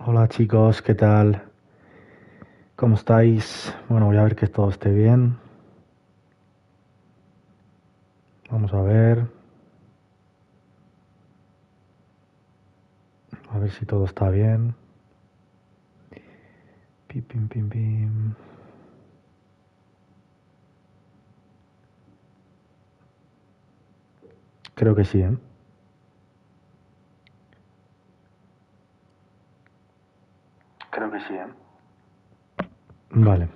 Hola chicos, ¿qué tal? ¿Cómo estáis? Bueno, voy a ver que todo esté bien. Vamos a ver. A ver si todo está bien. Pim, pim, pim, pim. Creo que sí, ¿eh? Creo que sí, ¿eh? Vale.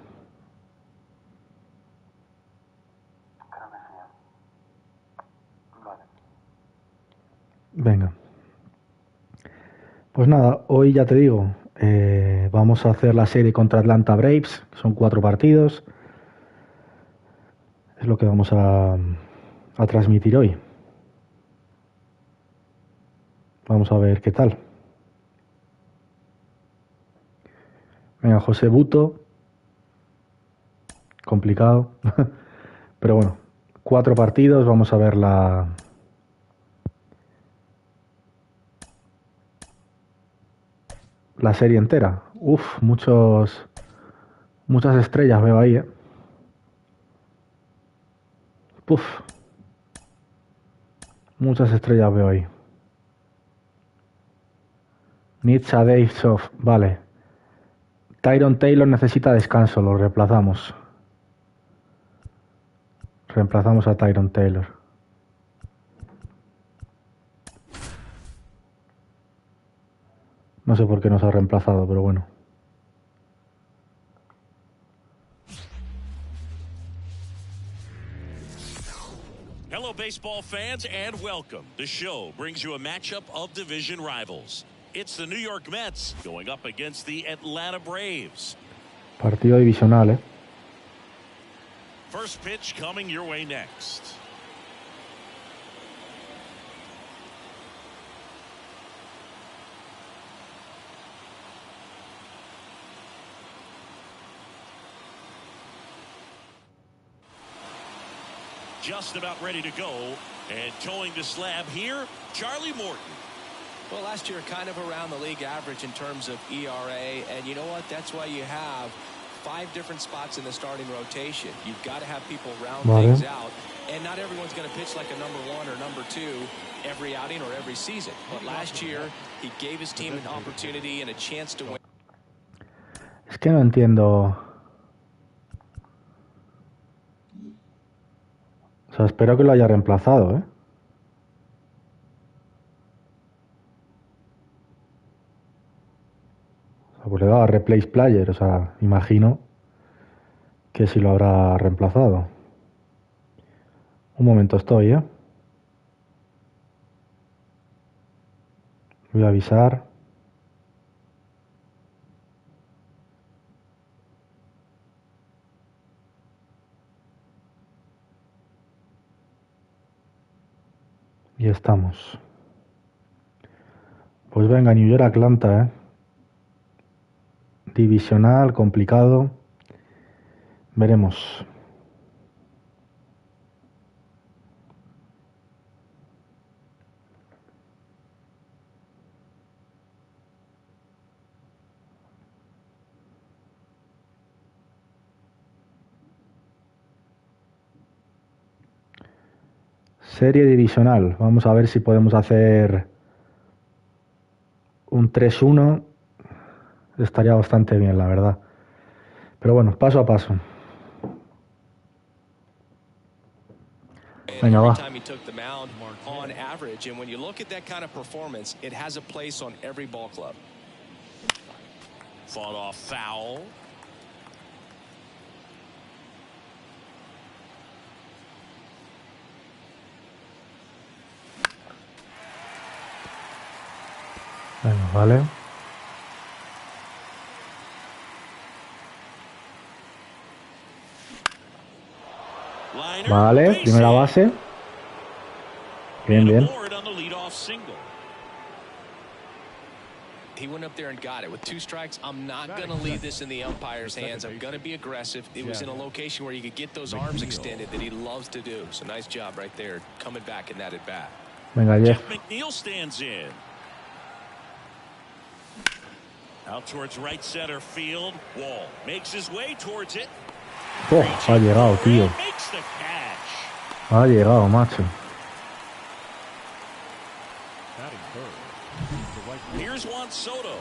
Creo que sí, ¿eh? Vale. Venga. Pues nada, hoy ya te digo, vamos a hacer la serie contra Atlanta Braves. Son 4 partidos. Es lo que vamos a transmitir hoy. Vamos a ver qué tal. Venga, José Buto. Complicado. Pero bueno, 4 partidos. Vamos a ver la serie entera. Uf, muchas estrellas veo ahí, ¿eh? Puf, muchas estrellas veo ahí. Needs a day off, vale. Tyron Taylor necesita descanso, lo reemplazamos. Reemplazamos a Tyron Taylor. No sé por qué nos ha reemplazado, pero bueno. Hello, baseball fans, and welcome. The show brings you a matchup of division rivals. It's the New York Mets going up against the Atlanta Braves. Partido divisional, ¿eh? First pitch coming your way next. Just about ready to go, and towing the slab here, Charlie Morton. Well, last year kind of around the league average in terms of ERA, and you know what? That's why you have 5 different spots in the starting rotation. You've got to have people round things out, and not everyone's going to pitch like a number 1 or number 2 every outing or every season. But last year, he gave his team an opportunity and a chance to win. Es que no entiendo. O sea, espero que lo haya reemplazado, ¿eh? O sea, pues le daba replace player, o sea, imagino que si lo habrá reemplazado. Un momento estoy, ¿eh? Voy a avisar. Y estamos. Pues venga, New York, Atlanta, ¿eh? Divisional, complicado. Veremos. Serie divisional. Vamos a ver si podemos hacer un 3-1. Estaría bastante bien, la verdad. Pero bueno, paso a paso. Venga, va. Time he took the mound on average, and when you look at that kind of performance, it has a place on every ball club. Fought off foul. Venga, vale. Vale, primera base. Bien, bien. He went up there and got it with 2 strikes. I'm not going to leave this in the umpire's hands. I'm going to be aggressive. It was in a location where you could get those arms extended that he loves to do. So nice job right there, coming back in that at bat. Venga, Jeff. McNeil stands in. Out towards right center field. Wall makes his way towards it. Oh, ha llegado, tío. Makes the catch. Ha llegado, macho. Here's Juan Soto.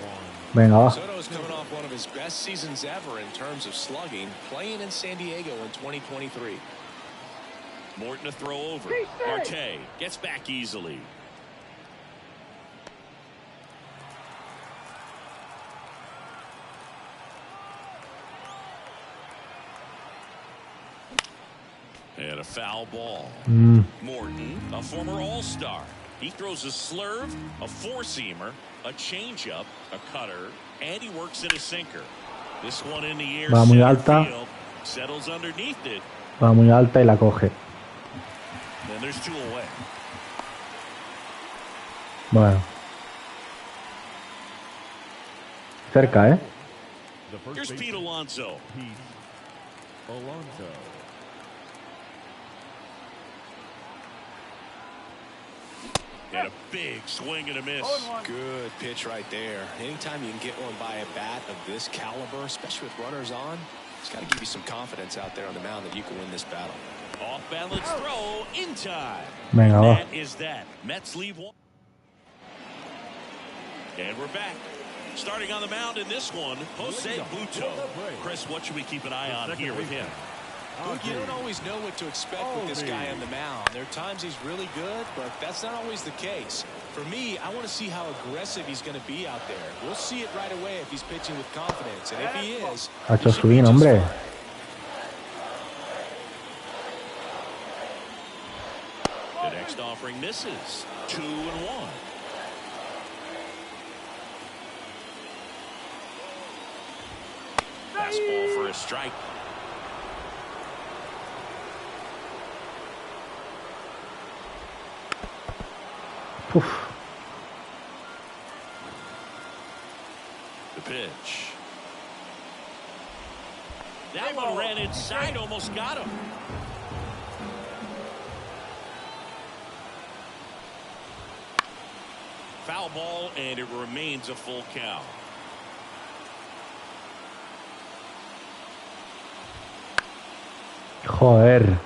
Venga, va. Soto's coming off one of his best seasons ever in terms of slugging, playing in San Diego in 2023. Morton to throw over. Marte gets back easily. And a foul ball. Morton, a former All-Star. He throws a slurve, a four-seamer, a changeup, a cutter, and he works in a sinker. This one in the air. Va muy alta. Field, settles underneath it. Va muy alta y la coge. And there's two away. Bueno. Cerca, ¿eh? Here's Pete Alonso. And a big swing and a miss. Good pitch right there. Anytime you can get one by a bat of this caliber, especially with runners on, it's got to give you some confidence out there on the mound that you can win this battle. Off balance throw in time. Venga, va. That is that. Mets leave one. And we're back. Starting on the mound in this one, Jose Buto. Chris, what should we keep an eye on here with him? You don't always know what to expect with this guy on the mound. There are times he's really good, but that's not always the case. For me, I want to see how aggressive he's going to be out there. We'll see it right away if he's pitching with confidence. And if he is, Ha hecho swing, hombre. The next offering misses. 2-1. Fastball for a strike. Uf. The pitch. That one ran inside, almost got him. Foul ball, and it remains a full count. Joder.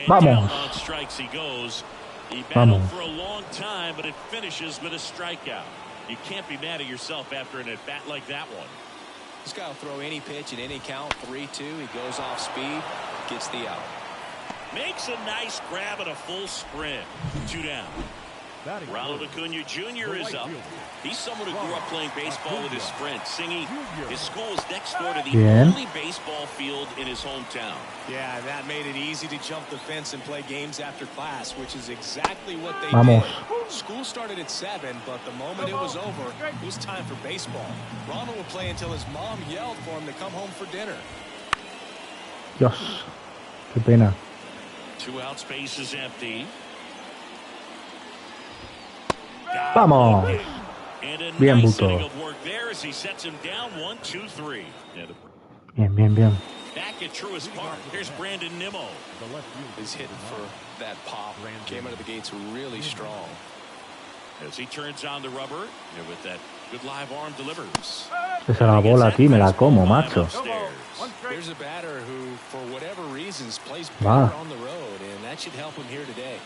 Vamos. On strikes he goes. He Vamos. battled for a long time, but it finishes with a strikeout. You can't be mad at yourself after an at-bat like that one. this guy will throw any pitch at any count. 3-2. He goes off speed, gets the out. Makes a nice grab and a full sprint. 2 down. Ronald Acuna Jr. is up. He's someone who grew up playing baseball with his sprint. Singing, his school is next door to the only baseball field in his hometown. Yeah, that made it easy to jump the fence and play games after class, which is exactly what they Vamos. did. School started at 7, but the moment it was over, it was time for baseball. Ronald would play until his mom yelled for him to come home for dinner. Dios, qué pena. 2 out, space is empty. Vamos. Bien, Buto. Bien, bien, bien. Back at Truist Park, here's Brandon Nimmo. He's hitting for that pop. Came out of the gates really strong. As he turns on the rubber, and with that good live arm delivers. Esa la bola aquí, me la como, macho. There's a batter who, for whatever reasons, plays Va. better on the road, and that should help him here today.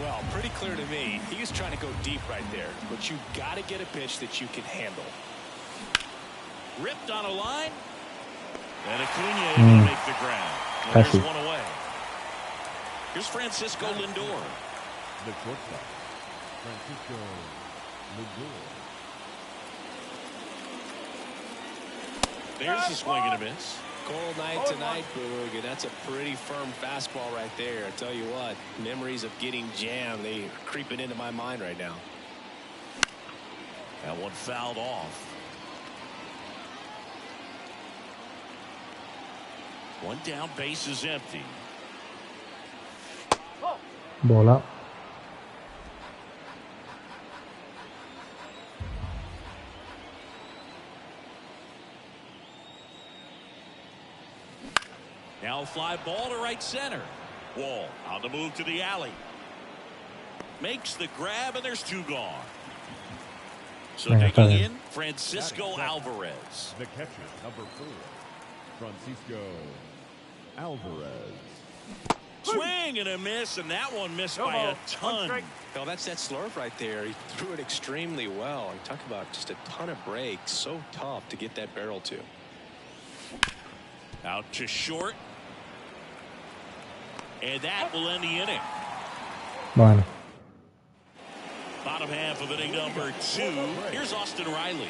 Well, pretty clear to me, he was trying to go deep right there, but you got to get a pitch that you can handle. Ripped on a line, and Acuna able to make the grab. And there's one away. Here's Francisco Lindor. The shortstop, Francisco Lindor. There's a swing and a miss. Cold night tonight, Boog, and that's a pretty firm fastball right there. I tell you what, memories of getting jammed, they are creeping into my mind right now. That one fouled off. 1 down, base is empty. Bola. Now fly ball to right center. Wall on the move to the alley. Makes the grab, and there's 2 gone. So digging in, Francisco Alvarez. The catcher, number 4, Francisco Alvarez. Swing and a miss, and that one missed by a ton. Well, that's that slurve right there. He threw it extremely well. And talk about just a ton of breaks. So tough to get that barrel to. Out to short. And that will end the inning. Bueno. Bottom half of inning number 2. Here's Austin Riley.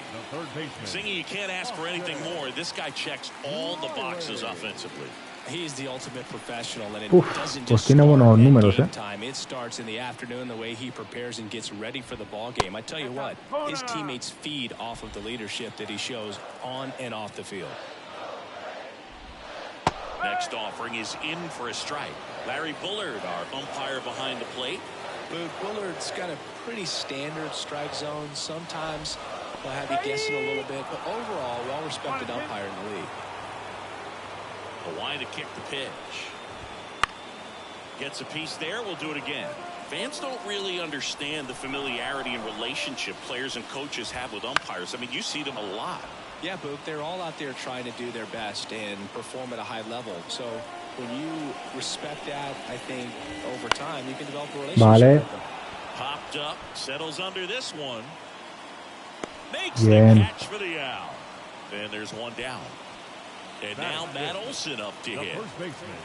Singy, you can't ask for anything more. This guy checks all the boxes offensively. He's the ultimate professional, and it doesn't pues just tiene buenos números, game time. It starts in the afternoon, the way he prepares and gets ready for the ball game. I tell you what, his teammates feed off of the leadership that he shows on and off the field. Next offering is in for a strike. Larry Bullard, our umpire behind the plate. Bullard's got a pretty standard strike zone. Sometimes he'll have you guessing a little bit, but overall, well-respected umpire in the league. Hawaii to kick the pitch. Gets a piece there. We'll do it again. Fans don't really understand the familiarity and relationship players and coaches have with umpires. I mean, you see them a lot. Yeah, Boop, they're all out there trying to do their best and perform at a high level. So when you respect that, I think over time you can develop a relationship with them. Popped up, settles under this one. Makes the catch for the out. And there's one down. And now Matt Olson up to hit. First baseman,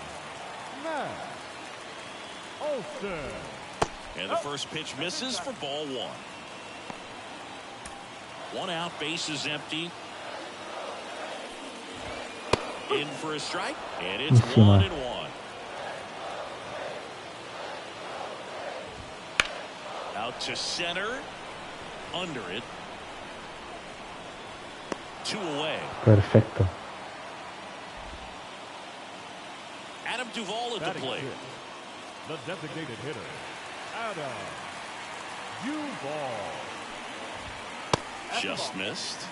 Matt Olson. And the first pitch misses for ball 1. 1 out, base is empty. In for a strike, and it's 1-1. Out to center, under it. 2 away. Perfecto. Adam Duvall at the plate. The designated hitter, Adam Duvall. Just missed.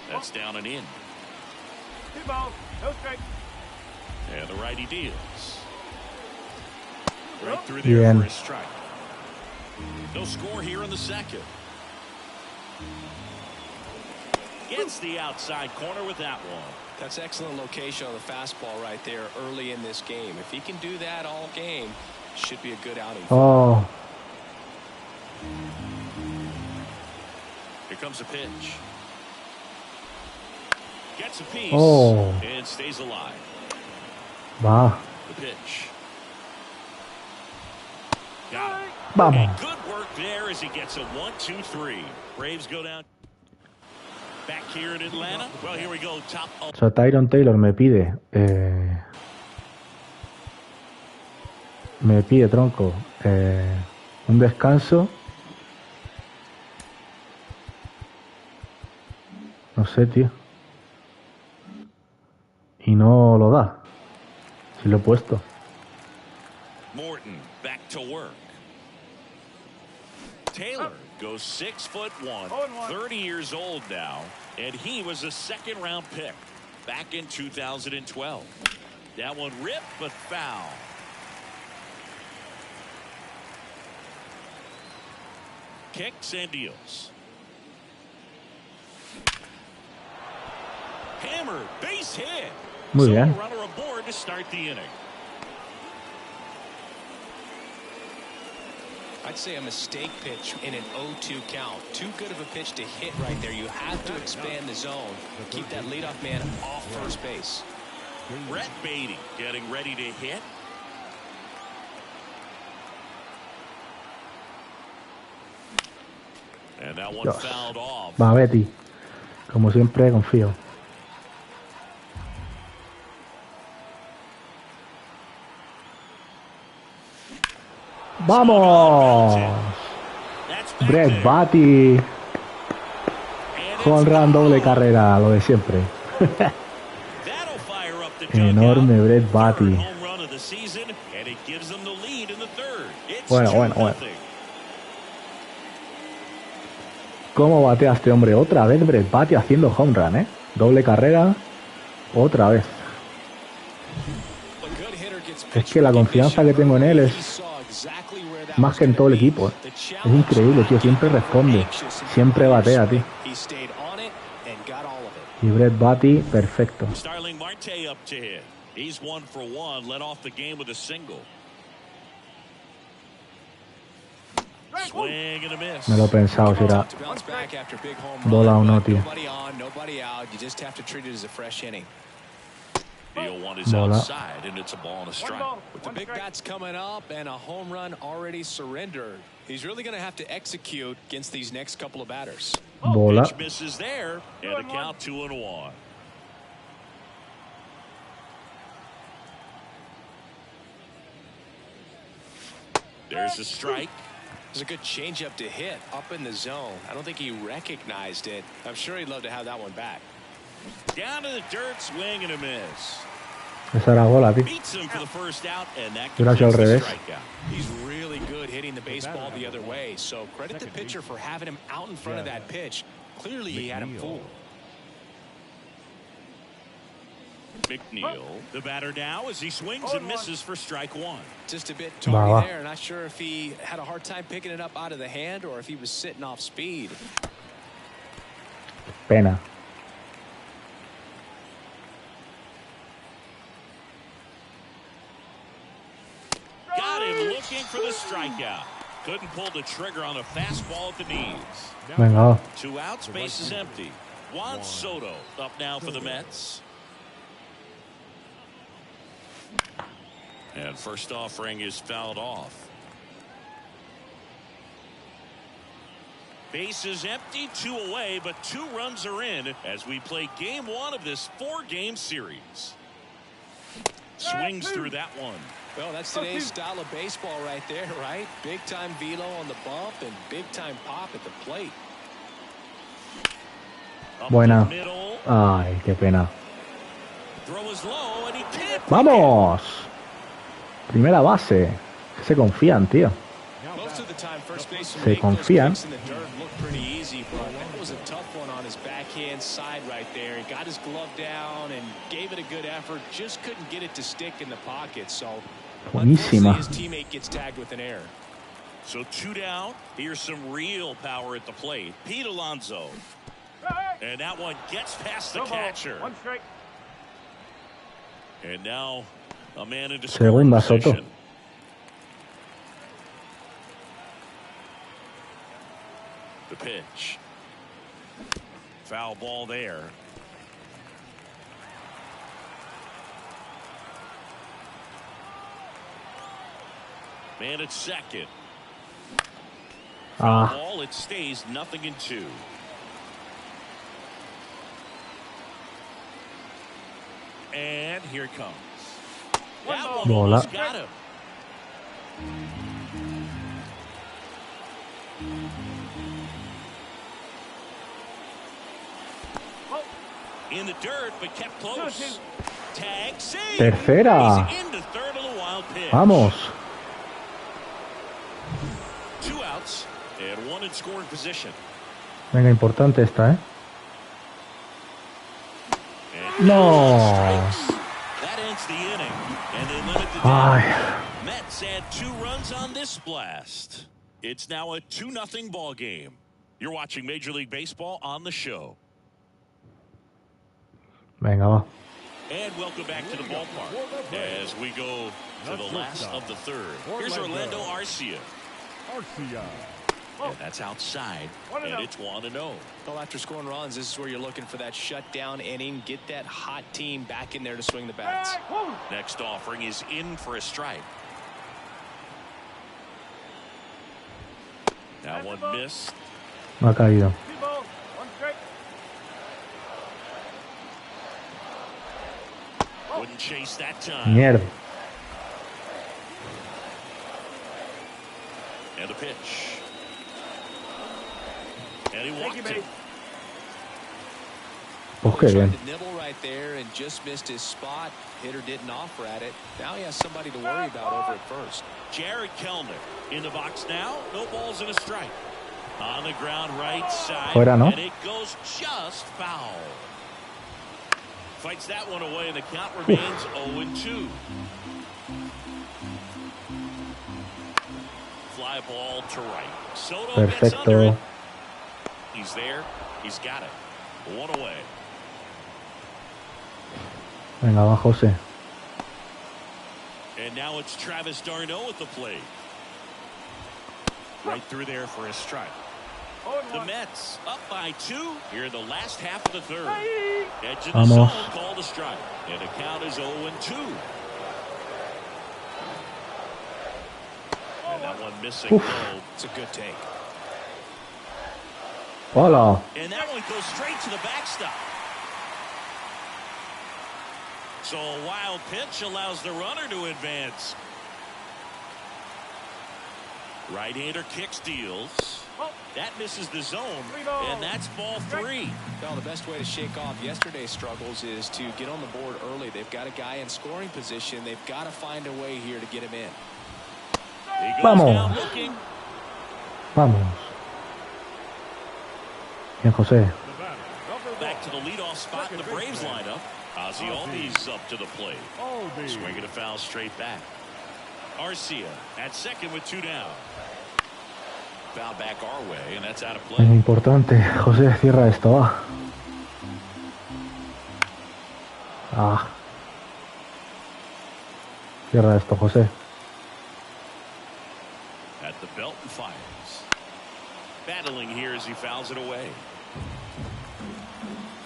That's down and in. 2 balls, no strike. And the righty deals. Right through there for a strike. No score here in the second. Gets the outside corner with that one. That's excellent location on the fastball right there early in this game. If he can do that all game, should be a good outing. Oh. Here comes a pitch. Gets a piece and stays alive. Va. The pitch. Got it. Vamos. And good work there as he gets a 1-2-3. Braves go down. Back here in Atlanta. Well, here we go. Top. O sea, Tyron Taylor me pide tronco, un descanso. No sé, tío. Y no lo da. Si lo he puesto. Morton back to work. Taylor goes 6'1", 30 years old now, and he was a second-round pick back in 2012. That one ripped but foul. Kicks and deals. Hammer, base hit. Muy bien. So a runner aboard to start the inning. I'd say a mistake pitch in an 0-2 count. Too good of a pitch to hit right there. You have to expand the zone. Keep that leadoff man off first base. Brett Beatty getting ready to hit. And that one Dios. fouled off. Va, Betty. Como siempre, confío. ¡Vamos! Brett Batty. Home run, doble carrera, lo de siempre. Enorme Brett Batty. Bueno. ¿Cómo batea este hombre? Otra vez Brett Baty haciendo home run, ¿eh? Doble carrera. Otra vez. Es que la confianza que tengo en él es más que en todo el equipo, ¿eh? Es increíble, tío. Siempre responde. Siempre batea, tío. Y Brett Baty, perfecto. Me lo he pensado si era bola o no, tío. Bola. With the big bats coming up and a home run already surrendered, he's really going to have to execute against these next couple of batters. Bola. Pitch misses there, and a count 2-1. There's a strike. There's a good changeup to hit up in the zone. I don't think he recognized it. I'm sure he'd love to have that one back. Down to the dirt, swing and a miss. Esa era bola, tío. Yo era al revés. He's really good hitting the baseball the other way. So credit the pitcher for having him out in front of that pitch. Clearly he had him fooled. McNeil, the batter now as he swings and misses for strike one. Just a bit tony there. Not sure if he had a hard time picking it up out of the hand or if he was sitting off speed. Pena. Got him looking for the strikeout. Couldn't pull the trigger on a fastball at the knees. Venga. 2 outs, base is empty. Juan Soto up now for the Mets. And first offering is fouled off. Base is empty, 2 away, but 2 runs are in as we play game 1 of this 4-game series. Swings through that one. Well, that's today's style of baseball right there, right? Big-time velo on the bump and big-time pop at the plate. Buena. Ay, qué pena. ¡Vamos! Primera base. Se confían, tío. Se confían. Buenísima. So 2 down. Here's some real power at the plate. Pete Alonso. And that one gets past the catcher. And now a man in Segunda Soto. The pitch. Foul ball there. Man at second. Foul ball, it stays 0-2. And here it comes. That one almost got him. In the dirt, but kept close. Tag save. Tercera. He's into third on the wild pitch. Vamos. 2 outs and 1 in scoring position. Venga, importante esta, ¿eh? No. That ends the inning, and they limit the Ay. Mets add 2 runs on this blast. It's now a 2-0 ball game. You're watching Major League Baseball on the show. Venga, va. And welcome back to the ballpark as we go to the last of the third. Here's Orlando Arcia. And that's outside, and it's 1-0. Well, after scoring runs, this is where you're looking for that shutdown inning. Get that hot team back in there to swing the bats. Next offering is in for a strike. That one missed. Me ha caído. Wouldn't chase that time. Mierda. And the pitch. And he walked it. Pues qué bien. Nibble right there and just missed his spot. Hitter didn't offer at it. Now he has somebody to worry about over at first. Jared Kelnick in the box now. No balls and a strike. On the ground right side. Fuera, ¿no? And it goes just foul. Fights that one away, and the count remains 0-2. Fly ball to right. Soto gets under it. He's there. He's got it. One away. Venga, va José. And now it's Travis d'Arnaud at the plate. Right through there for a strike. The Mets up by 2 here in the last half of the third. Edge of the zone, called a strike. And the count is 0-2. And that one missing low. It's a good take. Hola. And that one goes straight to the backstop. So a wild pitch allows the runner to advance. Right-hander kicks, deals. That misses the zone, and that's ball 3. Well, the best way to shake off yesterday's struggles is to get on the board early. They've got a guy in scoring position. They've got to find a way here to get him in. He goes down looking. Vamos. Bien, José. Back to the leadoff spot in the Braves lineup. Ozzie Albies up to the plate. Swinging a foul straight back. Arcia at second with 2 down. Foul back our way, and that's out of play. Es importante. José, cierra esto, va. Ah. Cierra esto, José. At the belt and fires. Battling here as he fouls it away.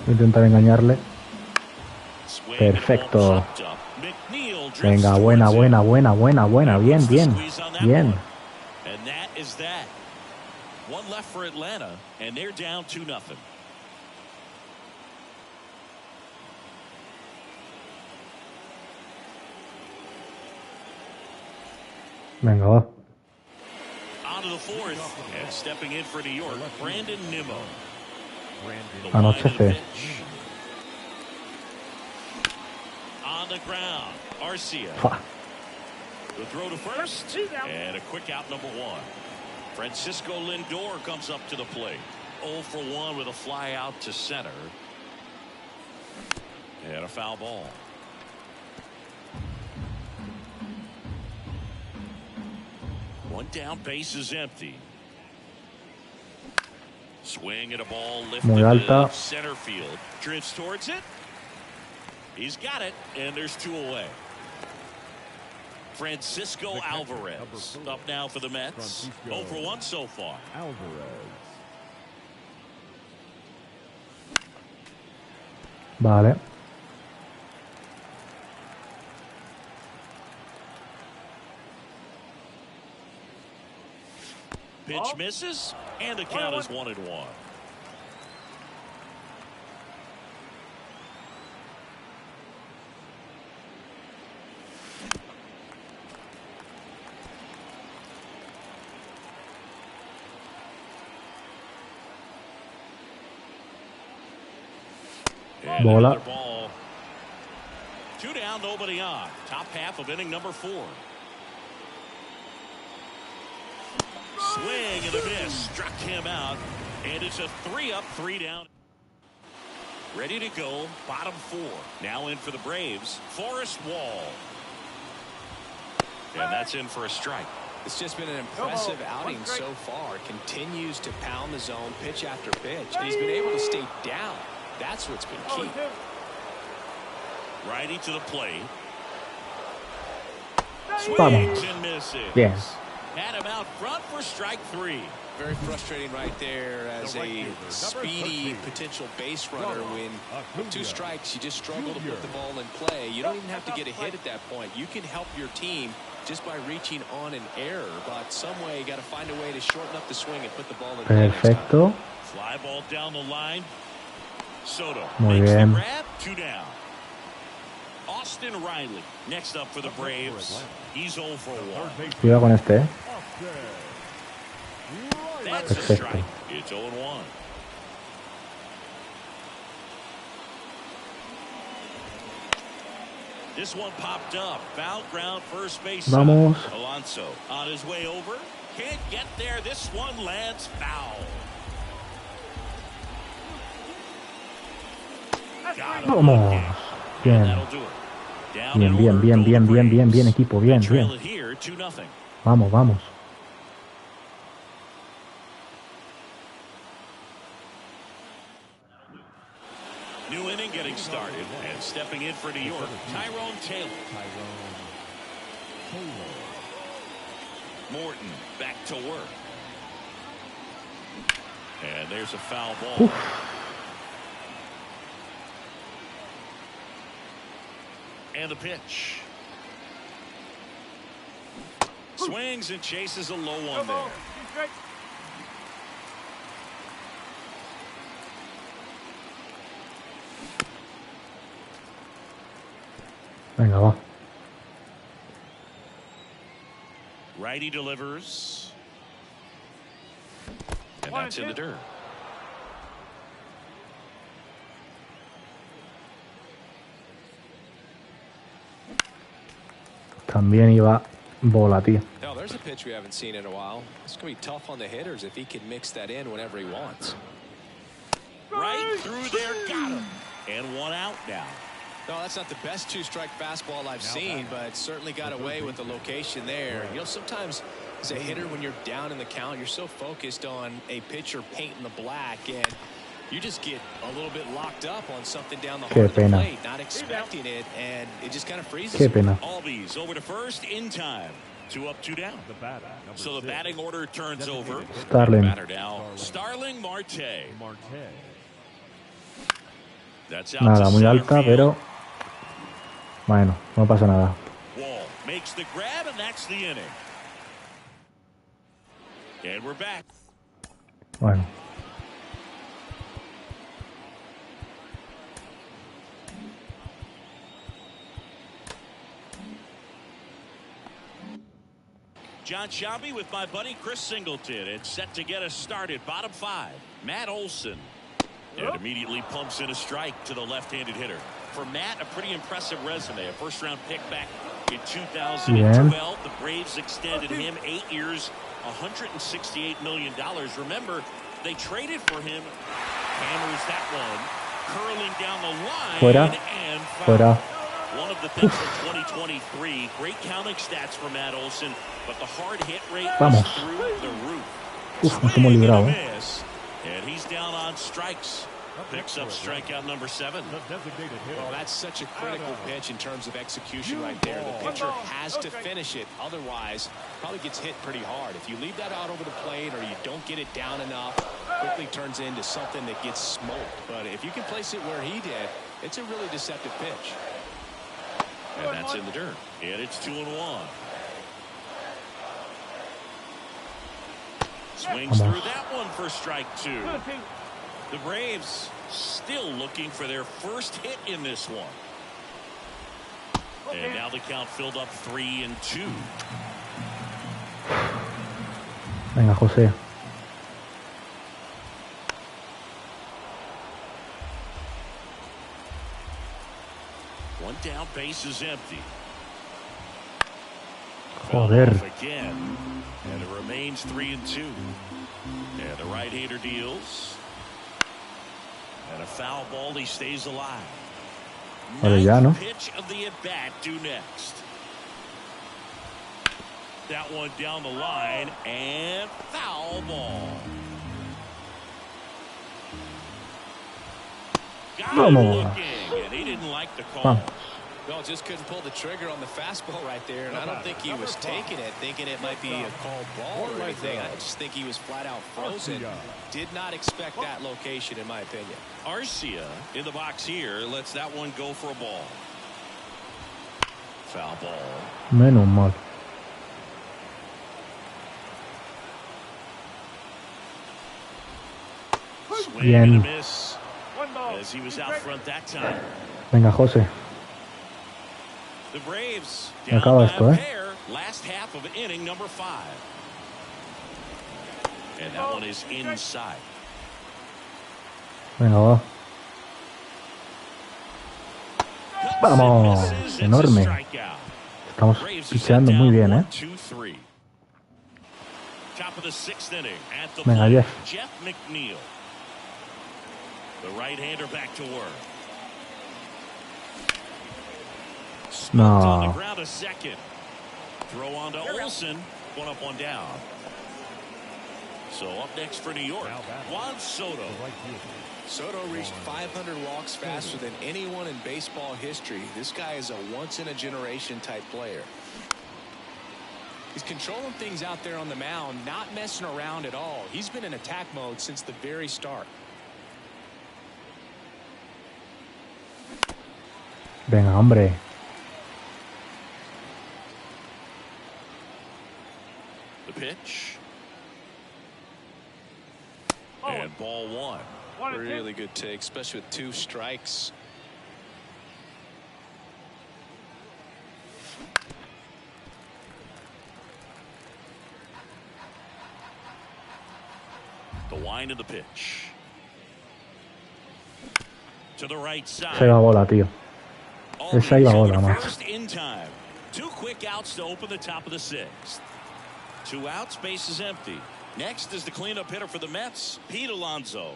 Voy a intentar engañarle. Perfecto. Venga, buena. Bien. And that is that. One left for Atlanta, and they're down 2-0. Venga, va. On to the fourth, and stepping in for New York, Brandon Nimmo. Anochece. On the ground, Arcia. The throw to first, and a quick out number 1. Francisco Lindor comes up to the plate. 0 for 1 with a fly out to center. And a foul ball. One down, base is empty. Swing at a ball lifted to center field. Drifts towards it. He's got it, and there's 2 away. Francisco Alvarez up now for the Mets. 0 for 1 so far. Vale. Pitch misses, and the count is 1-1. Bola. Ball. 2 down, nobody on. Top half of inning number 4. Swing and a miss. Struck him out. And it's a 3-up, 3 down. Ready to go. Bottom 4. Now in for the Braves. Forrest Wall. And that's in for a strike. It's just been an impressive outing so far. Continues to pound the zone pitch after pitch. And he's been able to stay down. That's what's been key. Righty to the plate. Swings and misses. Yes. Had him out front for strike 3. Very frustrating right there as a speedy potential base runner. When with 2 strikes, you just struggle to put the ball in play. You don't even have to get a hit at that point. You can help your team just by reaching on an error. But some way, you got to find a way to shorten up the swing and put the ball in play. Perfecto. Fly ball down the line. Soto Muy makes bien. the grab. 2 down. Austin Riley next up for the Braves. He's 0 for 1. Cuidado con este, That's a strike. It's 0-1. This one popped up. Foul ground, first base. Vamos. Alonso on his way over. Can't get there. This one lands foul. Vamos. Bien. Bien, bien, bien, bien, bien, bien, bien, equipo. Bien, bien. Vamos, vamos. New inning getting started, and stepping in for New York, Tyrone Taylor. Morton back to work. And there's a foul ball. Uf. And the pitch. Swings and chases a low one there. Venga, va. Righty delivers. And that's in the dirt. También iba bola, tío. No, there's a pitch we haven't seen in a while. It's going to be tough on the hitters if he can mix that in whenever he wants. Right through there, got him. And one out now. No, that's not the best two-strike fastball I've seen, but certainly got away with the location there. You know, sometimes as a hitter, when you're down in the count, you're so focused on a pitcher painting the black, and you just get a little bit locked up on something down the heart of the plate, not expecting it, and it just kind of freezes. Qué pena. Albies over to first in time. 2 up, 2 down. So the batting order turns over. Starling. Batter now, Starling Marte. That's out Nada, to muy center alta, field. pero bueno, no pasa nada. Wall makes the grab, and that's the inning. And we're back. Bueno. John Shelby with my buddy Chris Singleton. It's set to get us started. Bottom 5. Matt Olson. And immediately pumps in a strike to the left-handed hitter. For Matt, a pretty impressive resume. A first-round pick back in 2012. The Braves extended him 8 years, $168 million. Remember, they traded for him. Hammers that one. Curling down the line. Fuera. And Fuera. one of the things from 2023, great counting stats for Matt Olson, but the hard hit rate was through the roof. Uf, nos hemos librado, And he's down on strikes. Picks up strikeout number 7. Well, that's such a critical pitch in terms of execution right there. The pitcher has to finish it. Otherwise, probably gets hit pretty hard. If you leave that out over the plate or you don't get it down enough, quickly turns into something that gets smoked. But if you can place it where he did, it's a really deceptive pitch. And that's in the dirt. And it's 2-1. Swings through that one for strike 2. The Braves still looking for their first hit in this one. And now the count filled up 3-2. Venga, José. One down, base is empty. Joder. Again. And it remains 3-2. And the right-hander deals. And a foul ball, he stays alive. Arellano. Pitch of the at-bat due next. That one down the line, and foul ball. Got him looking, and he didn't like the call. No, just couldn't pull the trigger on the fastball right there, and I don't think he was taking it, thinking it might be a called ball or anything. I just think he was flat out frozen. Did not expect that location, in my opinion. Arcia in the box here lets that one go for a ball. Foul ball. Menos mal. Swing and a miss as he was out front that time. Venga, José. The Braves Me down acaba by esto, a pair, last half of inning number 5. And that one is inside. Venga, va. Vamos, enorme. Estamos picheando muy bien, ¿eh? Top of the 6th inning. At the Venga, plate, Jeff McNeil. The right-hander back to work. Smoked on the ground a second. Throw on to Olsen. One up, one down. So up next for New York, Juan Soto. Soto reached 500 walks faster than anyone in baseball history. This guy is a once-in-a-generation type player. He's controlling things out there on the mound, not messing around at all. He's been in attack mode since the very start. Venga, hombre. The pitch. And ball one. Really good take, especially with 2 strikes. The wind of the pitch. To the right side. Esa iba bola, tío. Esa iba bola, macho. First in time. 2 quick outs to open the top of the 6th. 2 outs, base is empty. Next is the cleanup hitter for the Mets, Pete Alonso.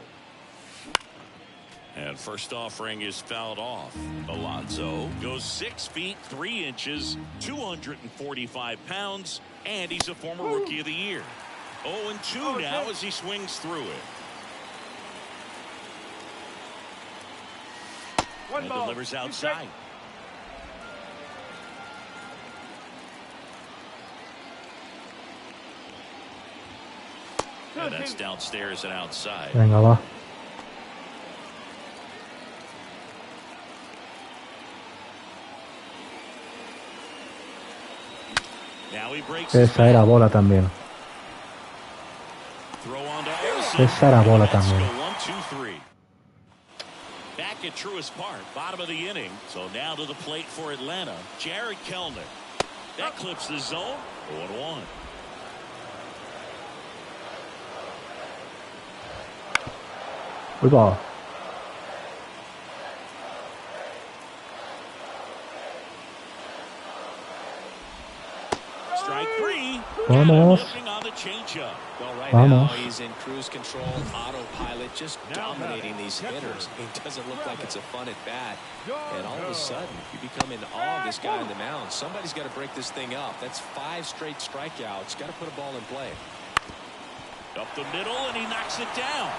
And first offering is fouled off. Alonso goes 6 feet 3 inches, 245 pounds, and he's a former Rookie of the Year. 0-2 now as he swings through it. And delivers outside. And that's downstairs and outside. Venga, va. Now he breaks. Esa era bola también. Throw on to Olsen. Esa era bola también. 1-2-3. Back at Truist Park, bottom of the inning. So now to the plate for Atlanta, Jared Kelenic. That clips the zone. 0-1. Uy, va. Strike 3. Vamos. On the changeup. Well, right Vamos. now he's in cruise control, autopilot, just dominating these hitters. It doesn't look like it's a fun at bat. And all of a sudden, you become in awe of this guy on the mound. Somebody's got to break this thing up. That's 5 straight strikeouts. Got to put a ball in play. Up the middle, and he knocks it down.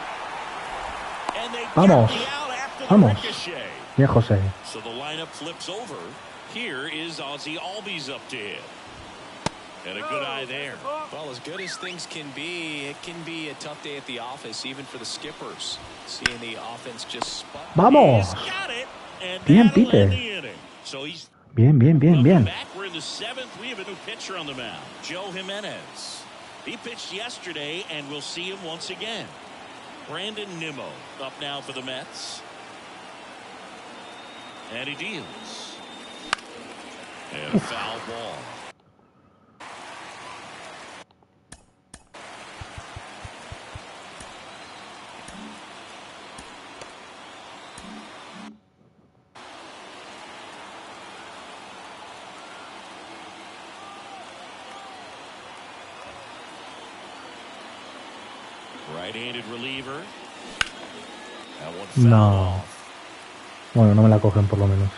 And they Vamos. get the out after the Vamos. ricochet. Bien, José. So the lineup flips over. Here is Ozzie Albies up to hit. And a good eye there. Well, as good as things can be, it can be a tough day at the office, even for the skippers. Seeing the offense just spot. Vamos. He's got it, and Bien, that'll Pipe. end the inning. So he's Bien, bien, bien, bien. back. We're in the 7th. We have a new pitcher on the mound, Joe Jimenez. He pitched yesterday, and we'll see him once again. Brandon Nimmo up now for the Mets. And he deals. And a foul ball. Right-handed reliever. That one fouled No. off. Bueno, no me la cogen por lo menos.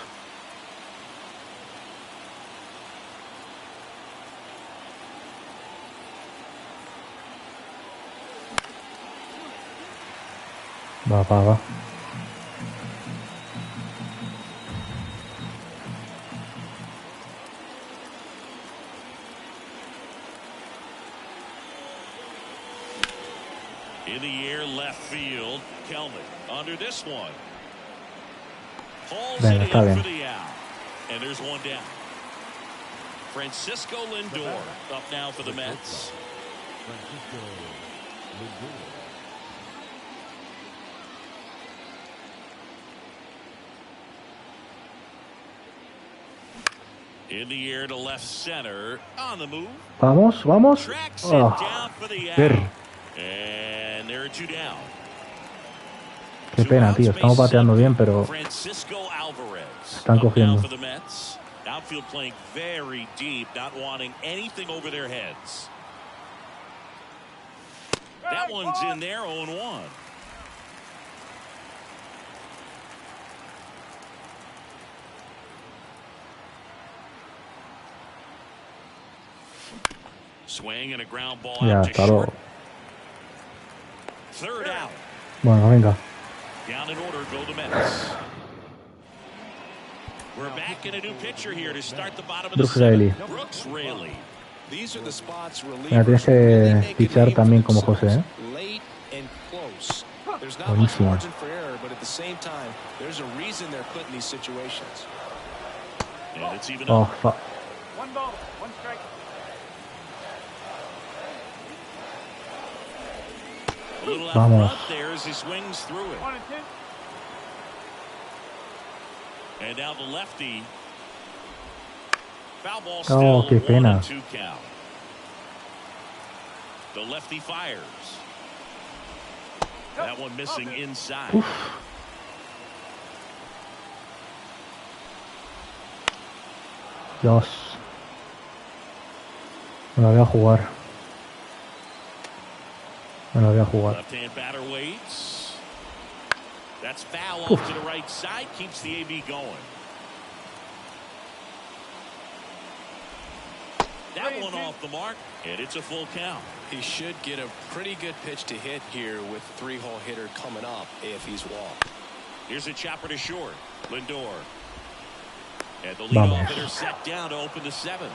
Va, va. In the air, left field. Kelnick under this one. Pulls Venga, it está in bien. for the out. And there's one down. Francisco Lindor up now for the Mets. Francisco Lindor. In the air to left center. On the move. Vamos, vamos. Tracks it Oh, down for the out. ver. And there are 2 down. Qué pena, tío. Estamos bateando bien, pero Francisco Alvarez están up now cogiendo. for the Mets. Outfield playing very deep, not wanting anything over their heads. That one's in there, 0-1. Swing and a ground ball Ya, out to hasta short. luego. Third out. Bueno, venga. Down in order go the Mets. We're back in a new pitcher here to start the bottom of the Brooks Raley. seventh. Brooks Raley. These are the spots Mira, tienes que pichar también como José, ¿eh? late and close. There's not much Buenísimo. margin for error, but at the same time, there's a reason they're put in these situations. And it's even Oh, up. fuck. One ball, one strike. A little out Vamos. front there as he swings through it. 1-2. And now the lefty. Foul ball Oh, still, qué pena. 1-2 count. The lefty fires. That one missing inside. Dios. Me la voy a jugar. Me la voy a jugar. Left-hand batter waits. That's foul off to the right side. Keeps the AB going. That one off the mark, and it's a full count. He should get a pretty good pitch to hit here with three-hole hitter coming up if he's walked. Here's a chopper to short. Lindor. And the Vamos. leadoff hitter set down to open the seventh.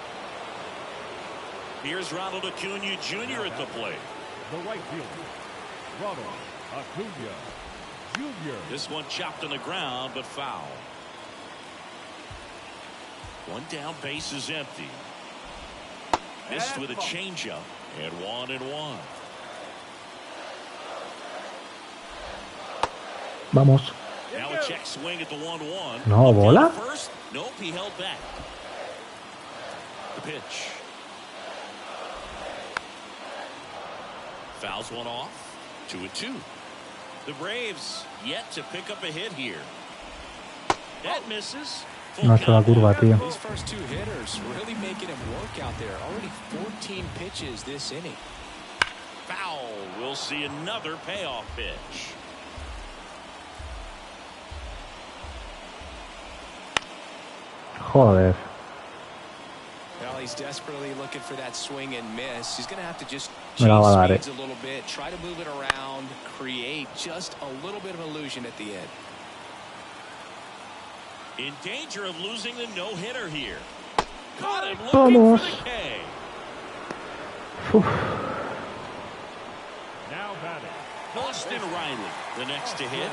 Here's Ronald Acuna Jr. at the plate. The right fielder, Ronald Acuna Jr. This one chopped on the ground, but foul. One down, base is empty. Missed with a changeup, and 1-1. Vamos. Now a check swing at the 1-1. No, bola? First, nope, he held back. The pitch. Fouls one off. 2-2. The Braves yet to pick up a hit here. That misses. Full No ha hecho la count. curva, tío. These first two hitters really making him work out there. Already 14 pitches this inning. Foul. We'll see another payoff pitch. Joder. Well, he's desperately looking for that swing and miss. He's going to have to just Me la change va a dar, speeds a little bit, try to move it around, create just a little bit of illusion at the end. In danger of losing the no-hitter here. Caught him looking Vamos. for the K. Uf. Now batting, Austin Riley, the next to hit.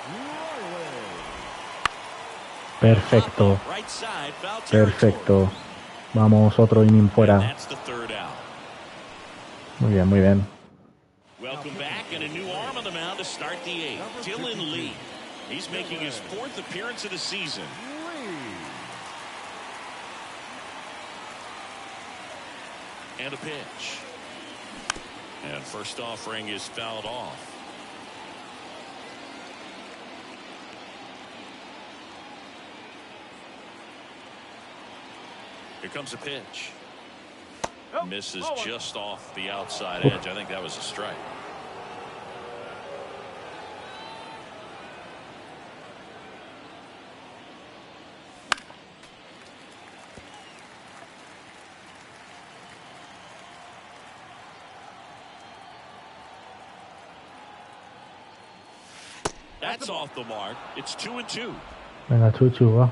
Riley. Perfecto. Right side, foul territory. Perfecto. Vamos, otro inning And fuera. that's the third out. Muy bien, muy bien. Welcome back, and a new arm on the mound to start the eighth. Dylan Lee. He's making his fourth appearance of the season. And a pitch. And first offering is fouled off. Here comes a pitch. Misses just off the outside edge. I think that was a strike. That's off the mark. It's 2-2. Venga, Chuchu, va.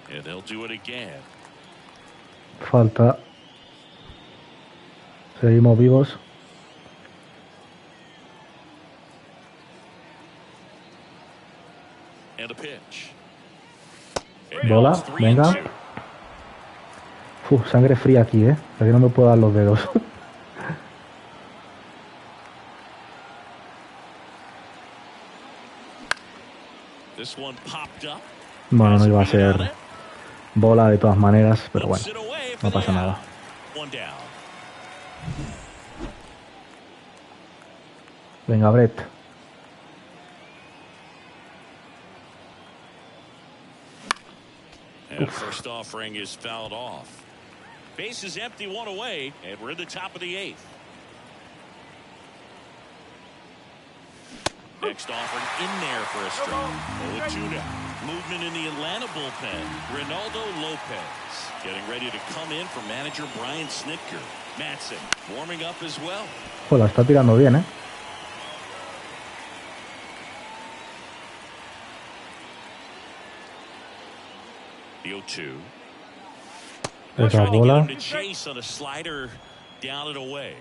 And they'll do it again. Falta. Seguimos vivos. And a pitch. And Bola, now it's 3-2. venga. Uf, sangre fría aquí, ¿eh? Aquí no me puedo dar los dedos. This one popped up. Bueno, no iba a ser bola de todas maneras, pero bueno, Puts it away for no the pasa out. nada. One down. Venga, Brett. And first offering is fouled off. Base is empty, one away, and we're in the top of the 8th. Next offering in there for a strike. 0-2 now. Movement in the Atlanta bullpen. Ronaldo Lopez getting ready to come in for manager Brian Snitker. Matson warming up as well. Joder, está tirando bien, ¿eh? The 0-2. Esa bola. To chase on a slider down and away.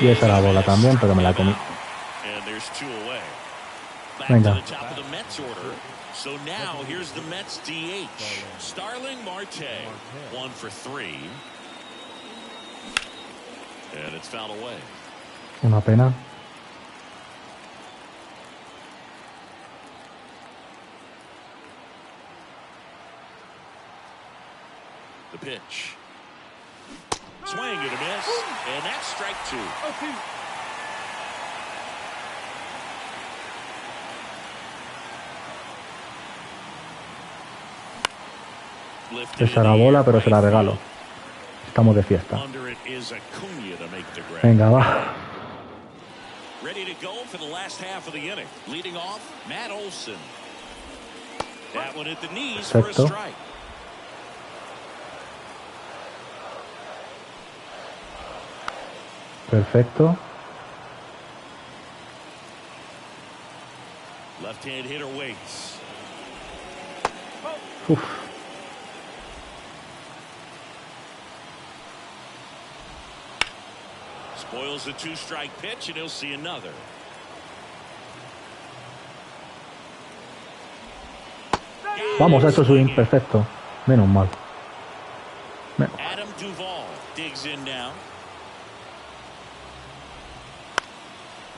Y esa era la bola también, pero me la comí. Venga. So now here's the Mets DH. Starling Marte, 1 for 3. And it's fouled away. Una pena. The pitch. Swing and a miss. And that's strike 2. Esa era la bola, pero se la regalo. Estamos de fiesta. Venga, va. Ready to go for the last half of the inning. Leading off, Matt Olson. That one at the knees for a strike. Perfecto. Left-hand hitter waits. Uf. Spoils the 2-strike pitch, and he'll see another. Vamos, a eso swing, perfecto. Menos mal. Adam Duvall digs in now.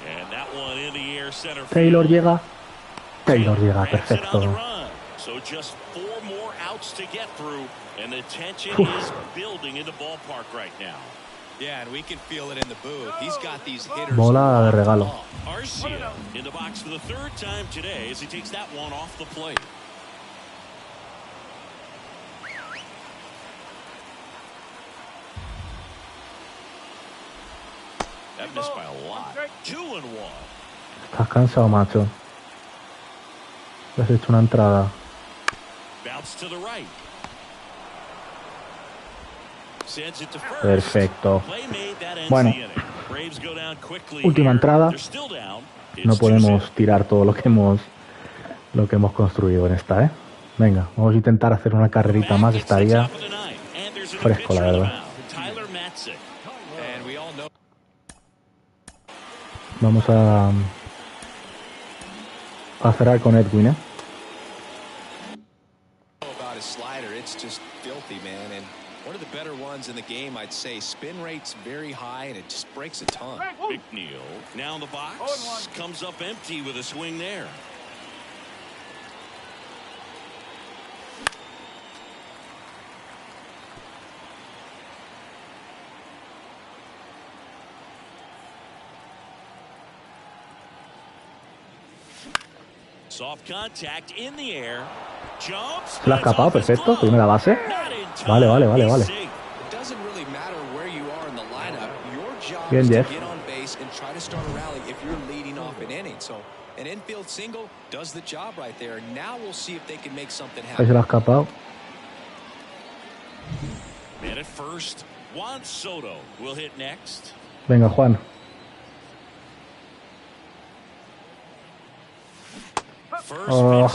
And that one in the air center field. Taylor llega. Taylor llega, perfecto. So just 4 more outs to get through, and the tension is building in the ballpark right now. Yeah, and we can feel it in the booth. He's got these hitters. Bola de regalo. Arcia in the box for the 3rd time today as he takes that one off the plate. That missed by a lot. 2-1. Estás cansado, macho. Le has hecho una entrada. Bounce to the right. Perfecto. Bueno, última entrada. No podemos tirar todo lo que hemos construido en esta, ¿eh? Venga, vamos a intentar hacer una carrerita más. Estaría fresco, la verdad. Vamos a cerrar con Edwin, ¿eh? One of the better ones in the game, I'd say. Spin rate's very high, and it just breaks a ton. McNeil now in the box. Comes up empty with a swing there. Soft contact in the air. Jumps. Se la ha escapado, perfecto. Primera base. Vale. Bien, Jeff. Ahí se la ha escapado. Venga, Juan. Oh.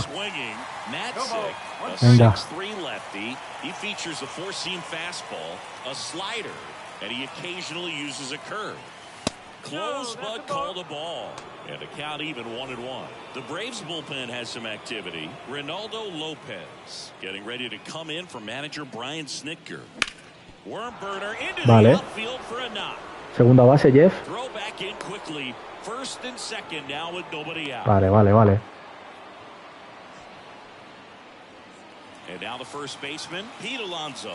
Venga. He features a 4-seam fastball, a slider, and he occasionally uses a curve. Close but called a ball. And the count even 1-1. The Braves bullpen has some activity. Ronaldo Lopez getting ready to come in for manager Brian Snitker. Worm burner into the outfield for a knock. Segunda base, Jeff. Throw back in quickly. First and second now with nobody out. Vale. And now the first baseman, Pete Alonso.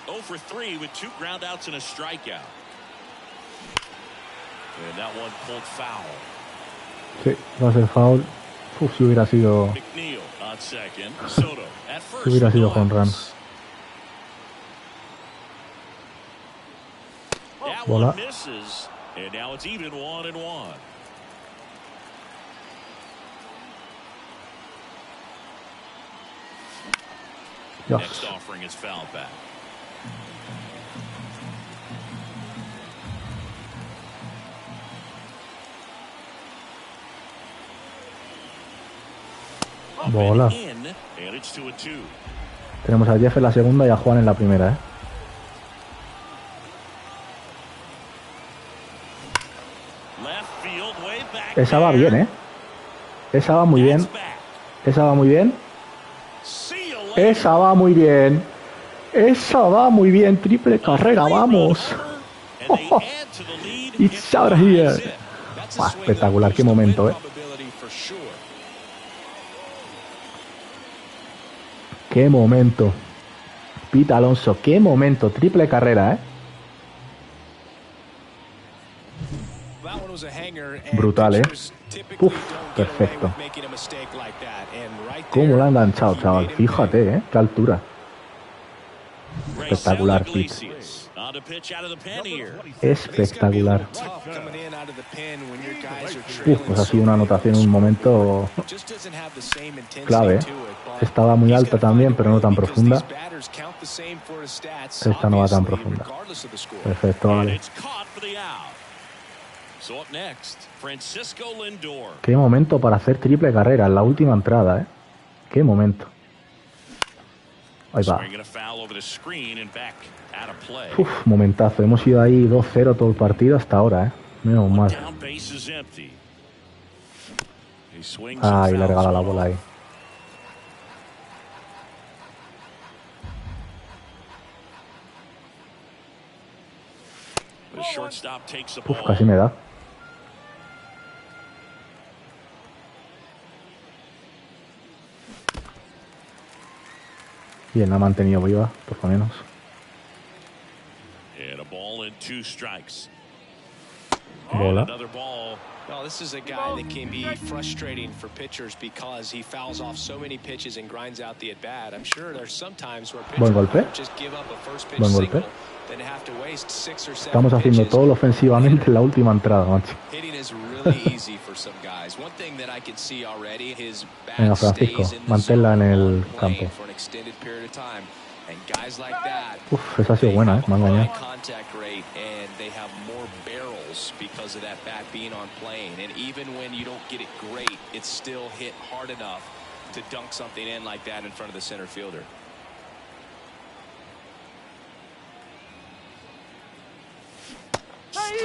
0 for 3 with 2 groundouts and a strikeout. Sí, va a ser foul. Uf, si hubiera sido... Si hubiera sido home run. Bola. Dios. Bola. Tenemos a Jeff en la segunda y a Juan en la primera, Esa va bien, Esa va muy bien. Esa va muy bien. Esa va muy bien. Esa va muy bien. Triple carrera, vamos. It's out here. Espectacular, qué momento, Qué momento. Pita Alonso, qué momento. Triple carrera, Brutal, Uf, perfecto. ¿Cómo lo ha enganchado, chaval? Fíjate, qué altura. Espectacular, Pete. Espectacular. Pues ha sido una anotación en un momento clave. Estaba muy alta también, pero no tan profunda. Esta no va tan profunda. Perfecto, vale. Qué momento para hacer triple carrera en la última entrada, Qué momento. Ahí va. Uf, momentazo. Hemos ido ahí 2-0 todo el partido hasta ahora, Menos mal. Ay, le regala la bola ahí. Uf, casi me da. Bien, la ha mantenido viva, por lo menos. Bola. Well, this is a guy that can be frustrating for pitchers because he fouls off so many pitches and grinds out the at-bat. I'm sure there's some times where pitchers just give up a first pitch single, then have to waste 6 or 7 Estamos haciendo todo ofensivamente en la última entrada, macho. Hitting is really easy for some guys. One thing that I can see already, his Venga, Francisco, manténla en el campo. Uf, esa ha sido buena, me ha engañado. Because of that bat being on plane, and even when you don't get it great, it's still hit hard enough to dunk something in like that in front of the center fielder.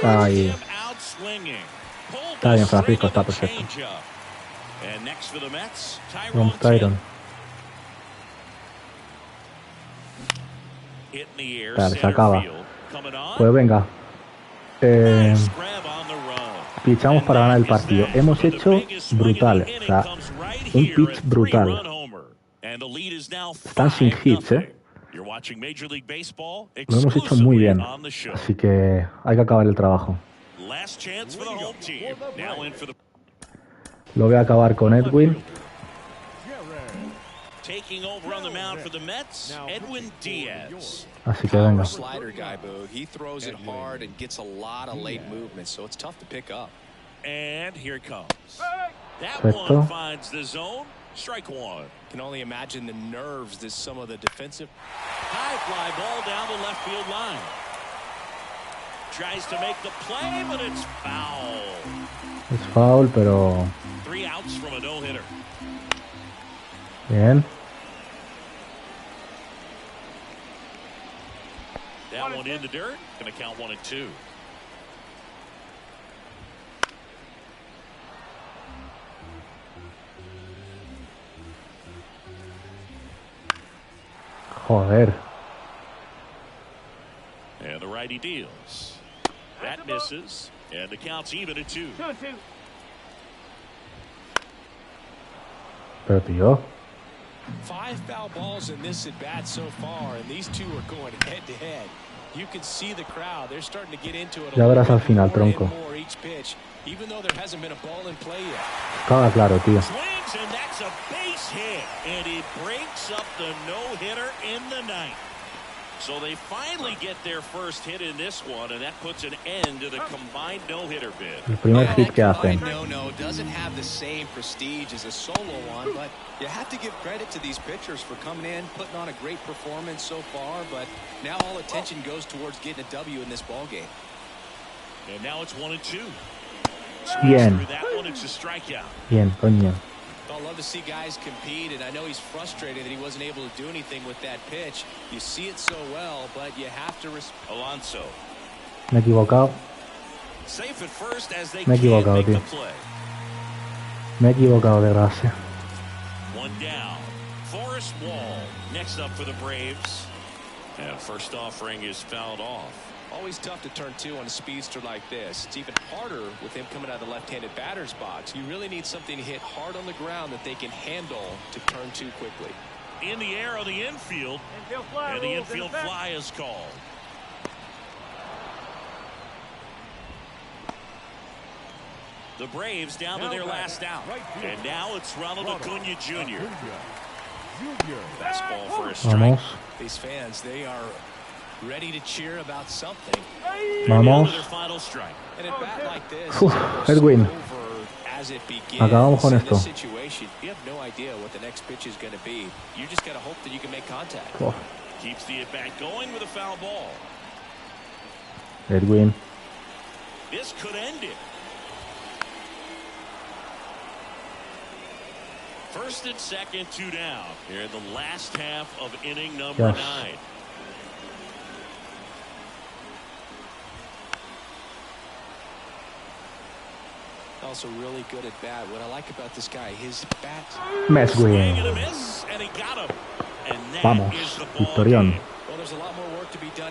Ahí. Está bien, Francisco, está perfecto. Vamos, Tyron. Vale, se acaba. Pues venga. Pichamos para ganar el partido. Hemos hecho brutal, o sea, un pitch brutal. Están sin hits, Lo hemos hecho muy bien, así que hay que acabar el trabajo. Lo voy a acabar con Edwin. Así que venga. Perfecto. Can only imagine the nerves that some of the defensive high fly ball down the left field line. Tries to make the play, but it's foul. Es foul, pero 3 outs from a no-hitter. Bien. That one in the dirt. Going to count 1-2. Joder. And the righty deals. That misses. And the count's even at 2. 2-2. Pero tío. 5 foul balls in this at bat so far, and these two are going head to head. Ya verás al final, tronco. Estaba claro, tío. So they finally get their first hit in this one, and that puts an end to the combined no-hitter bid. El primer hit que hacen. No doesn't have the same prestige as a solo one, but you have to give credit to these pitchers for coming in, putting on a great performance so far, but now all attention goes towards getting a W in this ball game. And now it's 1-2. Bien. That one, it's a strikeout. Bien, coño. I love to see guys compete, and I know he's frustrated that he wasn't able to do anything with that pitch. You see it so well, but you have to Alonso. Me he equivocado. Safe at first as they Me he equivocado, tío. Me he equivocado, de gracia. One down. Forrest Wall next up for the Braves. And first offering is fouled off. Always tough to turn two on a speedster like this. It's even harder with him coming out of the left-handed batter's box. You really need something to hit hard on the ground that they can handle to turn two quickly. In the air on the infield, and the infield fly is called. The Braves down to their last out. And now it's Ronald Acuna Jr. Fastball for a strike. These fans, they are ready to cheer about something. Vamos. Edwin. Acabamos con esto. Oh. Edwin. This could end it. First and second, two down. Here in the last half of inning number 9. Also really good at bat. What I like about this guy, his bat. Vamos, victorión.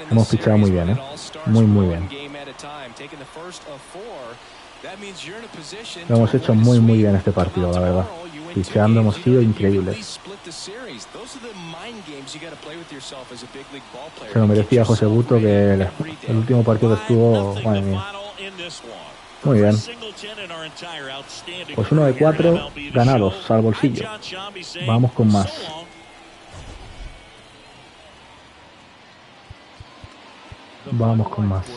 Hemos fichado muy bien, muy bien. Lo hemos hecho muy bien este partido, la verdad. Ficheando hemos sido increíbles. Se lo merecía José Buto, que el último partido que estuvo, madre mía. Muy bien. Pues 1 de 4 ganados al bolsillo. Vamos con más. Vamos con más.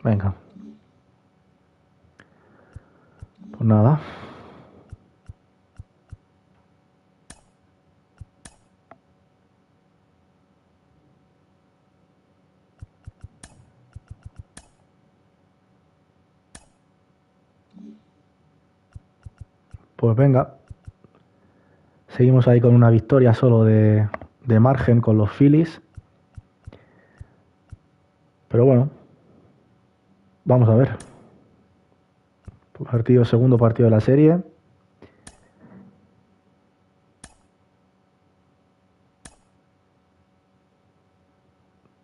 Venga. Pues nada. Pues venga. Seguimos ahí con una victoria solo de margen con los Phillies. Pero bueno. Vamos a ver. Segundo partido de la serie.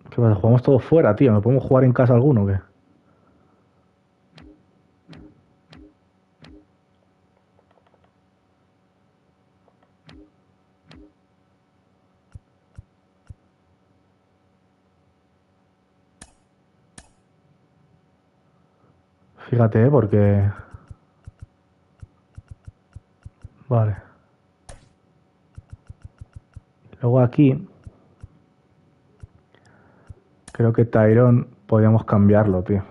¿Qué pasa? Jugamos todos fuera, tío. ¿Me podemos jugar en casa alguno o qué? Fíjate, porque... Vale. Luego aquí... Creo que Tyrone podíamos cambiarlo, tío.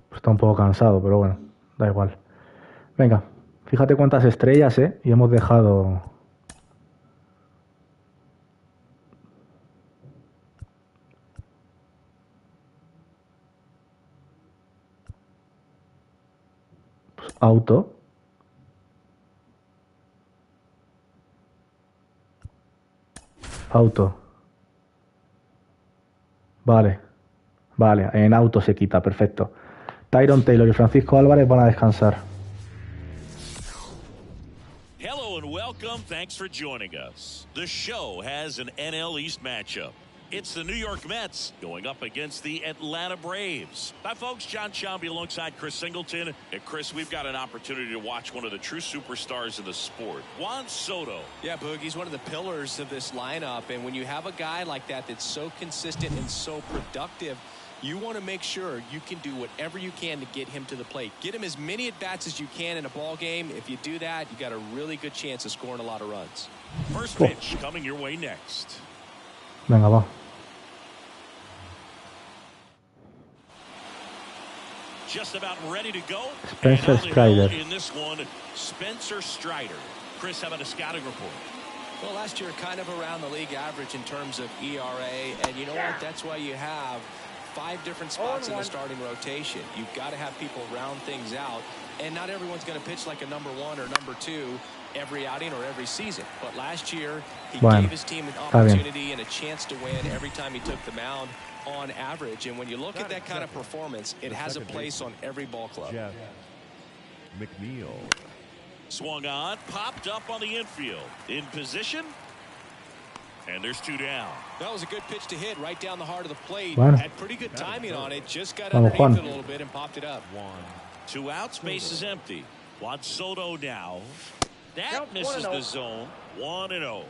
Pues está un poco cansado, pero bueno, da igual. Venga. Fíjate cuántas estrellas, y hemos dejado... Pues, auto. Auto. Vale. Vale, en auto se quita, perfecto. Tyron Taylor y Francisco Álvarez van a descansar. Hello and welcome. Thanks for joining us. The show has an NL East matchup. It's the New York Mets going up against the Atlanta Braves. Hi, folks. John Shambi alongside Chris Singleton. And, Chris, we've got an opportunity to watch one of the true superstars in the sport, Juan Soto. Yeah, Boog, he's one of the pillars of this lineup. And when you have a guy like that that's so consistent and so productive, you want to make sure you can do whatever you can to get him to the plate. Get him as many at-bats as you can in a ball game. If you do that, you got a really good chance of scoring a lot of runs. First pitch coming your way next. Venga, va. Just about ready to go. Spencer Strider. In this one, Spencer Strider. Chris, how about a scouting report? Well, last year kind of around the league average in terms of ERA. And you know what? That's why you have 5 different spots in the starting rotation. You've got to have people round things out. And not everyone's going to pitch like a number 1 or number 2 every outing or every season. But last year, he gave his team an opportunity and a chance to win every time he took the mound on average. And when you look at that kind of performance, it has a place on every ball club. Jeff McNeil. Swung on, popped up on the infield. In position. And there's 2 down. That was a good pitch to hit right down the heart of the plate. Bueno. Had pretty good timing on it. Just got underneath it a little bit and popped it up. 2 outs, base is empty. Juan Soto now. That misses the zone. 1-0.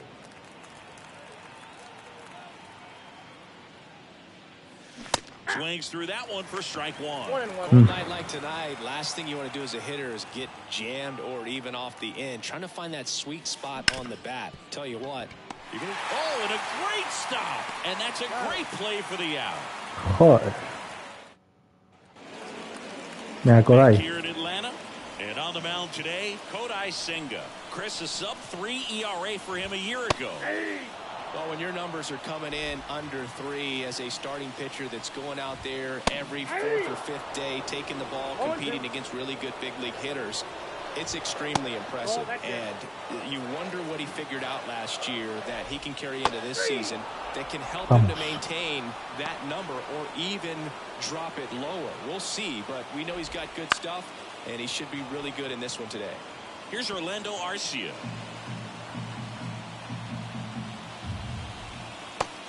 Swings through that one for strike 1. On a night like tonight, last thing you want to do as a hitter is get jammed or even off the end. Trying to find that sweet spot on the bat. Tell you what. Oh, and a great stop. And that's a great play for the out. Joder. Me acordai. Here in Atlanta. And on the mound today, Kodai Senga. Chris, a sub-3 ERA for him a year ago. Well, when your numbers are coming in under 3 as a starting pitcher that's going out there every 4th or 5th day, taking the ball, competing against really good big league hitters, it's extremely impressive. And you wonder what he figured out last year that he can carry into this season that can help him to maintain that number or even drop it lower. We'll see, but we know he's got good stuff, and he should be really good in this one today. Here's Orlando Arcia.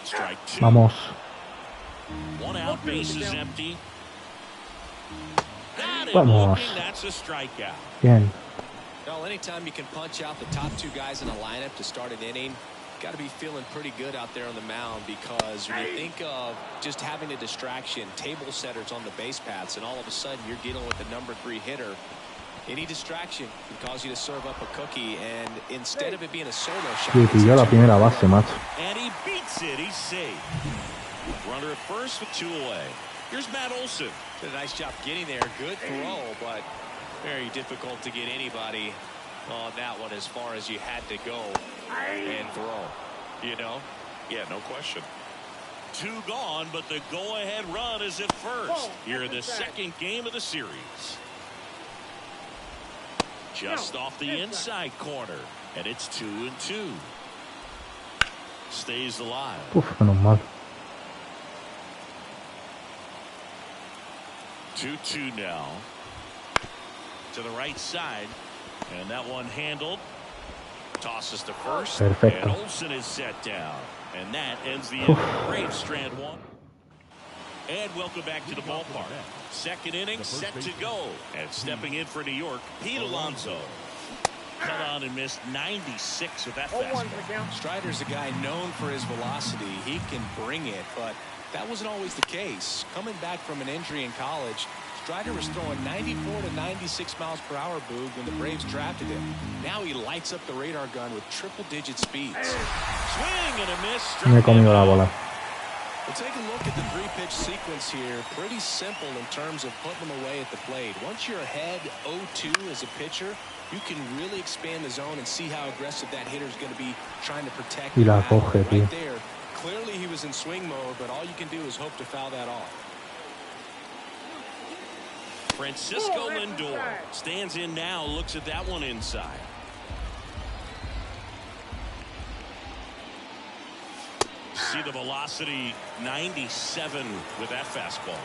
Strike 2. Vamos. 1 out, base is empty. Vamos. That's a strikeout. Bien. Well, anytime you can punch out the top 2 guys in a lineup to start an inning, got to be feeling pretty good out there on the mound, because when you think of just having a distraction, table setters on the base paths, and all of a sudden you're dealing with the number 3 hitter, any distraction can cause you to serve up a cookie, and instead of it being a solo shot, Y pilló la primera base, macho. And he beats it. He's safe. Runner at first with 2 away. Here's Matt Olson. Did a nice job getting there. Good throw, but very difficult to get anybody on that one as far as you had to go and throw. You know? Yeah, no question. 2 gone, but the go-ahead run is at first. Here in the second game of the series. Just off the inside corner, and it's 2-2. Stays alive. Uf, menos mal. 2-2 now. To the right side, and that one handled. Tosses to first. Perfecto. And Olsen is set down, and that ends the inning. Braves strand 1. And welcome back to the ballpark. Second inning set to go. And stepping in for New York, Pete Alonso. Cut on and missed 96 with that fastball. Strider's a guy known for his velocity. He can bring it, but that wasn't always the case. Coming back from an injury in college, Strider was throwing 94 to 96 miles per hour, Boog, when the Braves drafted him. Now he lights up the radar gun with triple-digit speeds. Swing and a miss. Me he comido la bola. We'll take a look at the 3-pitch sequence here. Pretty simple in terms of putting them away at the plate. Once you're ahead 0-2 as a pitcher, you can really expand the zone and see how aggressive that hitter is going to be trying to protect Y la the coge, right tío. there. Clearly he was in swing mode, but all you can do is hope to foul that off. Francisco Lindor stands in now, looks at that one inside. See the velocity, 97 with that fastball.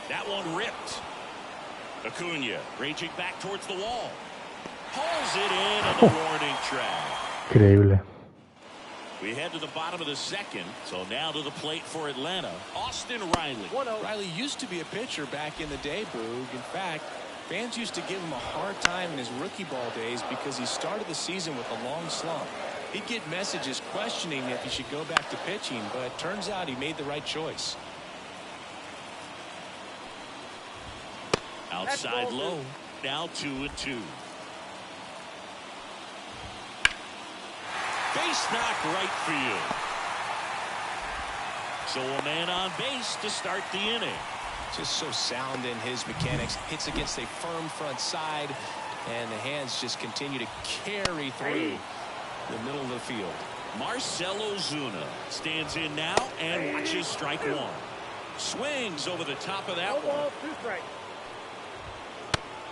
That one ripped. Acuna raging back towards the wall. Pulls it in on the warning track. Increíble. We head to the bottom of the second, so now to the plate for Atlanta, Austin Riley. Riley used to be a pitcher back in the day, Boog. In fact, fans used to give him a hard time in his rookie ball days because he started the season with a long slump. He'd get messages questioning if he should go back to pitching, but it turns out he made the right choice. Outside low, now 2-2. Base knock right field. So a man on base to start the inning. Just so sound in his mechanics. Hits against a firm front side, and the hands just continue to carry through the middle of the field. Marcell Ozuna stands in now and watches strike one. Swings over the top of that one.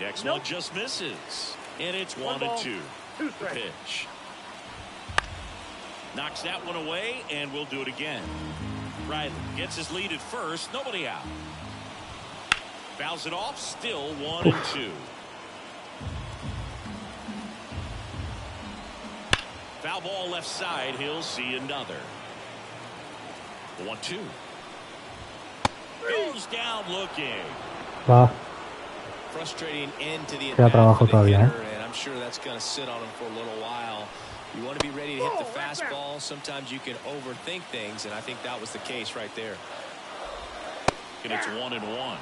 Next one just misses. And it's 1-2. The pitch. Knocks that one away, and we'll do it again. Riley gets his lead at first. Nobody out. Fouls it off. Still 1-2. Foul ball left side. He'll see another. 1-2. Goes down looking. Va. Frustrating end to the Queda trabajo at-bat for the todavía, hitter, and I'm sure that's going to sit on him for a little while. You want to be ready to hit the fastball. Sometimes you can overthink things, and I think that was the case right there. And it's 1-1.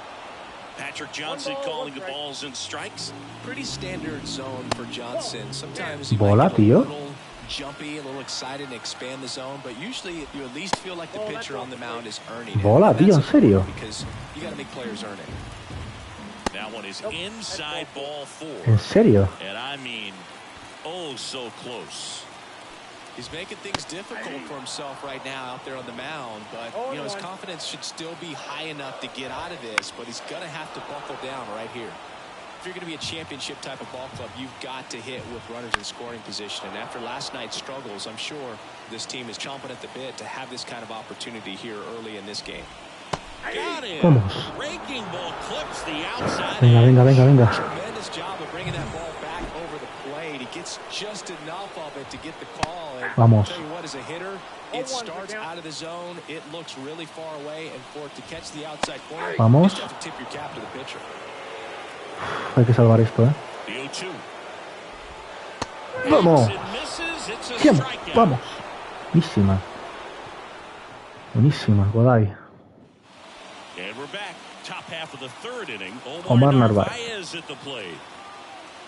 Patrick Johnson calling the balls and strikes. Pretty standard zone for Johnson. Sometimes he Bola, might get a tío. little jumpy, a little excited, and expand the zone, but usually you at least feel like the pitcher on the mound is earning it. Bola, And tío, that's en serio. important because you got to make players earn it. That one is inside ball 4. En serio. And I mean, oh, so close. He's making things difficult for himself right now out there on the mound, but you know his confidence should still be high enough to get out of this, but he's going to have to buckle down right here. If you're going to be a championship type of ball club, you've got to hit with runners in scoring position, and after last night's struggles, I'm sure this team is chomping at the bit to have this kind of opportunity here early in this game. Got him. Vamos. Breaking ball clips the outside. Venga. Tremendous job of bringing that ball back over the plate. He gets just enough of it to get the call. And Vamos. I'll tell you what, as a hitter, it starts out of the zone. It looks really far away, and for it to catch the outside corner, Vamos. you just have to tip your cap to the pitcher. Hay que salvar esto, ¿eh? The 0-2. Vamos. It misses. It's a Tiempo. strikeout. Vamos. Buenísima. Buenísima, Godai. And we're back. Top half of the third inning. Omar Narváez. Narváez at the plate.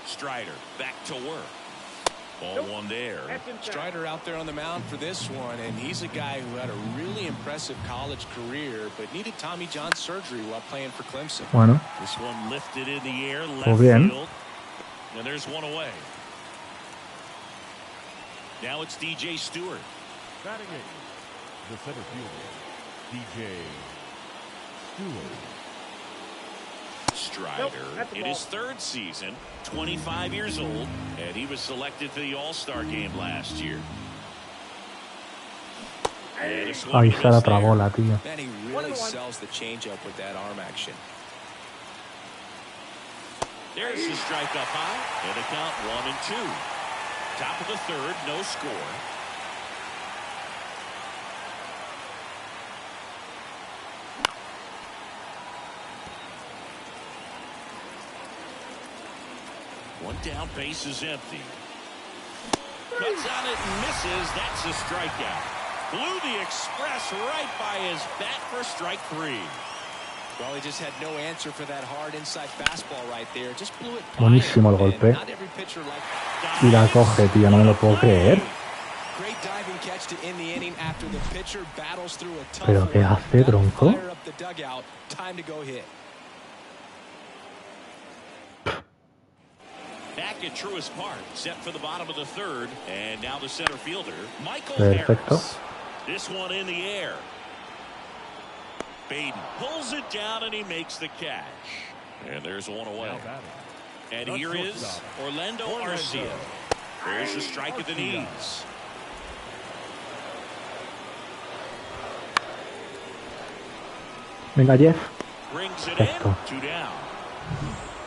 Strider back to work. Ball one there. Strider out there on the mound for this one, and he's a guy who had a really impressive college career, but needed Tommy John surgery while playing for Clemson. Bueno. This one lifted in the air, left Muy bien. field. And there's one away. Now it's DJ Stewart. Batting eighth, the center fielder, DJ Stewart. Strider in his third season, 25 years old, and he was selected for the All-Star game last year. And a swing Ahí and está la miss otra there. bola, tío. Man, he really sells the changeup with that arm action. There's the strike up high, and a count 1-2. Top of the third, no score. One down, base is empty. Cuts on it and misses. That's a strikeout. Blew the express right by his bat for strike 3. Well, he just had no answer for that hard inside fastball right there. Just blew it by Buenísimo el him, golpe. and not every pitcher like Y la coge, tío, no me lo puedo creer. Great diving catch to end the inning after the pitcher battles through a tough ¿Pero qué one. hace, Gotta tronco? fire up the dugout. Time to go hit. Back at Truist Park, set for the bottom of the third, and now the center fielder, Michael Perfecto. Harris. This one in the air. Baden pulls it down and he makes the catch. And there's one away. Now batting. And The here is shortstop, Orlando Orlando. Arcia. There's the strike at the knees. Venga, Jeff. Perfecto.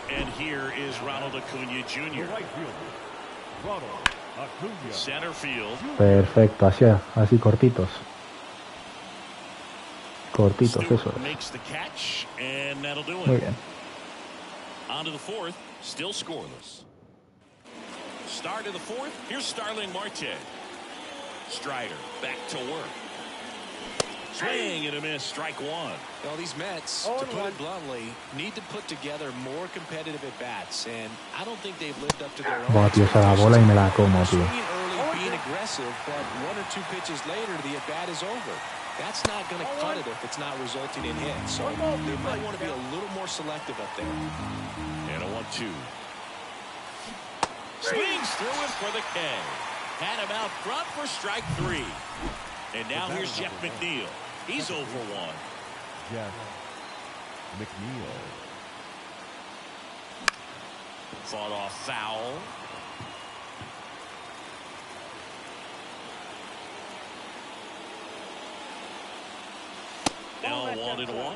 And here is Ronald Acuña Jr. Center field. Perfecto, así cortitos. Cortitos, eso es. Makes the catch, and that'll do it. Muy bien. On to the fourth, still scoreless. Start of the fourth, here's Starling Marte. Strider back to work. Swing and a miss, strike one. Well, these Mets, to put it bluntly, need to put together more competitive at-bats, and I don't think they've lived up to their own. Buah, tío, se la bola y me la como, tío. Swinging early, being aggressive, but one or two pitches later, the at-bat is over. That's not going to cut it if it's not resulting in hits. So they might want to be a little more selective up there. And a 1-2. Swings through it for the K. Had him out front for strike three. And now here's Jeff McNeil. He's 0 for 1. Jeff McNeil. Fought off foul. Now 1-1.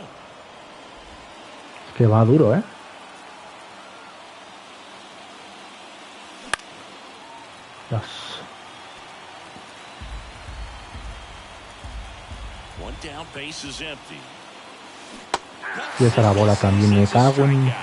Es que va duro, ¿eh? Yes. One down, base is empty. Y esa la bola también, me cago en...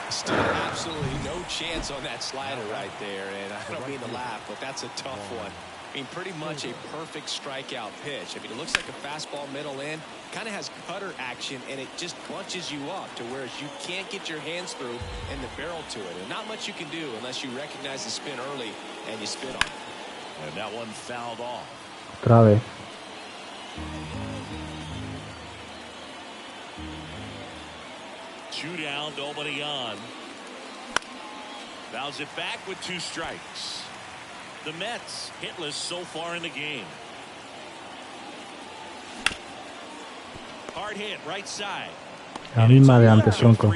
Still absolutely no chance on that slider right there, and I don't mean to laugh, but that's a tough one. I mean, pretty much a perfect strikeout pitch. I mean, it looks like a fastball middle in, kind of has cutter action, and it just bunches you up to where you can't get your hands through and the barrel to it. And not much you can do unless you recognize the spin early and you spin on it. And that one fouled off. Otra vez. Two down, nobody on. Fouls it back with 2 strikes. The Mets hitless so far in the game. Hard hit, right side. La misma de antes, tronco.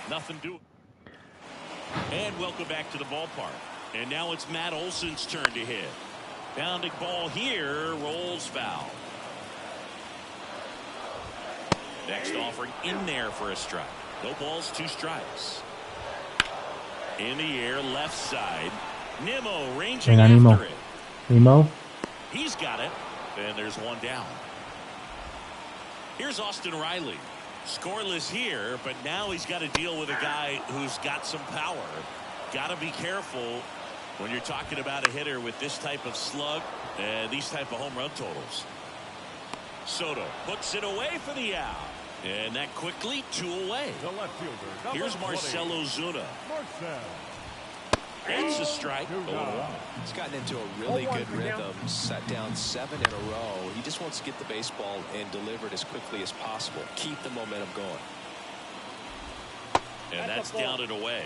Nothing to it. And welcome back to the ballpark. And now it's Matt Olson's turn to hit. Bounding ball here, rolls foul. Next offering in there for a strike. No balls, 2 strikes. In the air, left side. Nimmo ranging after it. Nimmo. He's got it. And there's one down. Here's Austin Riley. Scoreless here, but now he's got to deal with a guy who's got some power. Got to be careful when you're talking about a hitter with this type of slug and these type of home run totals. Soto puts it away for the out. And that quickly 2 away. The left fielder. Here's Marcell Ozuna. That's a strike. He's gotten into a really good rhythm. Set down 7 in a row. He just wants to get the baseball and deliver it as quickly as possible. Keep the momentum going. And that's down and away.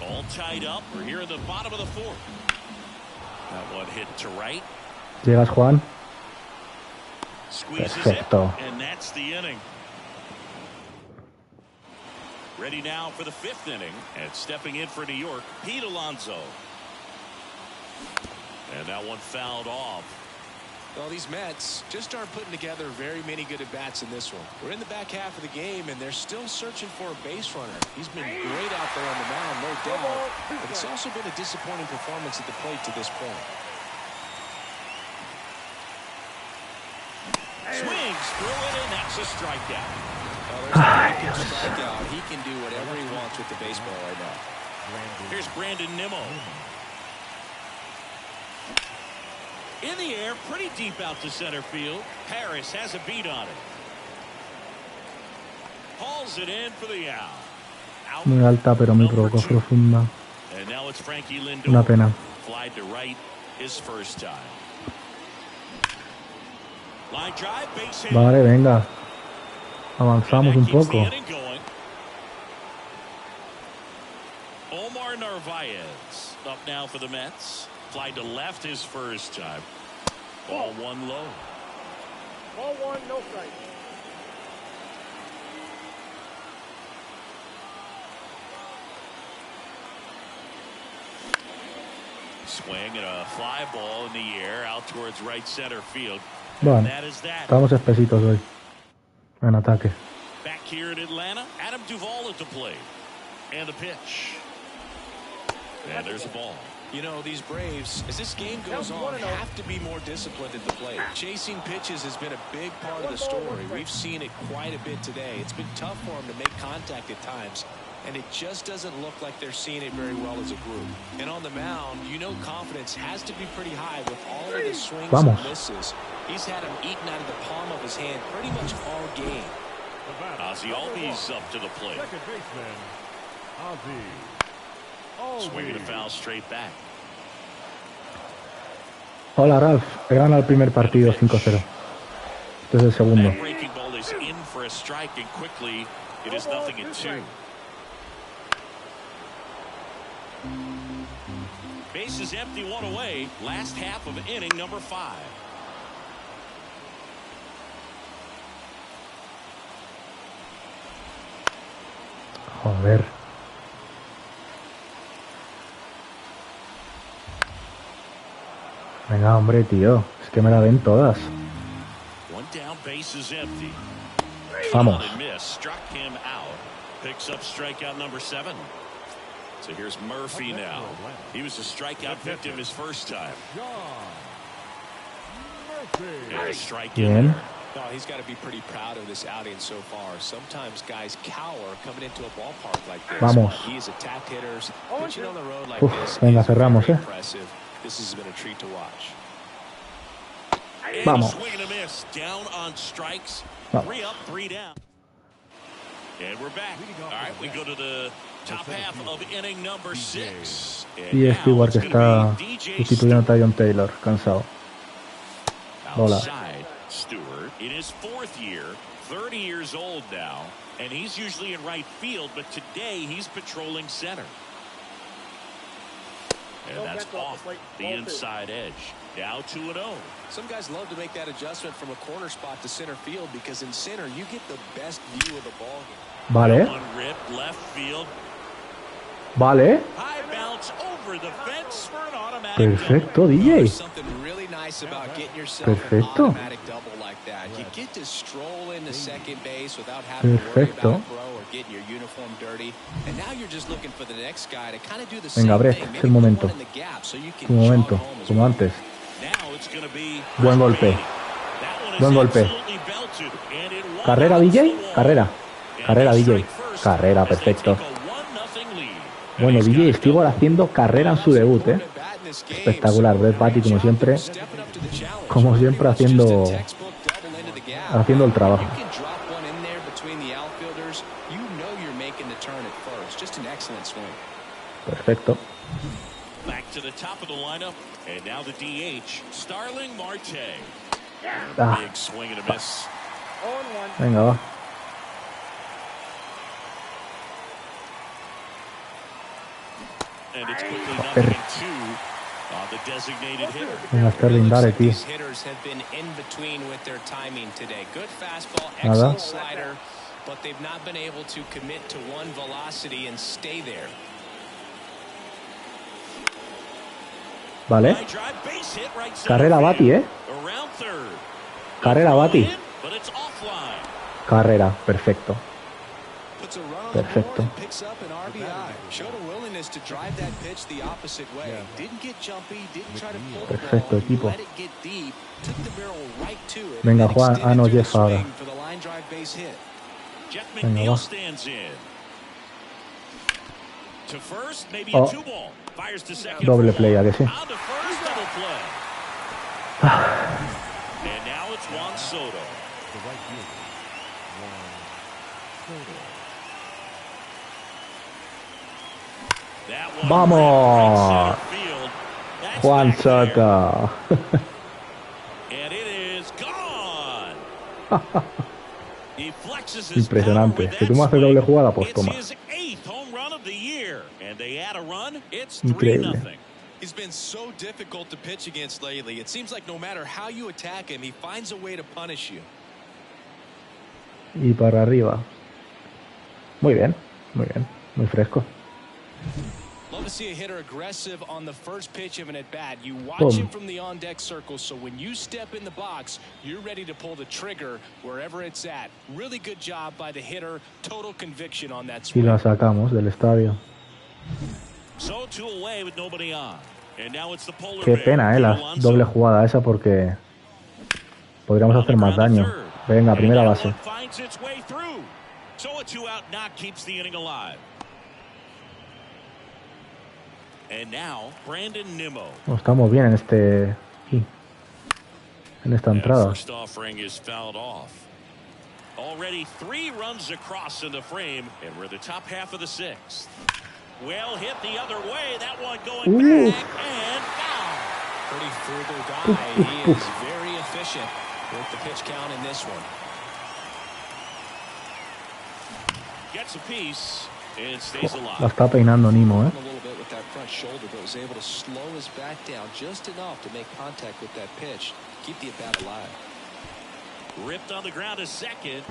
All tied up. We're here in the bottom of the 4th. That one hit to right. Llegas, Juan. Squeezes Perfecto. it, and that's the inning. Ready now for the 5th inning, and stepping in for New York, Pete Alonso. And that one fouled off. Well, these Mets just aren't putting together very many good at-bats in this one. We're in the back half of the game, and they're still searching for a base runner. He's been great out there on the mound, no doubt, but it's also been a disappointing performance at the plate to this point. Swings through it, and that's a strikeout. Strikeout. He can do whatever he wants with the baseball right now. Here's Brandon Nimmo. In the air, pretty deep out to center field. Harris has a beat on it. Hauls it in for the out. Muy alta, pero muy poco profunda. And now it's Frankie Lindor. Una pena. Flied to right his first time. Line drive, base hit. Vale, venga. Avanzamos un poco. Omar Narvaez up now for the Mets. Flied to left his first time. Ball 1 low. Ball 1, no strike. Swing and a fly ball in the air out towards right center field. Bueno, estamos espesitos hoy. En ataque. Back here in Atlanta, Adam Duvall at the plate. And the pitch. And there's a ball. You know, these Braves, as this game goes on, have to be more disciplined at the plate. Chasing pitches has been a big part of the story. We've seen it quite a bit today. It's been tough for them to make contact at times, and it just doesn't look like they're seeing it very well as a group. And on the mound, you know confidence has to be pretty high with all of the swings and misses. He's had them eaten out of the palm of his hand pretty much all game. Ozzy Albies up to the plate. Second baseman, Ozzy. Swinging a foul straight back. Hola, Ralph. He ganado el primer partido 5-0. Este es el segundo. That breaking ball is in for a strike, and quickly it is 0-2. Base is empty, one away. Last half of inning number 5. Joder. Venga, hombre, tío. Es que me la ven todas. One down, base is empty. Vamos. Struck him out. Picks up strikeout number 7. So here's Murphy now. He was a strikeout victim his first time. And a strike in there. No, he's got to be pretty proud of this outing so far. Sometimes guys cower coming into a ballpark like this. Vamos. He's attacked hitters. Pitching on the road like Uf, this venga, is cerramos, very impressive. This has been a treat to watch. Vamos. Swing and a miss. Down on strikes. Vamos. 3 up, 3 down. And we're back. All right, we go to the top half of inning number 6. Y Stewart que está sustituyendo a John Taylor, cansado. Bola. Outside, Stewart in his 4th year, 30 years old now, and he's usually in right field, but today he's patrolling center. And that's off the inside edge. Now 2-0. Some guys love to make that adjustment from a corner spot to center field because in center you get the best view of the ball game. Vale. One rip left field. Vale. High bounce over the fence for an automatic Perfecto, double. DJ. Something really nice about getting yourself Perfecto. an automatic double like that. You get to stroll into second base without having to worry Perfecto. about throw or getting your uniform dirty. And now you're just looking for the next guy to kind of do the Venga, same Brett, thing. es el momento. In the gap so you can Tu momento, jog home as como well. antes. Now it's going to be Buen golpe. That one is Buen golpe. absolutely belted, and it won Carrera, out DJ. the wall. Carrera. And Carrera, they DJ. strike first Carrera, as they perfecto. take a 1-0 lead. And Bueno, he's DJ got a Stewart haciendo carrera en su debut, ¿eh? Espectacular. Brett Patty, como siempre. Como siempre, haciendo el trabajo. Perfecto. Back to the top of the lineup, and now the DH, Starling Marte. Ah, Big swing and a miss. 0-1. venga, va. And it's quickly 0-2 on the designated hitter. Venga, Sterling, dale, tío. These hitters have been in between with their timing today. Good fastball, Nada. excellent slider, but they've not been able to commit to one velocity and stay there. Vale. Line drive, base hit, right center Carrera field. Bati, ¿eh? Around third. Carrera Bati. In, but it's offline. Carrera, perfecto. Puts a run on the Perfecto. board and picks up an RBI. Showed a willingness to drive that pitch the opposite way. Didn't get jumpy, didn't try to pull the Perfecto, ball. equipo. Let it get deep, took the barrel right to it. Venga, and Juan. extended Ah, no, through the Jeff ahora. swing for the line drive base hit. Jeff Venga, McNeil va. stands in. To first, maybe Oh. a 2-ball. Fires to second. Doble play, ¿a que sí? On to first, double play. And now it's Juan Soto. The right fielder, Juan Soto. That one Vamos. right center field. That's Juan back there. Soto. And it is gone. He flexes his Impresionante. power with Si tú that me haces swing. doble jugada, pues It's toma. his 8th home run of the year. And they add a run. It's Increíble. 3-0. He's been so difficult to pitch against lately. It seems like no matter how you attack him, he finds a way to punish you. Y para arriba. Muy bien, muy bien. Muy fresco. Love to see a hitter aggressive on the first pitch of an at-bat. You watch him from the on-deck circle, so when you step in the box, you're ready to pull the trigger wherever it's at. Really good job by the hitter. Total conviction on that swing. Y la sacamos del estadio. So two away with nobody on. And now it's the polar Qué bear, pena, la doble jugada esa, porque podríamos hacer más daño. Venga, primera base. So a two-out knock keeps the inning alive. And now Brandon Nimmo. No, estamos bien en esta entrada. First offering is fouled off. Already 3 runs across in the frame, and we're the top half of the 6th. Well hit the other way. That one going back and foul. Pretty frugal guy. He is very efficient with the pitch count in this one. Gets a piece and stays alive. La está peinando Nimmo, A little bit with that front shoulder, but was able to slow his back down just enough to make contact with that pitch, keep the at-bat alive. Ripped on the ground a second.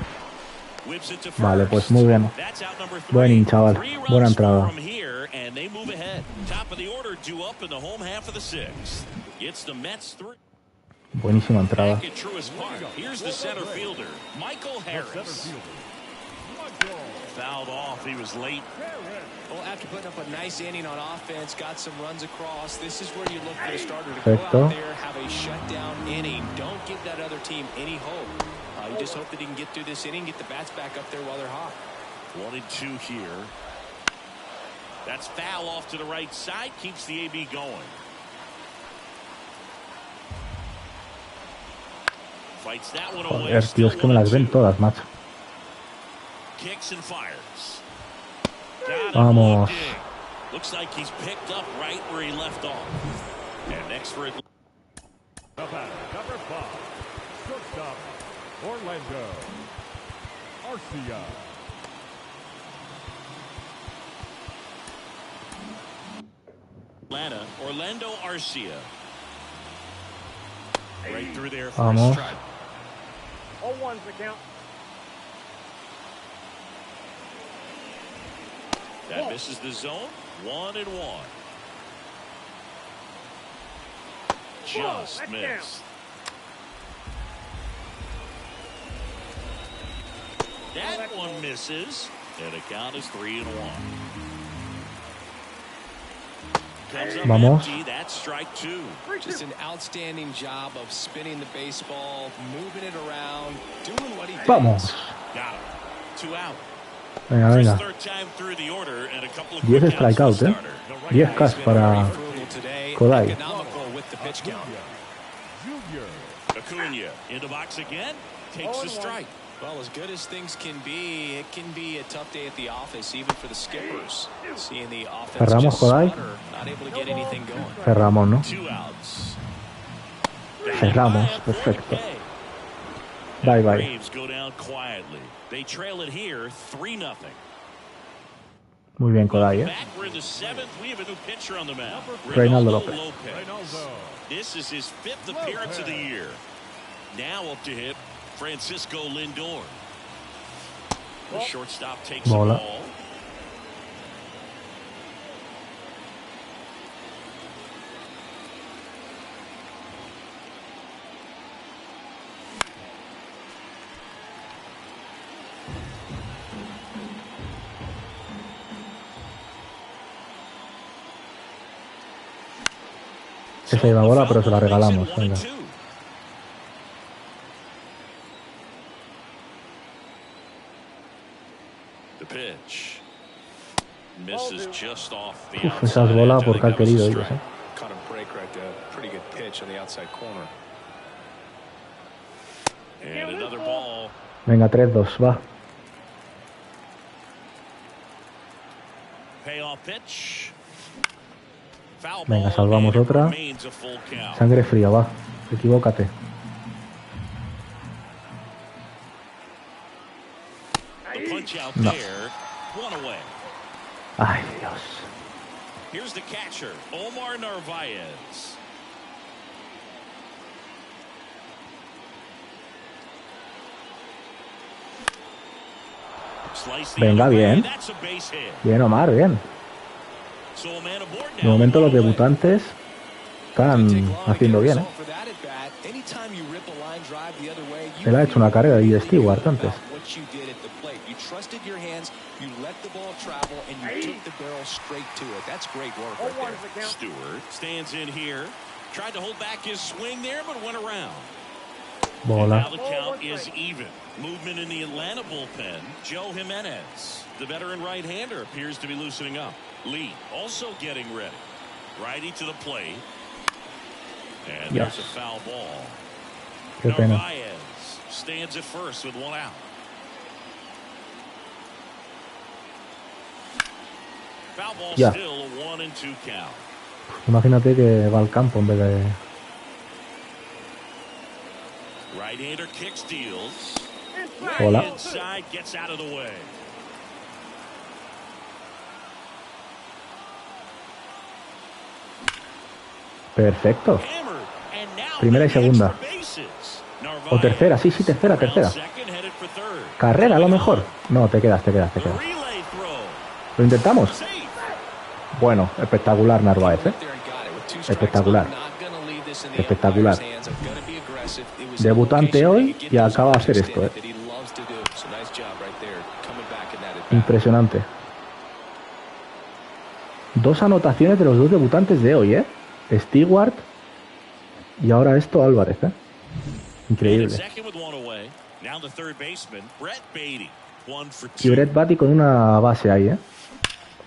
Whips it to first. Vale, pues muy bien. That's out number 3. Buen in, chaval. Buena entrada. From here, and they move ahead. Top of the order due up in the home half of the 6th. It's the Mets 3. Buenísima entrada. Back at Truist Park. Here's the center fielder, Michael Harris. Fouled off. He was late. Well, after putting up a nice inning on offense, got some runs across, this is where you look for the starter to go out there, have a shutdown inning. Don't give that other team any hope. You just hope that he can get through this inning, get the bats back up there while they're hot. 1 and 2 here. That's foul off to the right side. Keeps the AB going. Fights that one away. Joder, tío, es que me las ven todas, macho. Kicks and fires. Vamos. Looks like he's picked up right where he left off. And next for it. Number 5, shortstop, Orlando Arcia. Orlando Arcia. Right through there for Vamos. a strike. 0-1's the count. That misses the zone. 1-1. Just missed. That one misses, and the count is 3-1. Comes up Vamos. empty. That's strike 2. Just an outstanding job of spinning the baseball, moving it around, doing what he does. Vamos. Got him. 2 out. Venga, venga. 10 strikeout, 10 Ks para Kodai. Acuna into box again. Takes the strike. Well, as good as things can be, it can be a tough day at the office, even for the skippers. Seeing the offense Cerramos, just Kodai. sputter, not able to get anything going. Cerramos, ¿no? 2 outs. Cerramos, perfecto. Bye, bye. Braves go down quietly. They trail it here 3-0. Muy bien, Kodai, Back, we're in the 7th. We have a new pitcher on the mound. Reynaldo Lopez. This is his 5th appearance of the year. Now up to hit Francisco Lindor. The shortstop takes the Bola. ball. Que se lleva bola, pero se la regalamos. Venga. Uf, esas bolas porque ha querido ellos, ¿eh? Venga, 3-2, va. Venga, salvamos otra. Sangre fría, va. Equivócate. No. Ay, Dios. Here's the catcher, Omar Narvaez. Venga, bien. Bien, Omar, bien. De momento los debutantes están haciendo bien, ¿eh? Él ha hecho una carrera y Stewart antes. Bola. Now the count is even. Movement in the Atlanta bullpen. Joe Jimenez, the veteran right-hander, appears to be loosening up. Lee also getting ready. Righty to the plate. And there's a foul ball. Narvaez stands at first with one out. Foul ball still a 1-2 count. Imagínate que va al campo en vez de... Right-hander kick steals. Hola. Inside gets out of the way. Perfecto. Primera y segunda. O tercera, sí, tercera. Carrera a lo mejor. No, te quedas. ¿Lo intentamos? Bueno, espectacular Narváez, ¿eh? Espectacular. Debutante hoy y acaba de hacer esto, ¿eh? Impresionante. 2 anotaciones de los 2 debutantes de hoy, ¿eh? Stewart y ahora esto Álvarez, ¿eh? Increíble. Y Brett Baty con una base ahí, ¿eh?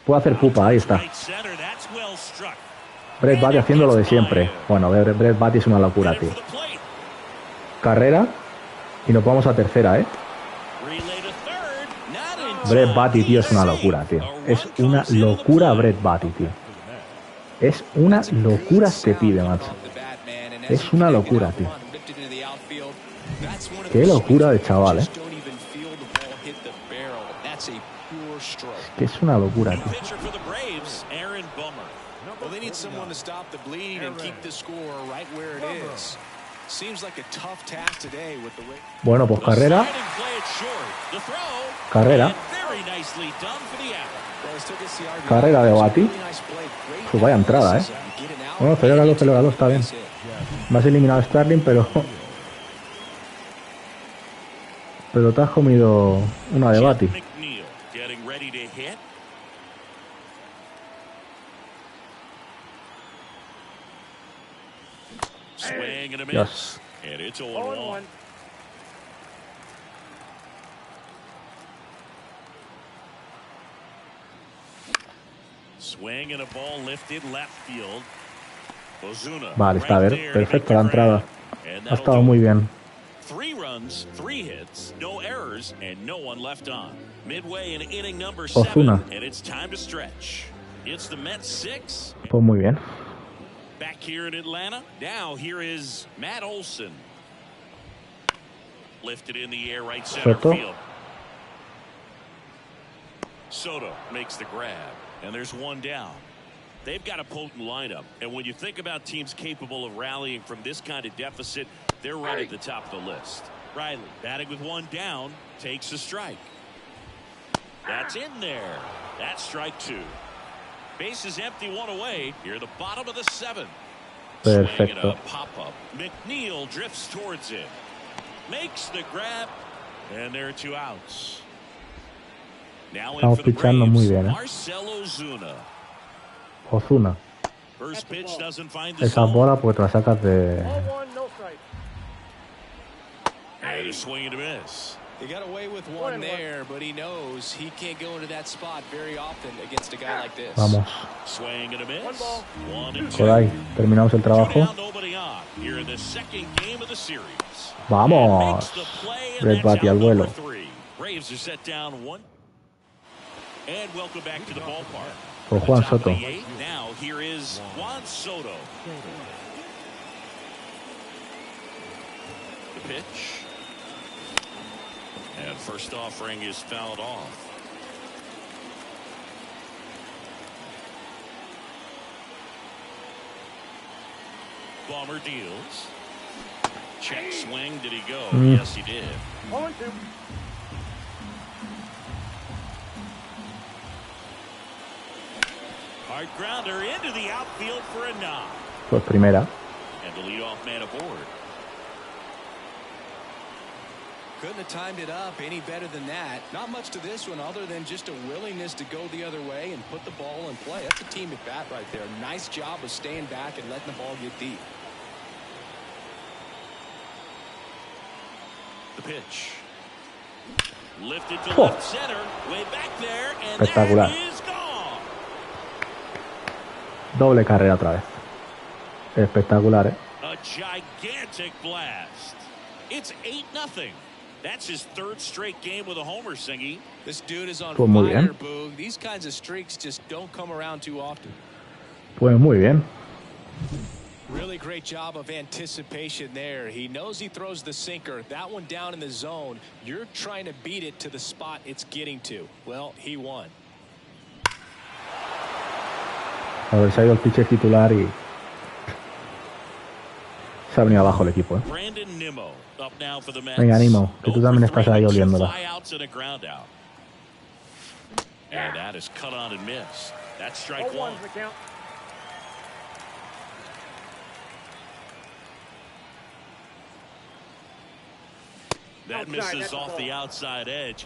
Puede hacer pupa, ahí está. Brett Baty haciendo lo de siempre. Bueno, Brett Baty es una locura, tío. Carrera y nos vamos a tercera, ¿eh? Brett Baty, tío, es una locura, tío. Es una locura Brett Baty, tío. Es una locura este pibe, macho. Es una locura, tío. Qué locura de chaval, ¿eh? Es que es una locura, tío. Bueno, pues carrera. Carrera de Baty. Pues vaya entrada, ¿eh? Bueno, celebrador, está bien. Me has eliminado a Starling, pero te has comido una de Baty. Dios. Vale, está a ver. Perfecto la entrada. Ha estado muy bien. 3 runs, 3 hits, no errors, and no one left on. Midway in inning number 7, and it's time to stretch. It's the Mets 6. Pues muy bien. Back here in Atlanta, now here is Matt Olson. Lifted in the air, right center field. Soto makes the grab, and there's one down. They've got a potent lineup, and when you think about teams capable of rallying from this kind of deficit, they're right at the top of the list. Riley, batting with one down, takes a strike. That's in there. That's strike 2. Base is empty, 1 away. Here, the bottom of the 7th. Perfecto. Pop-up. McNeil drifts towards it. Makes the grab, and there are 2 outs. Now in for the Braves, Marcell Ozuna. Esa bola pues te la sacas de... He got away with one there, but he knows he can't go into that spot very often against a guy like this. Vamos. Por ahí, terminamos el trabajo. Vamos. Brett Baty al vuelo. Por Juan Soto. Now here is Juan Soto. The pitch. And first offering is fouled off. Bomber deals. Check swing. Did he go? Yes, he did. 0-2. Hard grounder into the outfield for a knock. Pues primera. And the leadoff man aboard. Couldn't have timed it up any better than that. Not much to this one other than just a willingness to go the other way and put the ball in play. That's a team at bat right there. Nice job of staying back and letting the ball get deep. The pitch. Lifted to left center. Way back there. And espectacular. that is gone. Doble carrera otra vez. Espectacular, A gigantic blast. It's 8-0. That's his third straight game with a homer, Singy. This dude is on Pues muy fire, bien. Boog. These kinds of streaks just don't come around too often. Pues muy bien. Really great job of anticipation there. He knows he throws the sinker. That one down in the zone. You're trying to beat it to the spot it's getting to. Well, he won. A ver, se ha ido el pitcher titular y se ha venido abajo el equipo, Brandon Nimmo up now for the Mets. Venga, Nimmo, que tú también estás ahí oliéndola. And that is cut on and missed. That's strike 0-1's one. the count. That misses off the outside edge.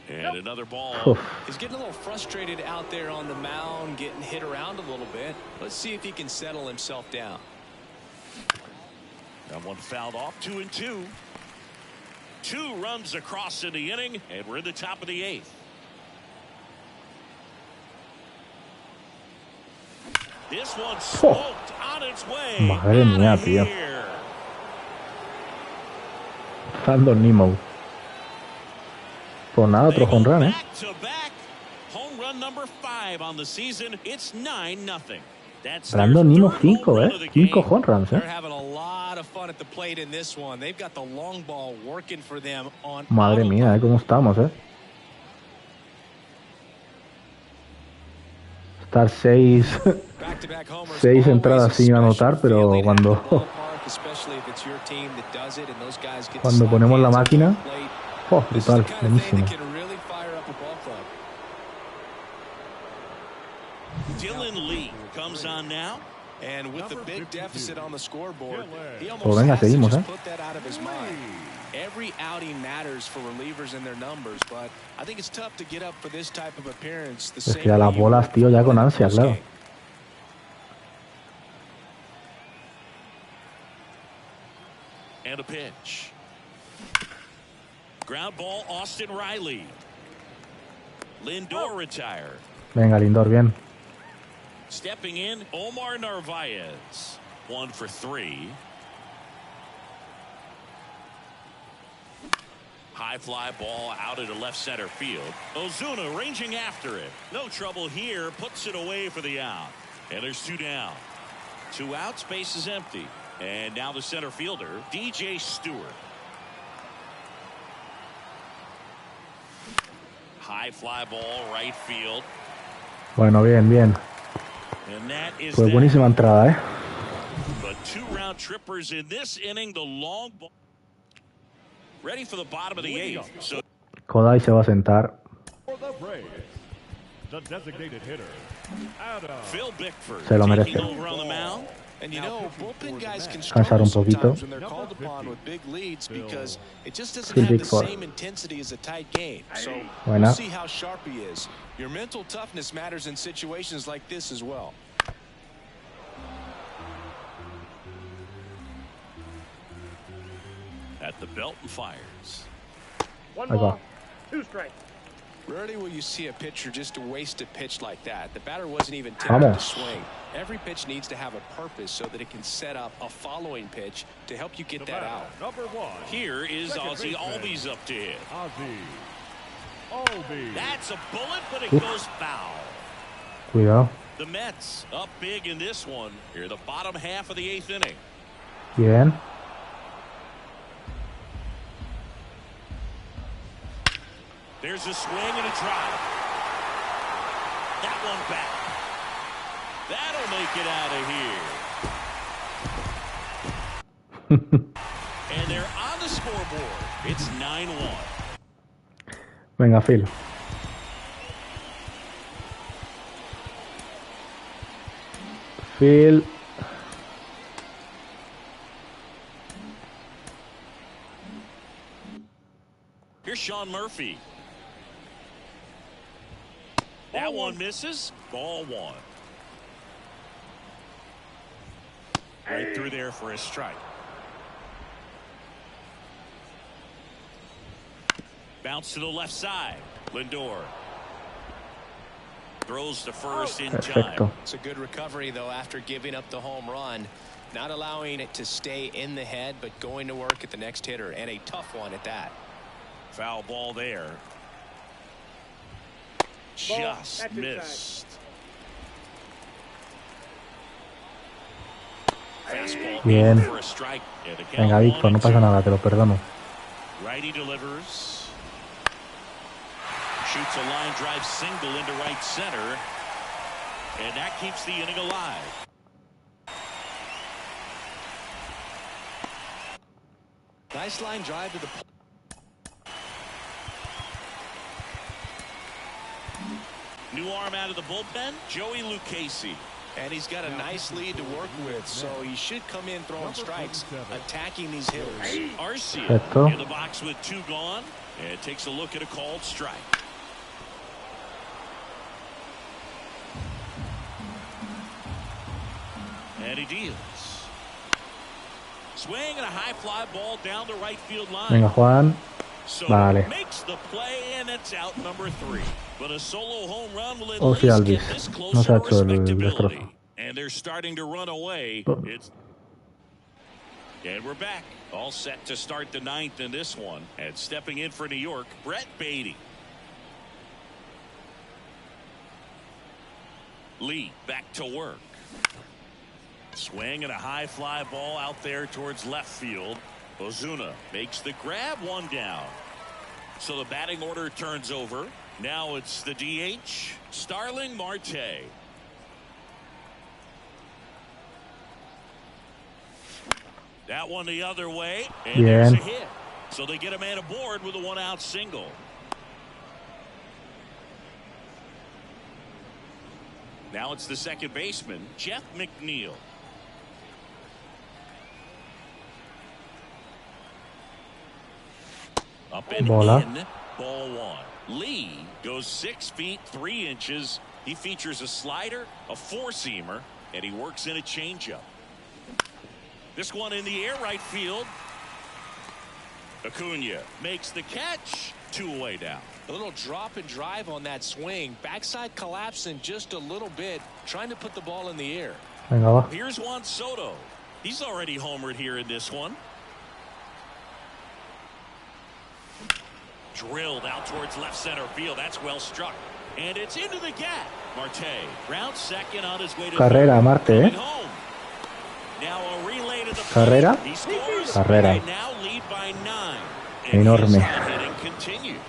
And another ball. He's getting a little frustrated out there on the mound, getting hit around a little bit. Let's see if he can settle himself down. That one fouled off. 2-2. 2 runs across in the inning, and we're in the top of the 8th. This one smoked on its way. Madre mía, tío. Brandon Nimmo. Pues nada, otro home run, Back to back. Home run number 5 on the season. It's 9-0. That's Brandon Nimmo 5, 5 home runs, They're having a lot of fun at the plate in this one. They've got the long ball working for them on. Madre mía, cómo estamos, Estar 6 entradas sin anotar, pero cuando ponemos la máquina, brutal, buenísimo. Dylan Lee comes on now. And with the big deficit on the scoreboard, he Pues almost venga, has to seguimos, just put that out of his mind. Every outing matters for relievers and their numbers, but I think it's tough to get up for this type of appearance. The Es que a las bolas, tío, ya con ansia, claro. And a pitch. Ground ball, Austin Riley. Lindor retired. Venga, Lindor, bien. Stepping in, Omar Narvaez. 1 for 3. High fly ball out into left center field. Ozuna ranging after it. No trouble here. Puts it away for the out. And there's 2 down. 2 outs. Base is empty. And now the center fielder, DJ Stewart. High fly ball right field. Bueno, bien, bien. Pues buenísima entrada, But 2 round trippers in this inning. The long ball. Ready for the bottom of the 8th. So Kodai se va a sentar. Phil Bickford Se lo merece. taking over on the mound. And you know, bullpen guys can Cansar un struggle poquito. sometimes when they're called upon with big leads because it just doesn't Phil have the Bickford. same intensity as a tight game. So Buena. we'll see how sharp he is. Your mental toughness matters in situations like this as well. At the belt and fires. 1 Ahí va. ball, 2 strikes. Rarely will you see a pitcher just waste a pitch like that. The batter wasn't even tempted to swing. Every pitch needs to have a purpose so that it can set up a following pitch to help you get that out. Number 1. Here is Ozzy Albies up to hit. That's a bullet, but it goes foul. Cuidado. The Mets up big in this one. Here, the bottom half of the 8th inning. Bien. There's a swing and a drive. That one back. That'll make it out of here. And they're on the scoreboard. It's 9-1. Venga, Phil. Phil. Here's Sean Murphy. That one misses. Ball one. Right through there for a strike. Bounce to the left side. Lindor throws to first in time. It's a good recovery, though, after giving up the home run. Not allowing it to stay in the head, but going to work at the next hitter, and a tough one at that. Foul ball there. Just missed. Bien. Venga, Víctor, no pasa nada, te lo perdono. Righty delivers. Shoots a line drive single into right center. And that keeps the inning alive. Nice line drive to the... New arm out of the bullpen, Joey Lucchesi. And he's got a nice lead to work with, so he should come in throwing strikes, attacking these hitters. Arcia in the box with two gone, and takes a look at a called strike. And he deals. Swing and a high fly ball down the right field line. Venga, Juan. Vale. Makes the play and it's out number 3. But a solo home run will at least get Alvis. this close No se ha to hecho el respectability. destrozo. And they're starting to run away. And we're back. All set to start the 9th in this one. And stepping in for New York, Brett Beatty. Lee back to work. Swing and a high fly ball out there towards left field. Ozuna makes the grab, one down. So the batting order turns over. Now it's the DH, Starling Marte. That one the other way, and there's a hit. So they get a man aboard with a one-out single. Now it's the second baseman, Jeff McNeil. Up and in, ball one. Lee goes 6 feet 3 inches. He features a slider, a four-seamer, and he works in a changeup. This one in the air, right field. Acuna makes the catch. 2-away down. A little drop and drive on that swing. Backside collapsing just a little bit, trying to put the ball in the air. Here's Juan Soto. He's already homered here in this one. Drilled out towards left center field. That's well struck. And it's into the gap. Marte round second on his way to Carrera, Marte, home. Now a relay to the Carrera. He scores. Carrera. They now lead by 9. Enorme. Hitting continues.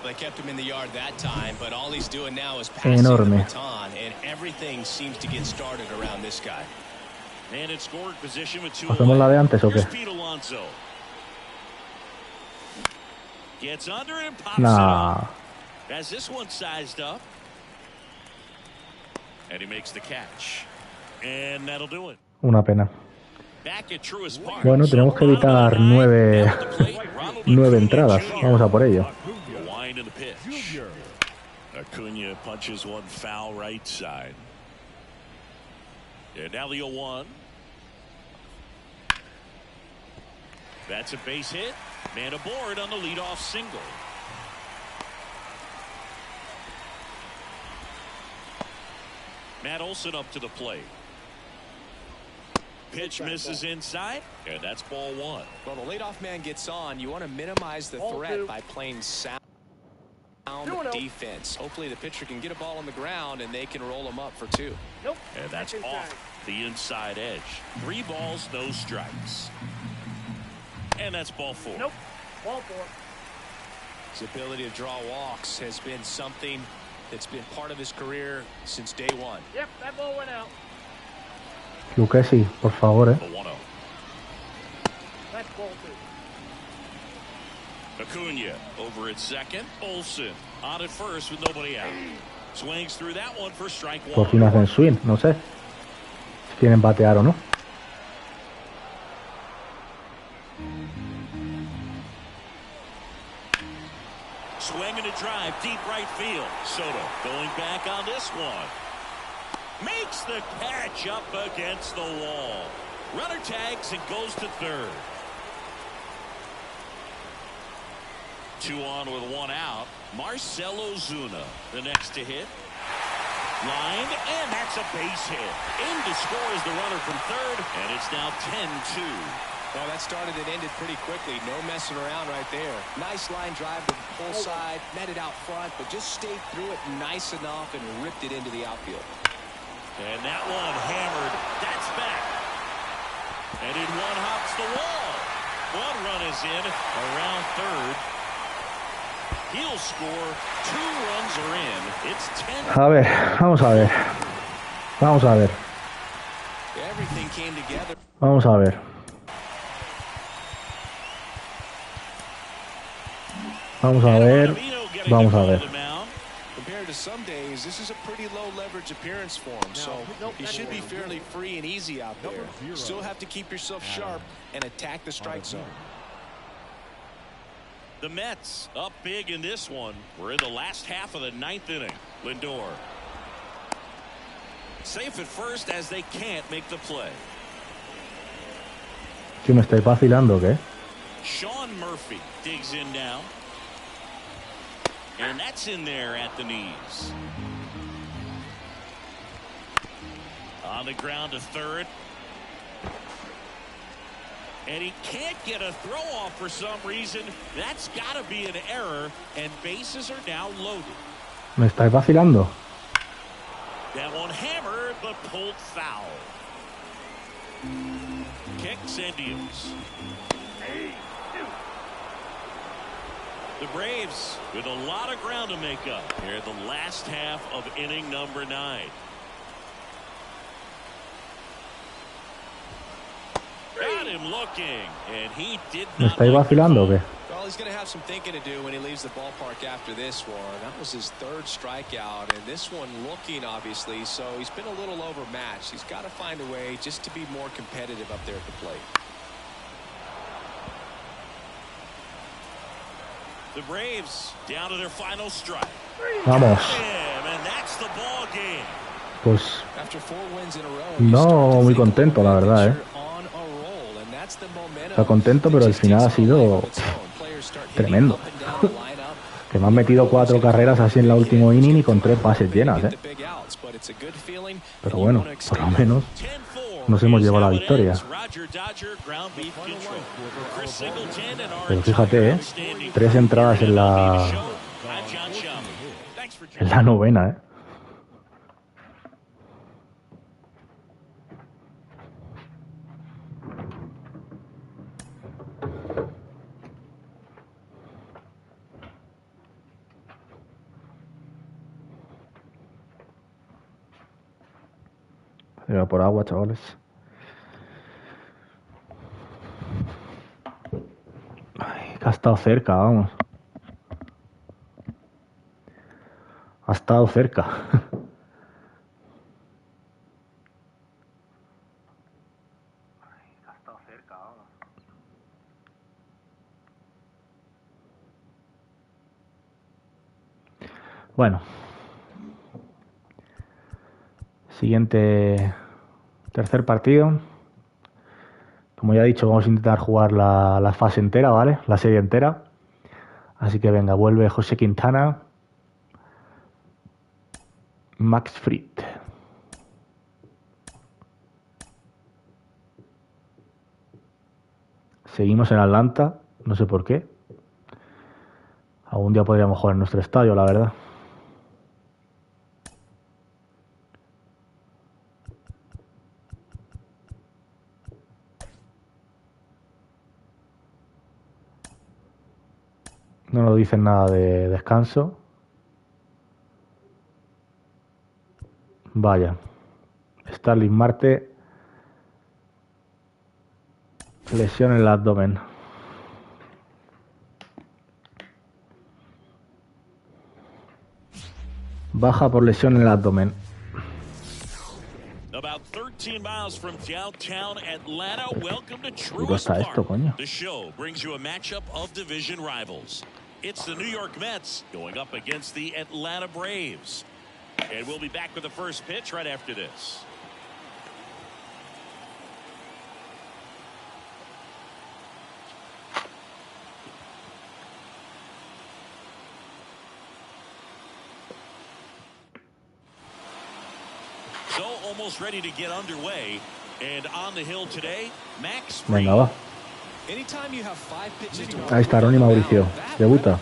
They kept him in the yard that time, but all he's doing now is passing the baton, and everything seems to get started around this guy. And in scoring position with 2 ¿Hacemos la de antes o qué? Pete Alonso. Gets under it and pops it up. Has this one sized up. And he makes the catch. And that'll do it. Una pena. Back at Truist Park. Bueno, tenemos que evitar 9 entradas. Vamos a por ello. Wind in the pitch. Acuna punches one foul right side. And now the 0-1. That's a base hit. Man aboard on the leadoff single. Matt Olson up to the plate. Pitch misses inside, and that's ball 1. Well, the leadoff man gets on. You want to minimize the threat by playing sound defense. Hopefully the pitcher can get a ball on the ground and they can roll him up for 2. And that's off the inside edge. 3 balls, no strikes. And that's ball 4. Ball 4. His ability to draw walks has been something that's been part of his career since day 1. Yep, that ball went out. Lucchesi, por favor, The 1-0. That's ball Acuna over at second. Olsen on at first with nobody out. Swings through that one for strike one. Por fin hacen swing, no sé si quieren batear o no. Swinging a drive deep right field. Soto going back on this one. Makes the catch up against the wall. Runner tags and goes to third. 2 on with 1 out. Marcell Ozuna, the next to hit. Lined, and that's a base hit. In to score is the runner from third, and it's now 10-2. Well, that started and ended pretty quickly. No messing around right there. Nice line drive to the pull side, met it out front, but just stayed through it nice enough and ripped it into the outfield. And that one hammered. That's back. And in one hops the wall. 1 run is in around third. He'll score. 2 runs are in. It's 10. A ver, vamos a ver. Vamos a ver. Everything came together. Vamos a ver. Vamos a ver. Vamos a ver. Compared to some days, this is a pretty low leverage appearance for him, so he should be fairly free and easy out there. Still have to keep yourself sharp and attack the strike zone. The Mets up big in this one. We're in the last half of the 9th inning. Lindor safe at first as they can't make the play. ¿Qué me estáis vacilando o qué? Sean Murphy digs in now. And that's in there at the knees. On the ground to third. And he can't get a throw off for some reason. That's got to be an error, and bases are now loaded. ¿Me estáis vacilando? That one hammered, but pulled foul. Kicks and deals. The Braves with a lot of ground to make up here at the last half of inning number 9. Got him looking, and he did ¿Me not estáis like the vacilando o call. qué? Well, he's going to have some thinking to do when he leaves the ballpark after this one. That was his 3rd strikeout, and this one looking, obviously, so he's been a little overmatched. He's got to find a way just to be more competitive up there at the plate. The Braves down to their final strike. Vamos. And that's the ball game. Pues After 4 wins in a row, no muy contento, la verdad, ¿eh? Está contento, pero el final ha sido tremendo. Que me han metido 4 carreras así en la última inning y con 3 bases llenas, ¿eh? Pero bueno, por lo menos nos hemos llevado la victoria. Pero fíjate, ¿eh? 3 entradas en la 9ª, ¿eh? Voy por agua, chavales. Ay, que ha estado cerca, vamos. Ha estado cerca. Bueno. Siguiente, tercer partido. Como ya he dicho, vamos a intentar jugar la fase entera, ¿vale? La serie entera. Así que venga, vuelve José Quintana. Max Fried. Seguimos en Atlanta, no sé por qué. Algún día podríamos jugar en nuestro estadio, la verdad. No nos dicen nada de descanso. Vaya. Starling Marte. Lesión en el abdomen. Baja por lesión en el abdomen. About 13 miles from downtown Atlanta, welcome to ¿Cuánto está esto, coño? The show brings you a matchup of division rivals. It's the New York Mets going up against the Atlanta Braves. And we'll be back with the first pitch right after this. So almost ready to get underway, and on the hill today, Max. Venga, va. Ahí está Ronnie Mauricio. Debuta.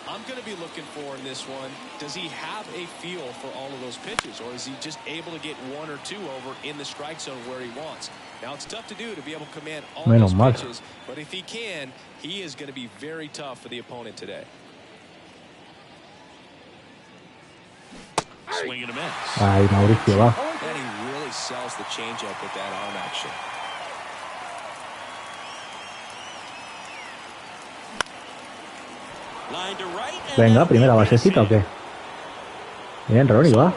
I'm going to be looking for in this one. Does he have a feel for all of those pitches, or is he just able to get one or two over in the strike zone where he wants? Now, it's tough to do to be able to command all those pitches, but if he can, he is going to be very tough for the opponent today. Swing and a miss. Ay, Mauricio, va. And he really sells the changeup with that arm action. Venga, primera basecita o qué. Bien, Ronnie, va.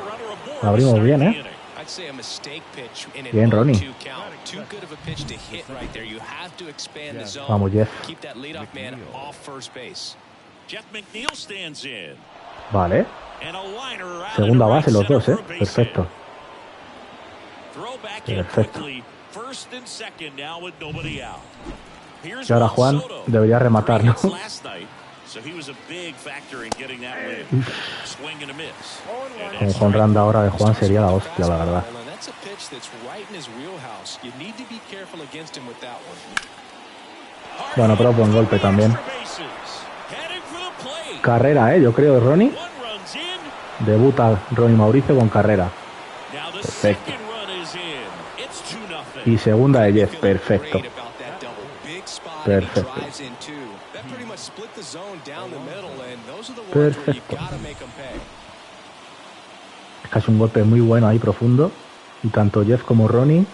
La abrimos bien, ¿eh? Bien, Ronnie. Vamos, Jeff. Vale. Segunda base los dos, ¿eh? Perfecto. Perfecto. Y ahora Juan debería rematar, ¿no? Con Juan Randa ahora de Juan sería la hostia, la verdad. Bueno, pero buen golpe también. Carrera, yo creo, de Ronnie. Debuta Ronnie Mauricio con carrera. Perfecto. Y segunda de Jeff. Perfecto. Perfecto. Perfecto. Es casi un golpe muy bueno ahí, profundo. Y tanto Jeff como Ronnie.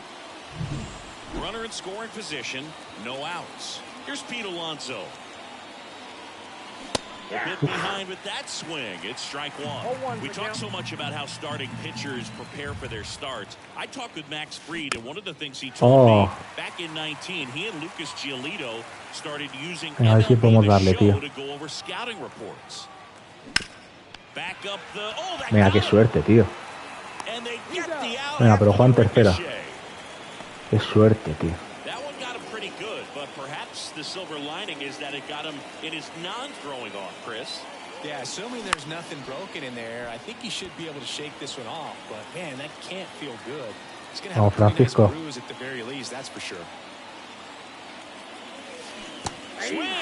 Behind with that swing, it's strike one. We talk so much about how starting pitchers prepare for their starts. I talked with Max Fried, and one of the things he told me back in 19, he and Lucas Giolito started using MLB The Show to go over scouting reports. Back up the, Venga, qué suerte, tío. Venga, pero Juan tercera. Qué suerte, tío. The silver lining is that it got him in his non-throwing off, Chris. Yeah, assuming there's nothing broken in there, I think he should be able to shake this one off. But man, that can't feel good. It's going to have a pretty nice bruise at the very least, that's for sure.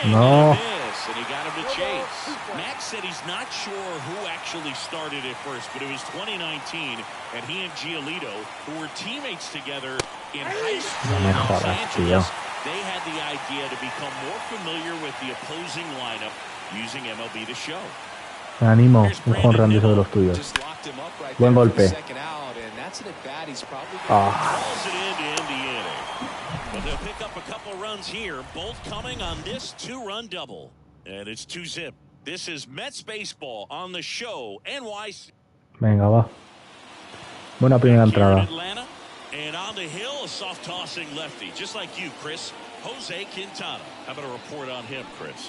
No. And he got him to chase. Max said he's not sure who actually started it first, but it was 2019, and he and Giolito, who were teammates together in high school in Los Angeles, they had the idea to become more familiar with the opposing lineup using MLB The Show. Me animo, un jonrón de los tuyos. Buen golpe. But they'll pick up a couple runs here, both coming on this two-run double. And it's 2-zip. This is Mets baseball on the show. NYC. Venga, va. Buena primera entrada. And on the hill, a soft tossing lefty, just like you, Chris. Jose Quintana. How about a report on him, Chris?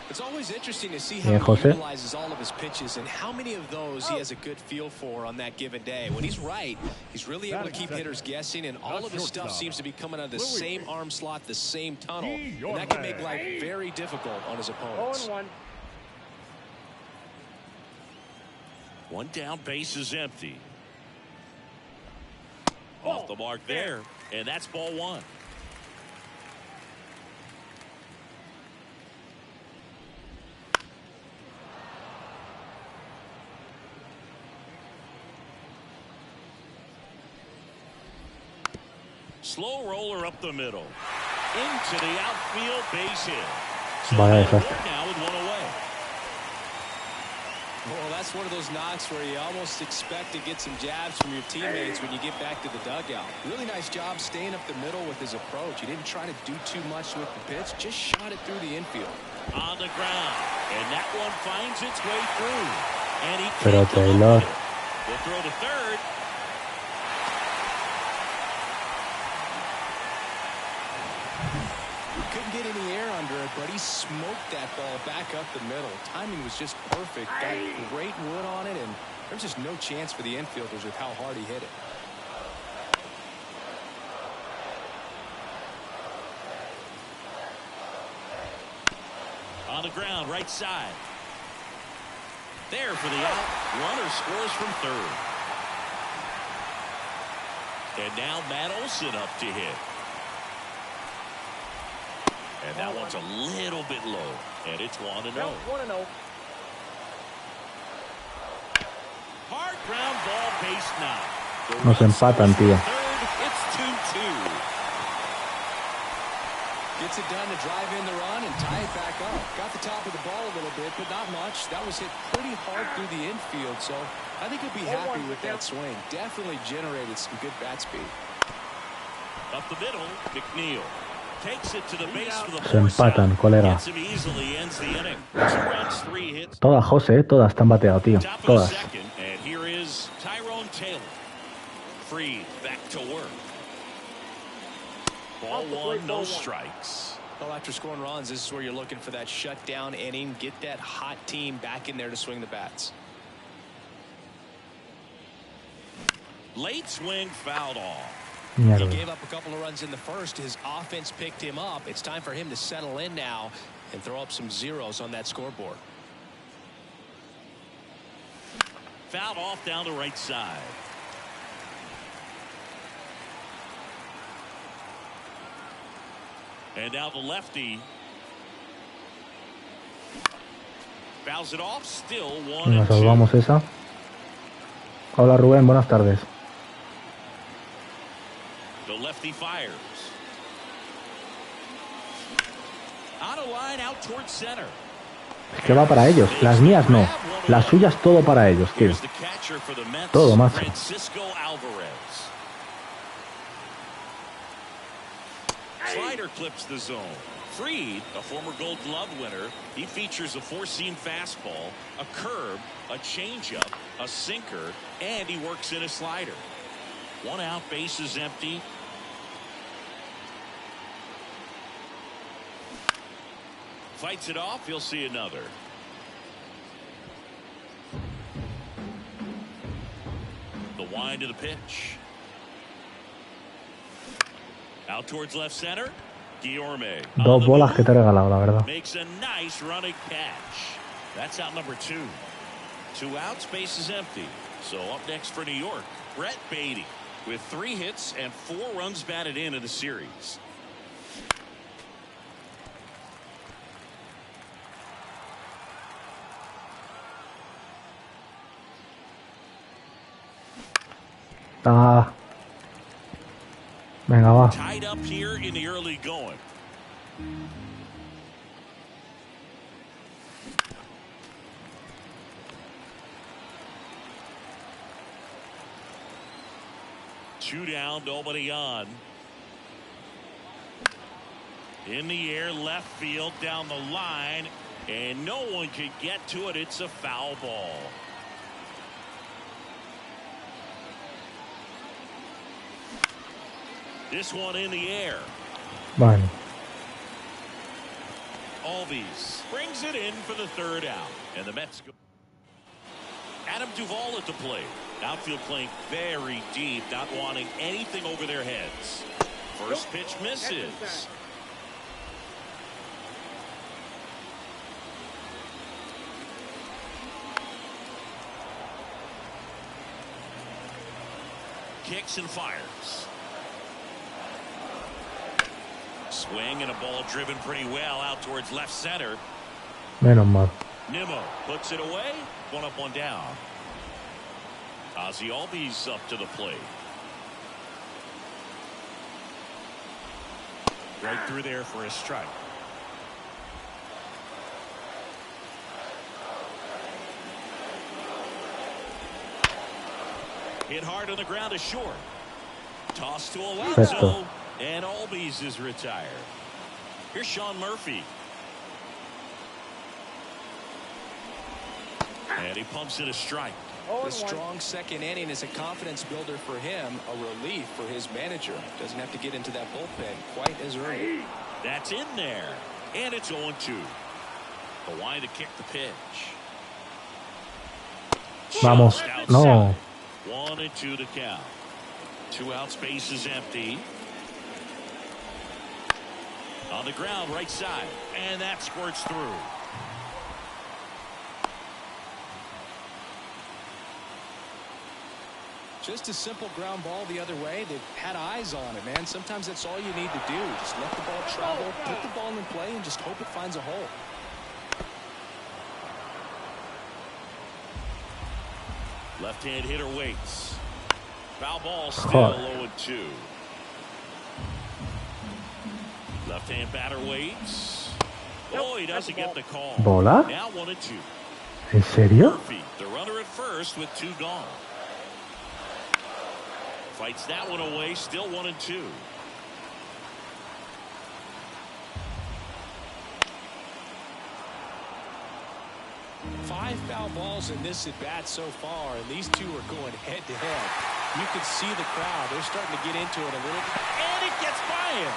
It's always interesting to see how he utilizes all of his pitches and how many of those he has a good feel for on that given day. When he's right, he's really able to keep hitters guessing, and all of his stuff seems to be coming out of the same arm slot, the same tunnel, and that can make life very difficult on his opponents. 0-1. One down, base is empty. Off the mark there, and that's ball one. Slow roller up the middle. Into the outfield, base hit. So Vaya desastre. now with one away. Well, that's one of those knocks where you almost expect to get some jabs from your teammates when you get back to the dugout. Really nice job staying up the middle with his approach. He didn't try to do too much with the pitch, just shot it through the infield. On the ground, and that one finds its way through. And he Pero Taylor. Will throw to third. Couldn't get any air under it, but he smoked that ball back up the middle. Timing was just perfect. Got great wood on it, and there's just no chance for the infielders with how hard he hit it. On the ground, right side. There for the out. Runner scores from third. And now Matt Olson up to hit. And that one's a little bit low. And it's 1-0. 1-0. Hard ground ball, base knock. Nos empatan, tío. It's 2-2. Gets it done to drive in the run and tie it back up. Got the top of the ball a little bit, but not much. That was hit pretty hard through the infield, so I think he'll be happy with that swing. Definitely generated some good bat speed. Up the middle, McNeil. Takes it to the base for the Se empatan, cólera. Todas, José, todas están bateadas, tío. Todas. And here is Tyrone Taylor. Free, back to work. Ball one, no strikes. Well, after scoring runs, this is where you're looking for that shutdown inning. Get that hot team back in there to swing the bats. Late swing, fouled off. He gave up a couple of runs in the first. His offense picked him up. It's time for him to settle in now and throw up some zeros on that scoreboard. Fouled off down the right side. And now the lefty. Fouls it off, still 1-2. Nos salvamos esa. Hola Rubén, buenas tardes. The lefty fires. Out of line, out towards center. Es que va para ellos. Las mías no. Las suyas todo para ellos, tío. Todo, macho. Slider clips the zone. Freed, a former Gold Glove winner, he features a four-seam fastball, a curve, a changeup, a sinker, and he works in a slider. One out, base is empty. Fights it off, he'll see another. The wind of the pitch. Out towards left center. QUIERES. Dos bolas que te he regalado, la verdad. Makes a nice running catch. That's out number 2. 2 outs, base is empty. So up next for New York, Brett Beatty with 3 hits and 4 runs batted in the series. Ah. Venga, va. Tied up here in the early going. Two down, nobody on. In the air, left field, down the line, and no one could get to it. It's a foul ball. This one in the air. Vale. Albies brings it in for the 3rd out. And the Mets go. Adam Duvall at the plate. Outfield playing very deep, not wanting anything over their heads. First pitch misses. Kicks and fires. Swing and a ball driven pretty well out towards left center. Menos mal. Nimmo puts it away. 1 up, 1 down. Ozzie Albies up to the plate. Right through there for a strike. Hit hard on the ground is short. Toss to Alonso. And Albies is retired. Here's Sean Murphy. And he pumps it a strike. The strong second inning is a confidence builder for him, a relief for his manager. Doesn't have to get into that bullpen quite as early. That's in there. And it's 0-2. Hawaii to kick the pitch. Vamos. No. 1-2 to count. 2 outs, base is empty. On the ground, right side. And that squirts through. Just a simple ground ball the other way. They've had eyes on it, man. Sometimes that's all you need to do. Just let the ball travel, put the ball in play, and just hope it finds a hole. Left-hand hitter waits. Foul ball, still 0-2. Left-hand batter waits. Oh, he doesn't get the call. ¿Bola? Now 1-2. ¿En serio? Murphy, the runner at first with 2 gone. Fights that one away, still 1-2. Five foul balls in this at bat so far, and these two are going head to head. You can see the crowd. They're starting to get into it a little bit. And it gets by him.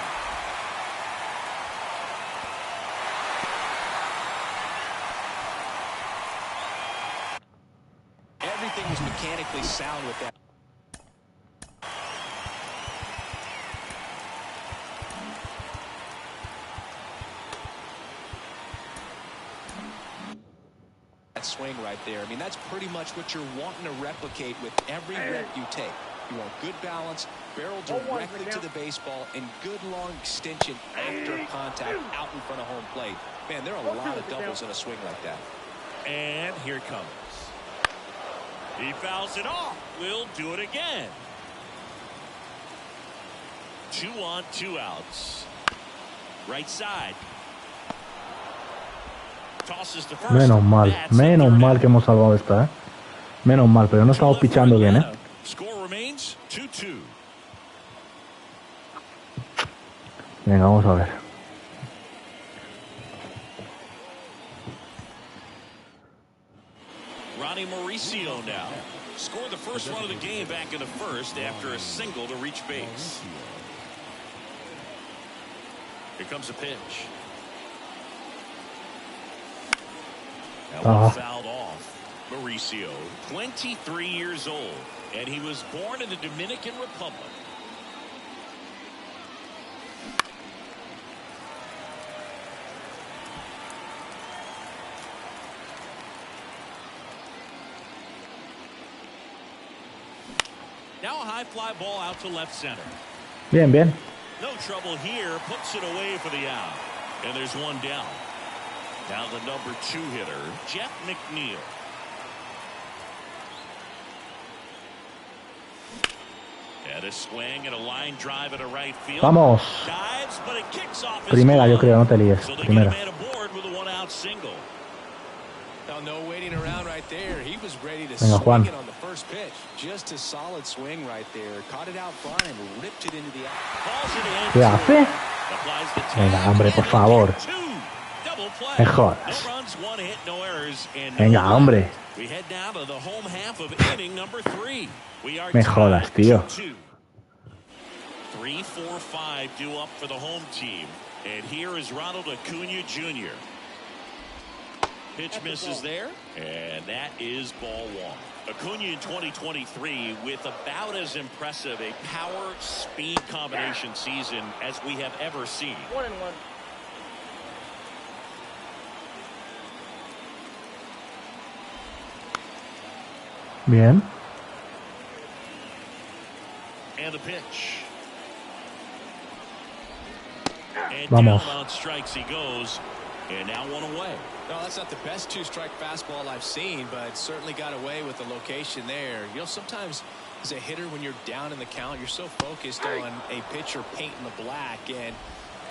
Everything was mechanically sound with that. Swing right there. I mean, that's pretty much what you're wanting to replicate with every rep you take. You want good balance, barrel directly to the baseball, and good long extension after contact out in front of home plate. Man, there are a lot of doubles in a swing like that. And here it comes. He fouls it off. We'll do it again. 2 on, 2 outs. Right side. Menos mal que hemos salvado esta, Menos mal, pero no estamos pichando bien, Venga, vamos a ver. Ronnie Mauricio now scored the first run of the game back in the first after a single to reach base. Here comes a pitch. That one fouled off. Mauricio, 23 years old, and he was born in the Dominican Republic. Now a high fly ball out to left center. Bien, bien. No trouble here, puts it away for the out. And there's one down. Now the number 2 hitter, Jeff McNeil. And a swing and a line drive at a right field. Vamos. Dives, but it kicks off his Primera, glove. yo creo, no te líes. So they Primera. get a man aboard with a 1-out single. Now, no waiting around right there. He was ready to Venga, Juan. swing it on the first pitch. Just a solid swing right there. Caught it out front and ripped it into the out. Falls it in. ¿Qué hace? Applies the tag. Venga, hombre, por favor. Me jodas. No runs, 1 hit, no errors, and no Venga, hombre. We head down to the home half of inning number 3. We are Me jodas, tío. 3, 4, 5 due up for the home team. And here is Ronald Acuna Jr. Pitch misses there, and that is ball 1. Acuna in 2023 with about as impressive a power-speed combination season as we have ever seen. 1-1. Bien. And the pitch. And Vamos. down on strikes he goes, and now 1 away. No, that's not the best 2-strike fastball I've seen, but certainly got away with the location there. You know, sometimes as a hitter, when you're down in the count, you're so focused on a pitcher painting the black, and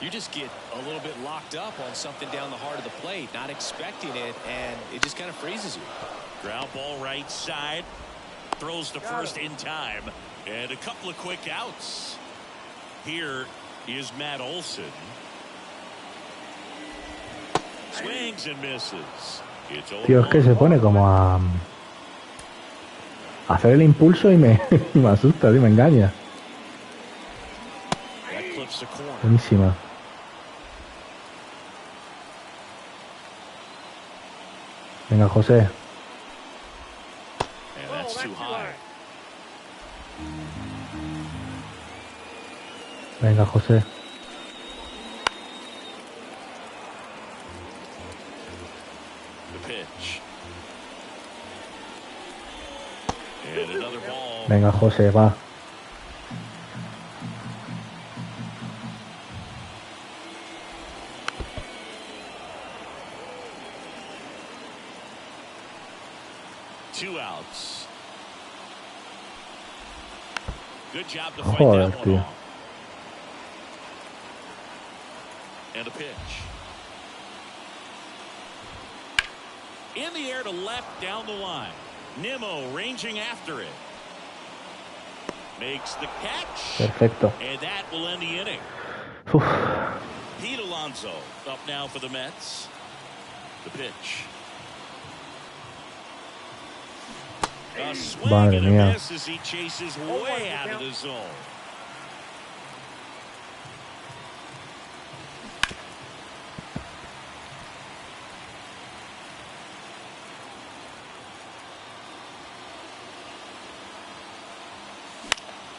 you just get a little bit locked up on something down the heart of the plate, not expecting it, and it just kind of freezes you. Ground ball right side. throws to first in time. And a couple of quick outs. Here is Matt Olson. Swings and misses. Tío, es que se pone como a hacer el impulso y me asusta, tío, me engaña. Buenísima. Venga, José. Venga, José. Venga, José, va. Joder, tío. And a pitch. In the air to left down the line. Nimmo ranging after it. Makes the catch. Perfecto. And that will end the inning. Uf. Pete Alonso up now for the Mets. The pitch. A swing and a miss as he chases way out of the zone.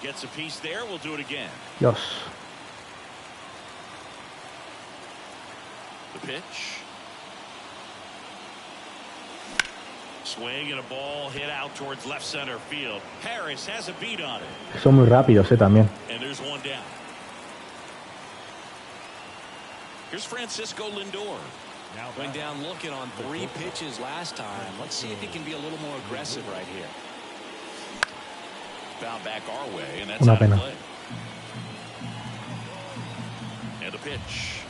Gets a piece there. We'll do it again. Dios. The pitch. Swing and a ball hit out towards left center field. Harris has a beat on it. Son muy rápidos, también. And there's one down. Here's Francisco Lindor. Now went down looking on 3 pitches last time. Let's see if he can be a little more aggressive right here. Found back our way, and that's Una out of pena. play. And a pitch.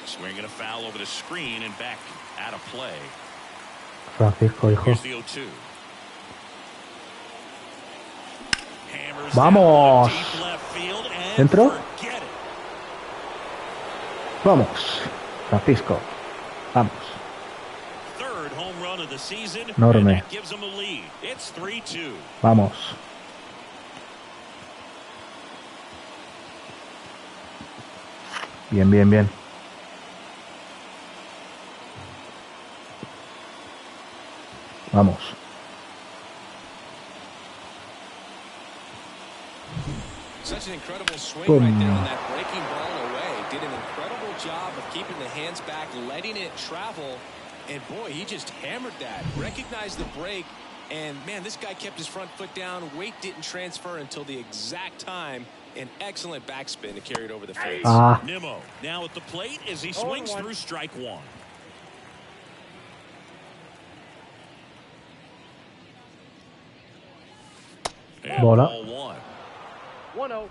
Swinging a foul over the screen and back out of play. Francisco, hijo. Here's the 0-2. Hammers Vamos. deep left field and ¿Dentro? forget it. Vamos. Francisco. Vamos. Third home run of the season. Enorme. And that gives them a lead. It's 3-2. Vamos. Bien, bien, bien. Vamos. Such an incredible swing Boom. right there on that breaking ball away. Did an incredible job of keeping the hands back, letting it travel. And boy, he just hammered that. Recognized the break. And man, this guy kept his front foot down. Weight didn't transfer until the exact time. An excellent backspin to carry it over the fence. Nimmo now at the plate as he swings through strike one. And Bola. ball 1. 1-0.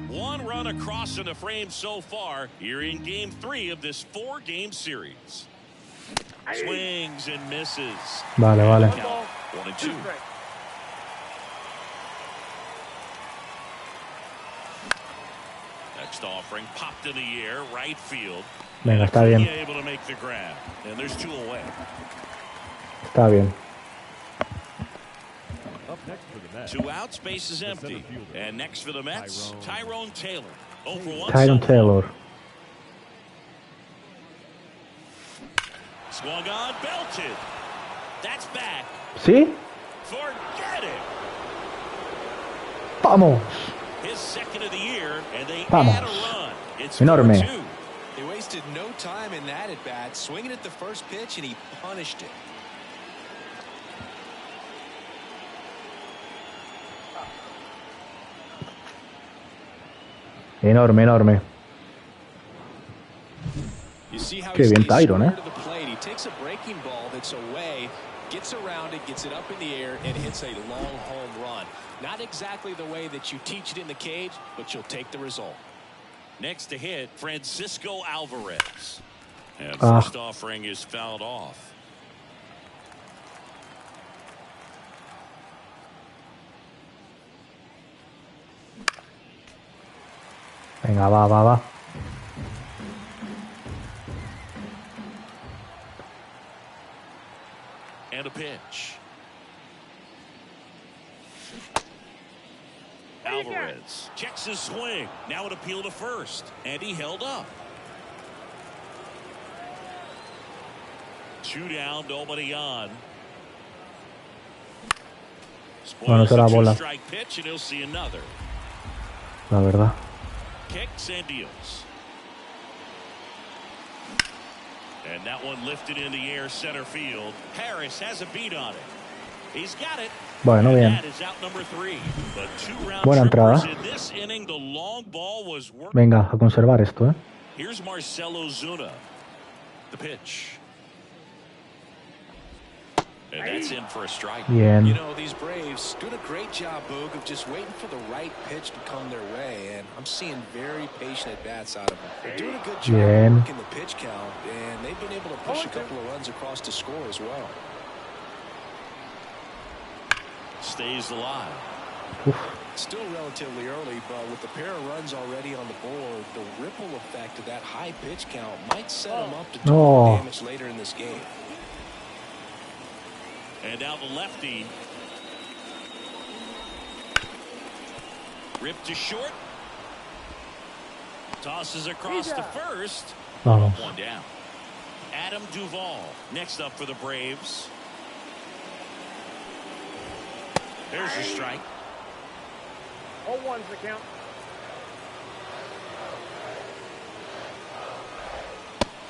One run across in the frame so far here in game 3 of this 4-game series. Swings and misses. Vale, vale. 1-2. Next offering popped in the air, right field. Venga, está bien. Able to make the grab, and there's 2 away. Está bien. Up next for the Mets. 2 outs, base is empty. And next for the Mets, Tyrone Taylor. 0 for 1. Tyrone Taylor. Swung on, belted. That's back. ¿Sí? Forget it. Vamos. His second of the year, and they Vamos. add a run. It's Enorme. 4-2. He wasted no time in that at bat, swinging at the first pitch, and he punished it. Enorme, enorme. You see how Qué he bien stays Tyrone, square to the plate. He takes a breaking ball that's away, gets around it, gets it up in the air, and hits a long home run. Not exactly the way that you teach it in the cage, but you'll take the result. Next to hit, Francisco Alvarez. And first offering is fouled off. Venga, va. And a pitch. Alvarez checks his swing. Now an appeal to first. And he held up. 2 down, nobody on. Bueno, será bola. Strike pitch and he'll see another. La verdad. Kicks and deals. And that one lifted in the air center field. Harris has a beat on it. He's got it. Bueno, bien. That is out number 3. But 2 round Buena entrada. in this inning, the long ball was Venga, a conservar esto, Here's Marcelo Zuna. The pitch. And that's in for a strike. Bien. You know, these Braves doing a great job, Boog, of just waiting for the right pitch to come their way. And I'm seeing very patient at-bats out of them. They're doing a good job working the pitch count, and they've been able to push a couple of runs across to score as well. Stays alive. Still relatively early, but with the pair of runs already on the board, the ripple effect of that high pitch count might set them up to do more damage later in this game. And now the lefty. Ripped to short. Tosses across to first. Vamos. 1 down. Adam Duvall next up for the Braves. There's a strike. 0-1's the count.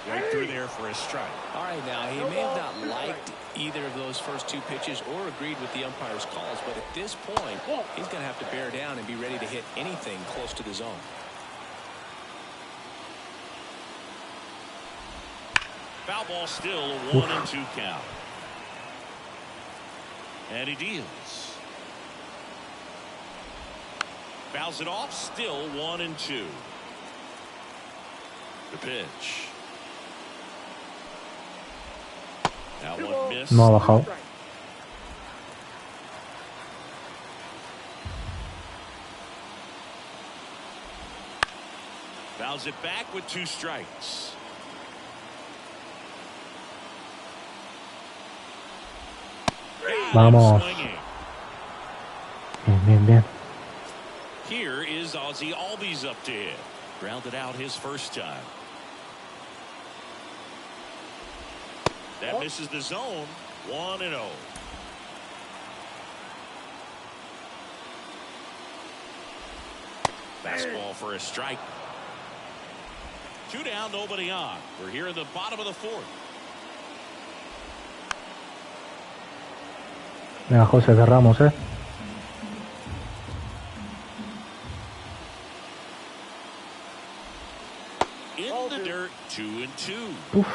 Right through there for a strike. All right, now he may have not liked either of those first 2 pitches or agreed with the umpire's calls, but at this point, he's going to have to bear down and be ready to hit anything close to the zone. Foul ball still, a 1-2 count. And he deals. Fouls it off, still 1-2. The pitch. Now one miss. No ha bajado. Fouls it back with 2 strikes. Vamos. Bien. Here is Ozzie Albies up to hit. Grounded out his first time. That misses the zone. 1-0. Fastball for a strike. 2 down, nobody on. We're here in the bottom of the 4th. Venga, José, cerramos, In the dirt, 2-2.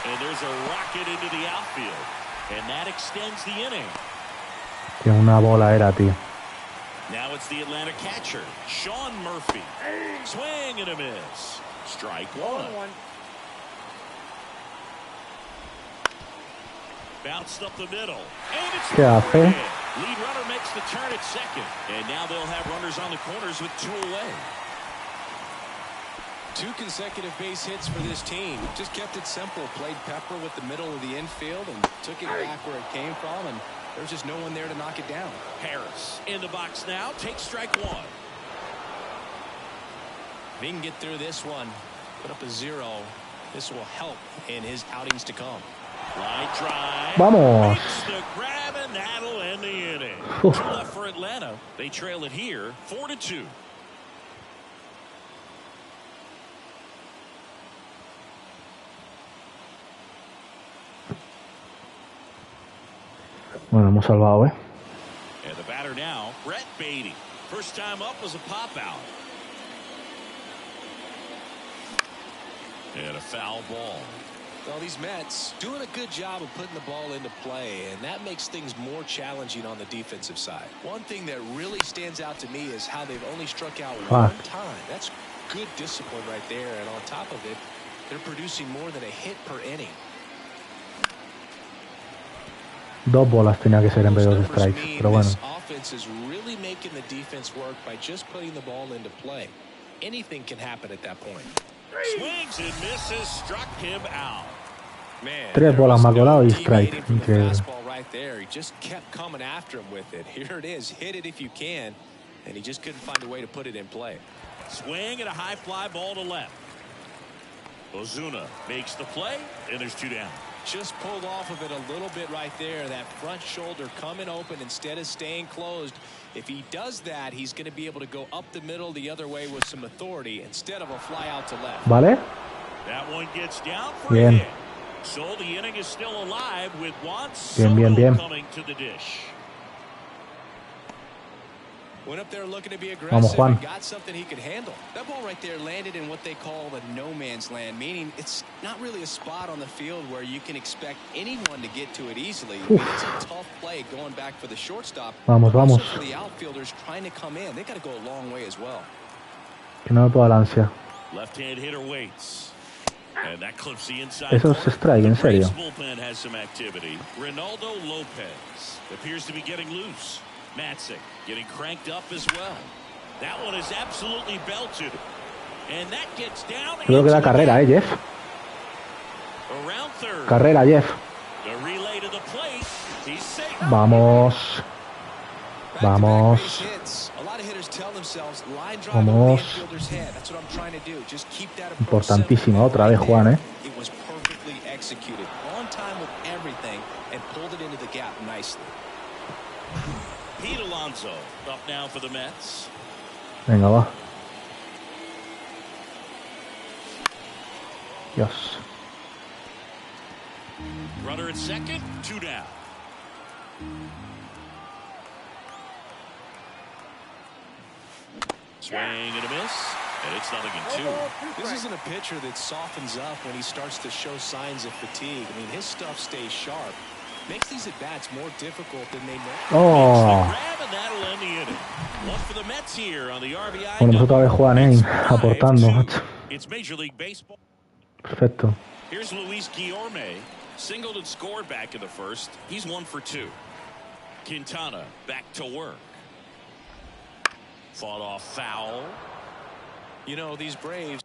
And there's a rocket into the outfield. And that extends the inning. Que una bola era, tío. Now it's the Atlanta catcher, Sean Murphy. Swing and a miss. Strike 1. Bounced up the middle. And it's ¿Qué hace? lead runner makes the turn at second. And now they'll have runners on the corners with 2 away. 2 consecutive base hits for this team. Just kept it simple. Played pepper with the middle of the infield and took it back where it came from. And there's just no one there to knock it down. Harris in the box now. Takes strike 1. If he can get through this one, put up a 0, this will help in his outings to come. Line drive. Vamos. Makes the grab, and that'll end the inning. 2 left for Atlanta. They trail it here 4-2. Bueno, hemos salvado, And the batter now, Brett Beatty. First time up was a pop out. And a foul ball. Well, these Mets doing a good job of putting the ball into play, and that makes things more challenging on the defensive side. One thing that really stands out to me is how they've only struck out 1 time. That's good discipline right there, and on top of it, they're producing more than a hit per inning. 2 bolas tenía que ser en vez de 2 strikes, pero bueno. Man, 3 bolas me ha colado y strike. Increíble. And he just couldn't find a way to put it in play. Swing and a high fly ball to left. Ozuna makes the play, and there's 2 down. Just pulled off of it a little bit right there. That front shoulder coming open instead of staying closed. If he does that, he's going to be able to go up the middle the other way with some authority instead of a fly out to left. Vale. That one gets down for a hit. So the inning is still alive with Juan Soto coming to the dish. Went up there looking to be Vamos, aggressive Juan. and got something he could handle. That ball right there landed in what they call the no man's land, meaning it's not really a spot on the field where you can expect anyone to get to it easily. I mean, it's a tough play going back for the shortstop. Vamos, but also vamos. for the outfielders trying to come in. They got to go a long way as well. Que no me puedo la ansia. Left-hand hitter waits. And that clips the inside. Eso es strike, en serio. Bullpen has some activity. Ronaldo Lopez appears to be getting loose. Matzik getting cranked up as well. That one is absolutely belted. And that gets down. Creo que da carrera, Jeff. Around third. Carrera, Jeff. The relay to the plate. He's safe. Vamos. Vamos. Vamos. Importantísima otra vez, Juan, ¿eh? Pete Alonso up now for the Mets. Venga, va. Dios. Runner at second, 2 down. Swing and a miss, and it's 0-2. This isn't a pitcher that softens up when he starts to show signs of fatigue. I mean, his stuff stays sharp. Makes these at-bats more difficult than they know. Oh. Bueno, pues otra vez Juan, aportando. It's Major League Baseball. Perfecto. Here's Luis Guillorme. Singled and scored back in the first. He's 1 for 2. Quintana back to work. Fought off foul. You know, these Braves.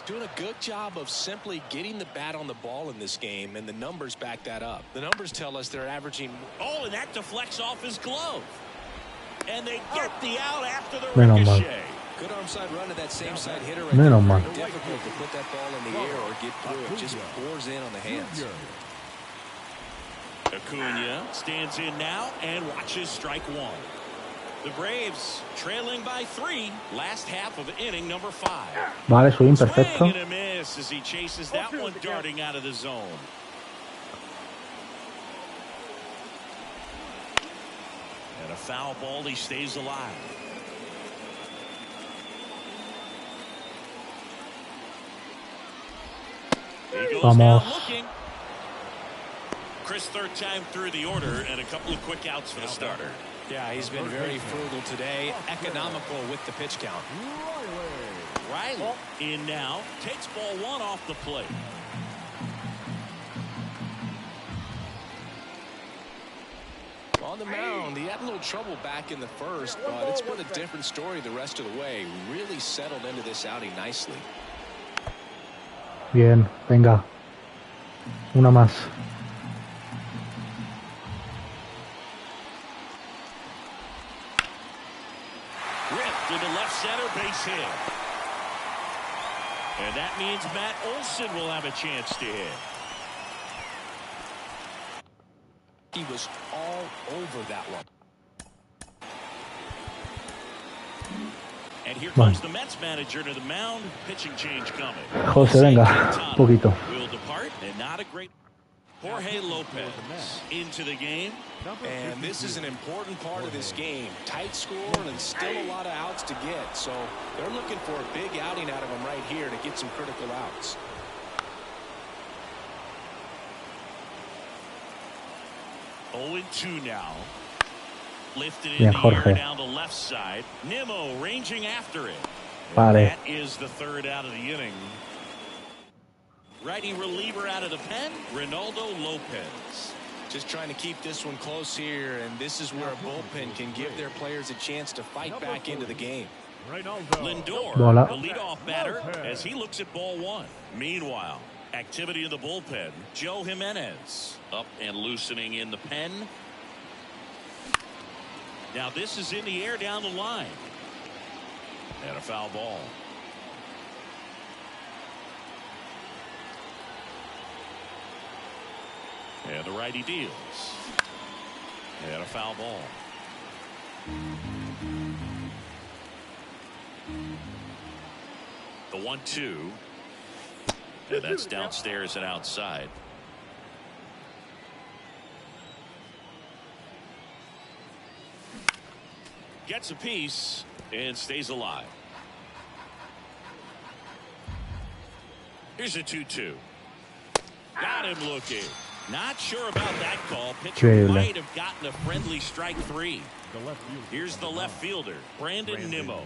Doing a good job of simply getting the bat on the ball in this game, and the numbers back that up. The numbers tell us they're averaging. Oh, and that deflects off his glove. And they get the out after the ricochet. Good arm side run to that same side hitter. Right there. Difficult to put that ball in the air or get through it. Just pours in on the hands. Acuna stands in now and watches strike 1. The Braves trailing by 3. Last half of inning number 5. Vale, swing perfecto. Swing and a miss as he chases that one darting out of the zone. And a foul ball, he stays alive. He goes down looking. Chris, third time through the order, and a couple of quick outs for the starter. Yeah, he's been very frugal today, economical with the pitch count. Riley in now, takes ball 1 off the plate. On the mound, he had a little trouble back in the first, but it's been a different story the rest of the way. Really settled into this outing nicely. Bien, venga. Una más. Ripped into left center, base hit. And that means Matt Olson will have a chance to hit. He was all over that one. And here comes the Mets manager to the mound. Pitching change coming. José, venga, un poquito. Will depart, and not a great. Jorge Lopez into the game. And this is an important part of this game. Tight score and still a lot of outs to get. So they're looking for a big outing out of him right here to get some critical outs. 0-2 now. Lifted in Bien, the air Jorge. down the left side. Nimmo ranging after it. Vale. That is the third out of the inning. Righty reliever out of the pen, Ronaldo Lopez. Just trying to keep this one close here, and this is where a bullpen can give their players a chance to fight back into the game. Lindor, Bola. the leadoff batter, as he looks at ball one. Meanwhile, activity in the bullpen. Joe Jimenez up and loosening in the pen. Now this is in the air down the line. And a foul ball. And the righty deals. And a foul ball. The 1-2. And that's downstairs and outside. Gets a piece and stays alive. Here's a 2-2. Got him looking. Not sure about that call. Pitcher might have gotten a friendly strike three. Here's the left fielder, Brandon Nimmo.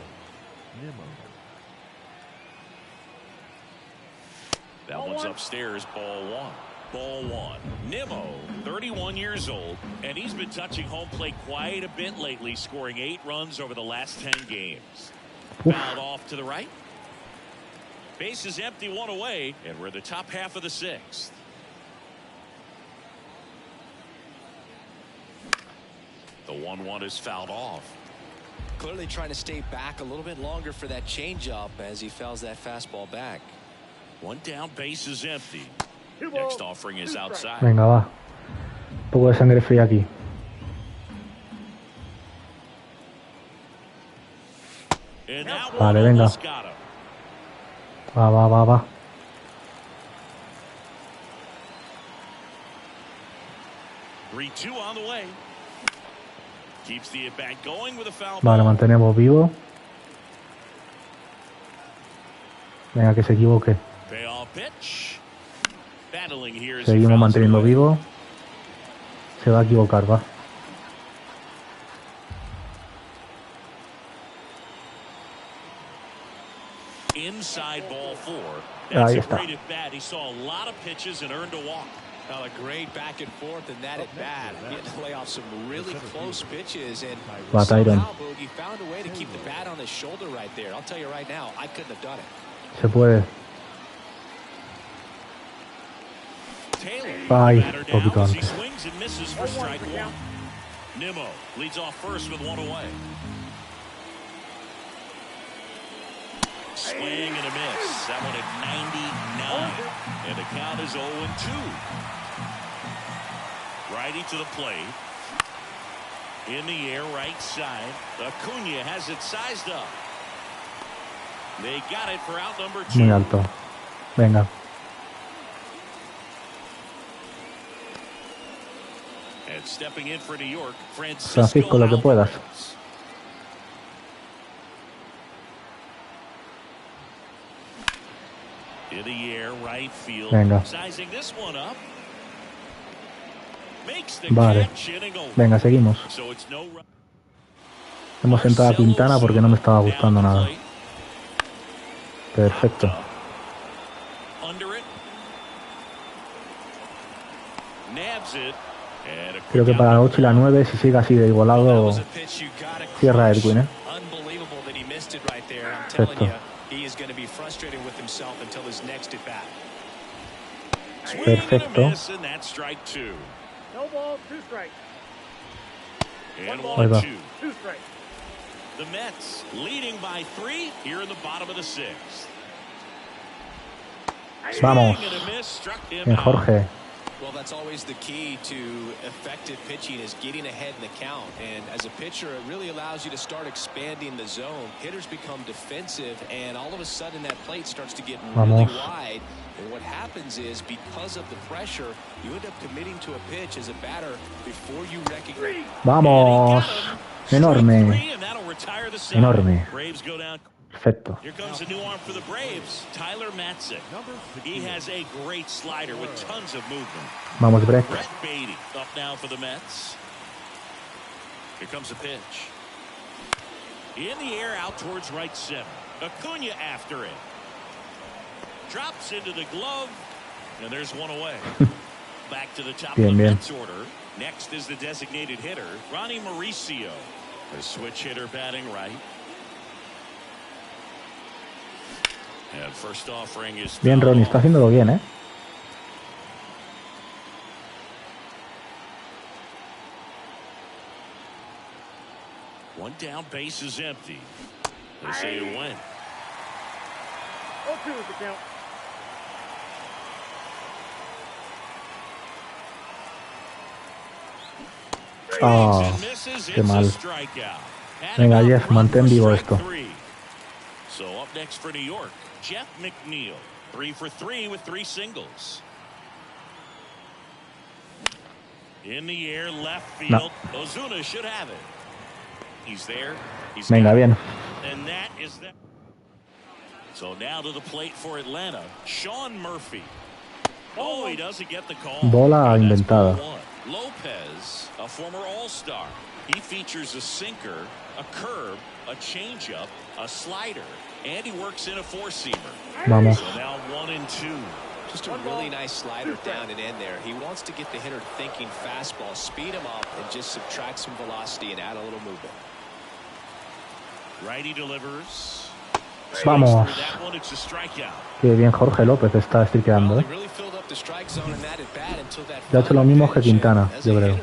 That one's upstairs, ball one. Ball one. Nimmo, 31 years old, and he's been touching home plate quite a bit lately, scoring 8 runs over the last 10 games. Fouled off to the right. Base is empty, one away, and we're in the top half of the 6th. The 1-1 is fouled off. Clearly trying to stay back a little bit longer for that changeup as he fouls that fastball back. One down, base is empty. Next offering is outside. Venga, va. Un poco de sangre fría aquí. Vale, venga. Va. Vale, mantenemos vivo. Venga, que se equivoque. Seguimos manteniendo vivo. Se va a equivocar, va. Ahí está. A great back and forth and that at bat. Getting to lay off some really close pitches, and somehow Boogie found a way to keep the bat on his shoulder right there. I'll tell you right now, I couldn't have done it. Se puede. Ay, poquito antes. Nimmo leads off first with one away. Swing and a miss. That one at 99. And the count is 0-2. Righty to the plate. In the air, right side. Acuna has it sized up. They got it for out number 2. Muy alto. Venga. And stepping in for New York, Francisco, lo que puedas. In the air, right field. Venga. Sizing this one up. Vale. Venga, seguimos. Hemos sentado a Quintana porque no me estaba gustando nada. Perfecto. Creo que para la 8 y la 9, si sigue así de igualado, cierra Edwin, ¿eh? Perfecto. Perfecto. Ahí va. The Mets leading by 3 here in the bottom of the 6th. Vamos. Bien, Jorge. Well, that's always the key to effective pitching, is getting ahead in the count. And as a pitcher, it really allows you to start expanding the zone. Hitters become defensive, and all of a sudden that plate starts to get really wide. And what happens is, because of the pressure, you end up committing to a pitch as a batter before you recognize. Vamos. Enorme. Enorme. Perfecto. Here comes a new arm for the Braves, Tyler Matzik. He has a great slider with tons of movement. Vamos, Breck. Brett Beatty up now for the Mets. Here comes a pitch. In the air out towards right center. Acuna after it. Drops into the glove. And there's one away. Back to the top of the Mets order. Next is the designated hitter, Ronnie Mauricio. A switch hitter batting right. And first offering is bien, Ronnie, está haciéndolo bien, ¿eh? One down, base is empty. They say it went. 0-2 is the count. Ah, qué mal. Venga, Jeff, mantén vivo esto. So up next for New York, Jeff McNeil, 3 for 3 with 3 singles. In the air, left field. No. Ozuna should have it. He's there. He's venga, bien. And that is that. So now to the plate for Atlanta, Sean Murphy. Oh, he doesn't get the call. Bola inventada. Lopez, a former All-Star. He features a sinker, a curve, a changeup, a slider, and he works in a four-seamer. Vamos. So now 1-2. Just a really nice slider down and in there. He wants to get the hitter thinking fastball, speed him up, and just subtract some velocity and add a little movement. Righty delivers. Vamos. That one, it's a strikeout. Qué bien Jorge López está estriqueando, ¿eh? Ya ha hecho lo mismo que Quintana, yo creo.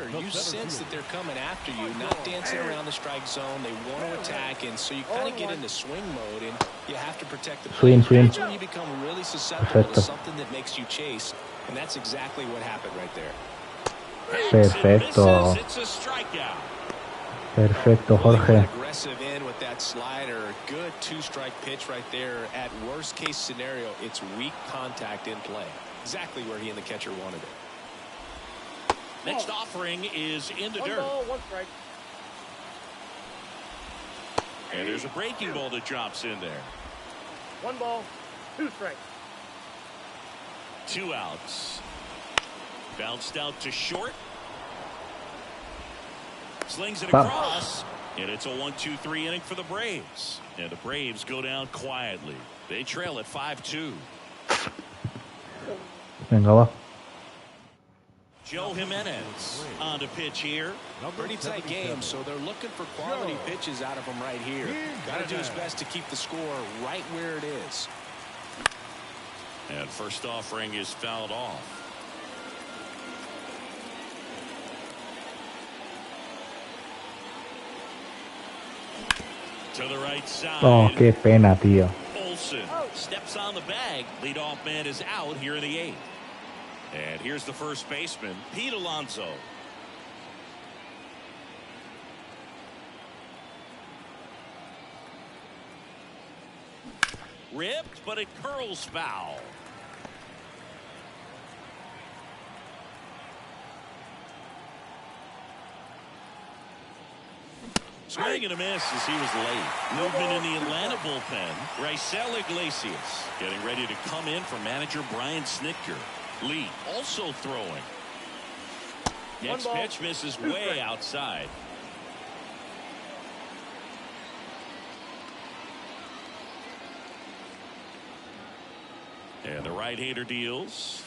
Swing, swing. Perfecto. Perfecto. Perfecto, Jorge. Slider, good two-strike pitch right there. At worst case scenario, it's weak contact in play. Exactly where he and the catcher wanted it. Next offering is in the dirt. 1 ball, 1 strike. And there's a breaking ball that drops in there. 1 ball, 2 strikes. 2 outs. Bounced out to short. Slings it across. And it's a 1-2-3 inning for the Braves. And the Braves go down quietly. They trail at 5-2. Venga, va. Joe Jimenez on to pitch here. Pretty tight game, so they're looking for quality pitches out of him right here. Got to do his best to keep the score right where it is. And first offering is fouled off. To the right side. Oh, qué pena, tío. Olsen steps on the bag. Leadoff man is out here in the 8th. And here's the first baseman, Pete Alonso. Ripped, but it curls foul. Swing and a miss as he was late. Movement in the Atlanta bullpen. Raisel Iglesias getting ready to come in for manager Brian Snitker. Lee also throwing. Next pitch misses way outside. And the right-hander deals.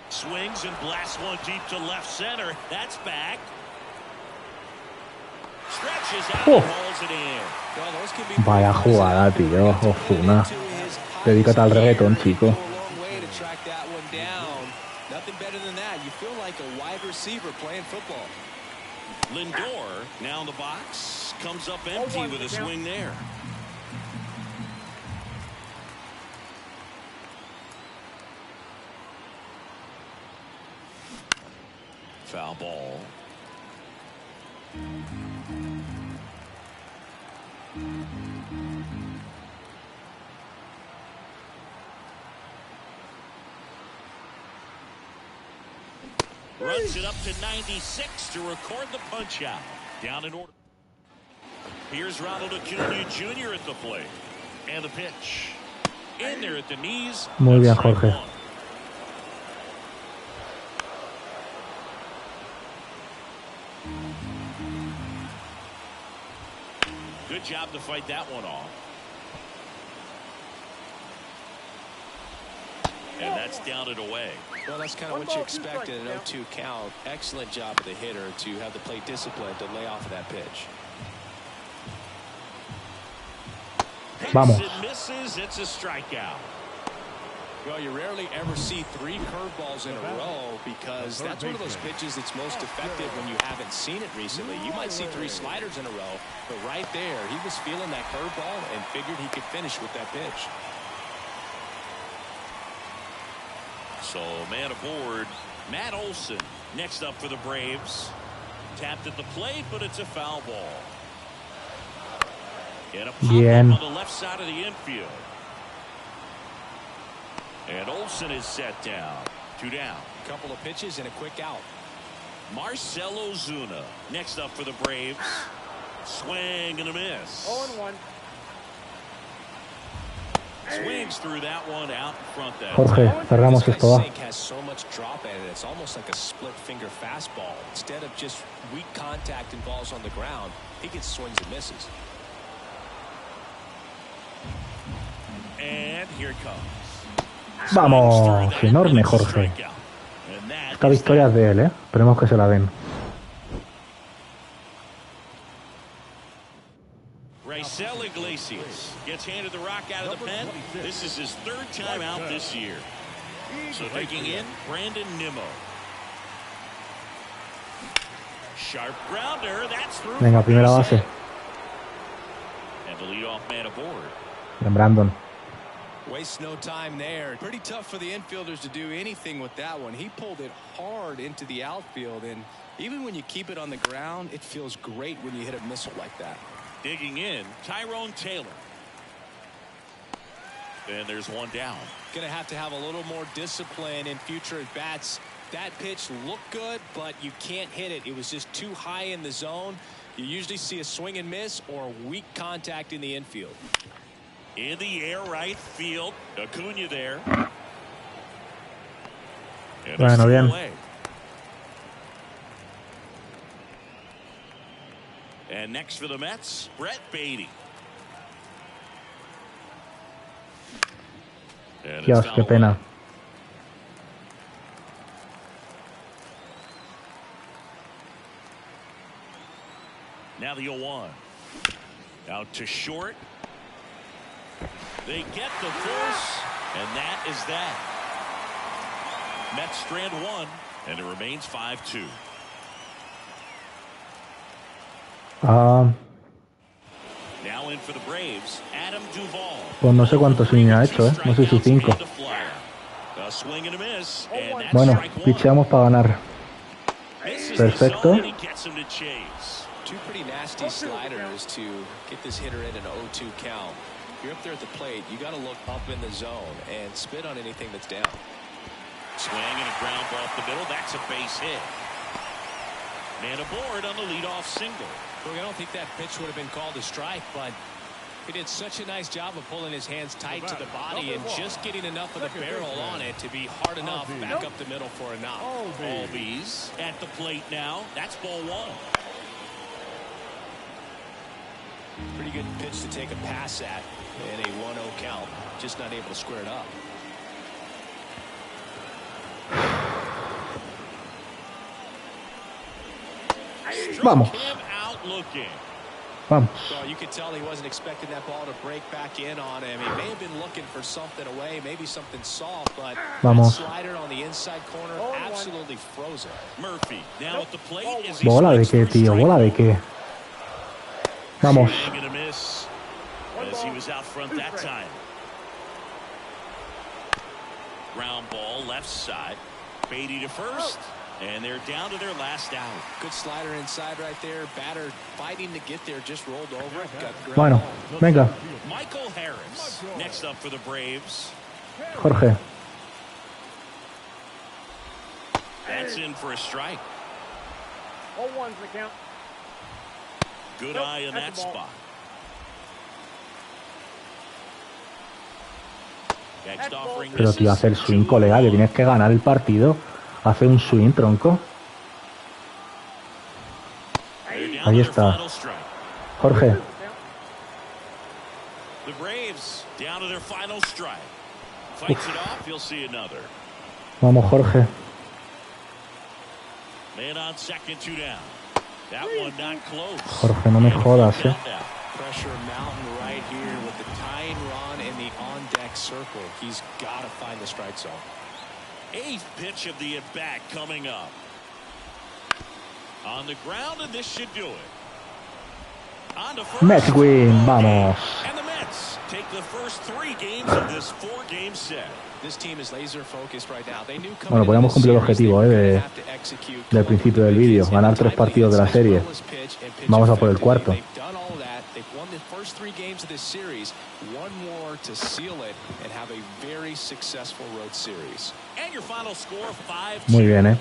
Swings and blasts one deep to left center. That's back. Vaya jugada, tío. Ozuna. Dedícate al reggaetón, chico. Lindor now in the box, comes up empty with a swing there. Foul ball. Runs it up to 96 to record the punch out. Down in order. Here's Ronald Acuna Jr. at the plate. And the pitch. In there at the knees. Muy bien, Jorge. Good job to fight that one off. And that's down and away. Well, that's kind of what you expect in an 0-2 count. Excellent job of the hitter to have the plate discipline to lay off of that pitch. Vamos. Misses, it's a strikeout. Well, you rarely ever see 3 curveballs in a row because that's one of those pitches that's most effective when you haven't seen it recently. You might see 3 sliders in a row, but right there, he was feeling that curveball and figured he could finish with that pitch. So, man aboard, Matt Olson next up for the Braves. Tapped at the plate, but it's a foul ball. And a pop-up on the left side of the infield. And Olson is set down. 2 down. Couple of pitches and a quick out. Marcell Ozuna next up for the Braves. Swing and a miss. 0-1. Swings through that one out in front. That Jorge, cerramos esto. Va. Has so much drop in it. It's almost like a split finger fastball. Instead of just weak contact and balls on the ground, he gets swings and misses. And here it comes. Vamos, enorme Jorge. Esta victoria es de él, Esperemos que se la den. Raisel Iglesias gets handed the rock out of the pen. This is his 3rd time out this year. So taking in Brandon Nimmo. Sharp grounder. That's through. Venga, primera base. And the leadoff man aboard. Bien, Brandon. Waste no time there. Pretty tough for the infielders to do anything with that one. He pulled it hard into the outfield, and even when you keep it on the ground, it feels great when you hit a missile like that. Digging in, Tyrone Taylor. And there's one down. Gonna have to have a little more discipline in future at bats. That pitch looked good, but you can't hit it. It was just too high in the zone. You usually see a swing and miss or weak contact in the infield. In the air, right field. Acuna there. And bueno, bien. away. And next for the Mets, Brett Beatty. Dios, qué pena. Now the 0-1. Out to short. They get the force, and that is that. Mets strand 1, and it remains 5-2. Now in for the Braves, Adam Duvall. Pues no sé cuántos swing ha hecho, No sé su 5. Bueno, picheamos para ganar. Perfecto. Two pretty nasty sliders to get this hitter in an 0-2 count. If you're up there at the plate, you got to look up in the zone and spit on anything that's down. Swing and a ground ball up the middle. That's a base hit. Man aboard on the leadoff single. Look, I don't think that pitch would have been called a strike, but he did such a nice job of pulling his hands tight to the body and just getting enough of the barrel on it to be hard enough back up the middle for a knock. Albies at the plate now. That's ball 1. Pretty good pitch to take a pass at in a 1-0 count. Just not able to square it up. Vamos. Vamos. Well, you could tell he wasn't expecting that ball to break back in on him. He may have been looking for something away, maybe something soft, but that slider on the inside corner absolutely frozen. Murphy now at the plate. Bola de qué, tío, bola de qué. Vamos. As he was out front that time. Ground ball left side. Beatty to first. And they're down to their last out. Good slider inside right there. Batter fighting to get there, just rolled over. Bueno, venga. Michael Harris next up for the Braves. Jorge. That's in for a strike. 0-1's the count. Good eye in that spot. Pero tío, hace el swing, colega, que tienes que ganar el partido. Hace un swing, tronco. Ahí está. Jorge. Vamos, Jorge. Jorge, no me jodas, Eighth pitch of the at-bat coming up. On the ground, and this should do it. On to first. Mets win, vamos. And the Mets take the first 3 games of this 4-game set. This team is laser focused right now. They knew Bueno, podemos cumplir el objetivo del principio del vídeo, ganar 3 partidos de la serie. Vamos a por el cuarto. First 3 games of this series, one more to seal it and have a very successful road series. And your final score 5-2. Muy bien,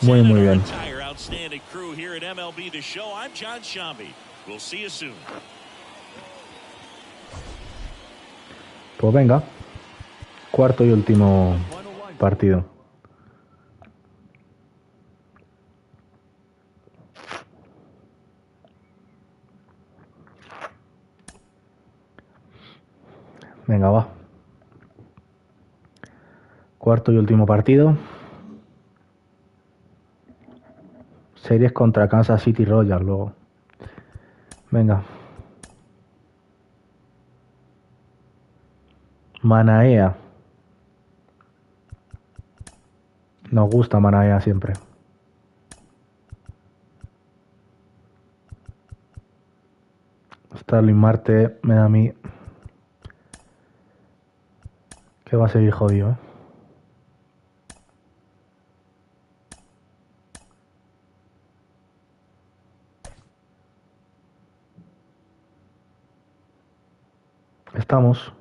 muy bien. Outstanding crew here at MLB The Show. I'm John Shambi. We'll see you soon. Pues venga, cuarto y último partido. Venga, va. Cuarto y último partido. Series contra Kansas City Royals luego. Venga. Manaea. Nos gusta Manaea siempre. Starling Marte me da a mí que va a seguir jodido, Estamos.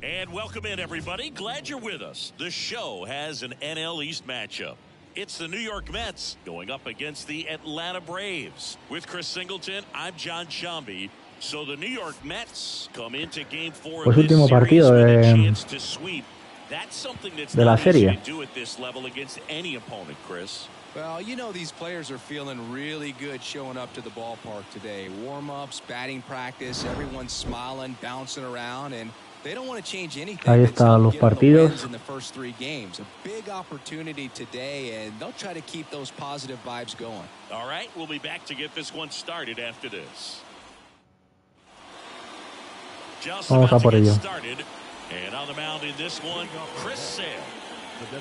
And welcome in, everybody. Glad you're with us. The show has an NL East matchup. It's the New York Mets going up against the Atlanta Braves. With Chris Singleton, I'm John Shambi. So the New York Mets come into game 4 Pues of this último series partido with a chance to sweep. That's something that's de la not easy serie. to do at this level against any opponent, Chris. Well, you know these players are feeling really good showing up to the ballpark today. Warm-ups, batting practice, everyone's smiling, bouncing around, and they don't want to change anything. Ahí están los partidos. In the first 3 games, a big opportunity today, and they'll try to keep those positive vibes going. All right, we'll be back to get this one started after this. Just Vamos a por ello. Started, and on the mound in this one, Chris Sale.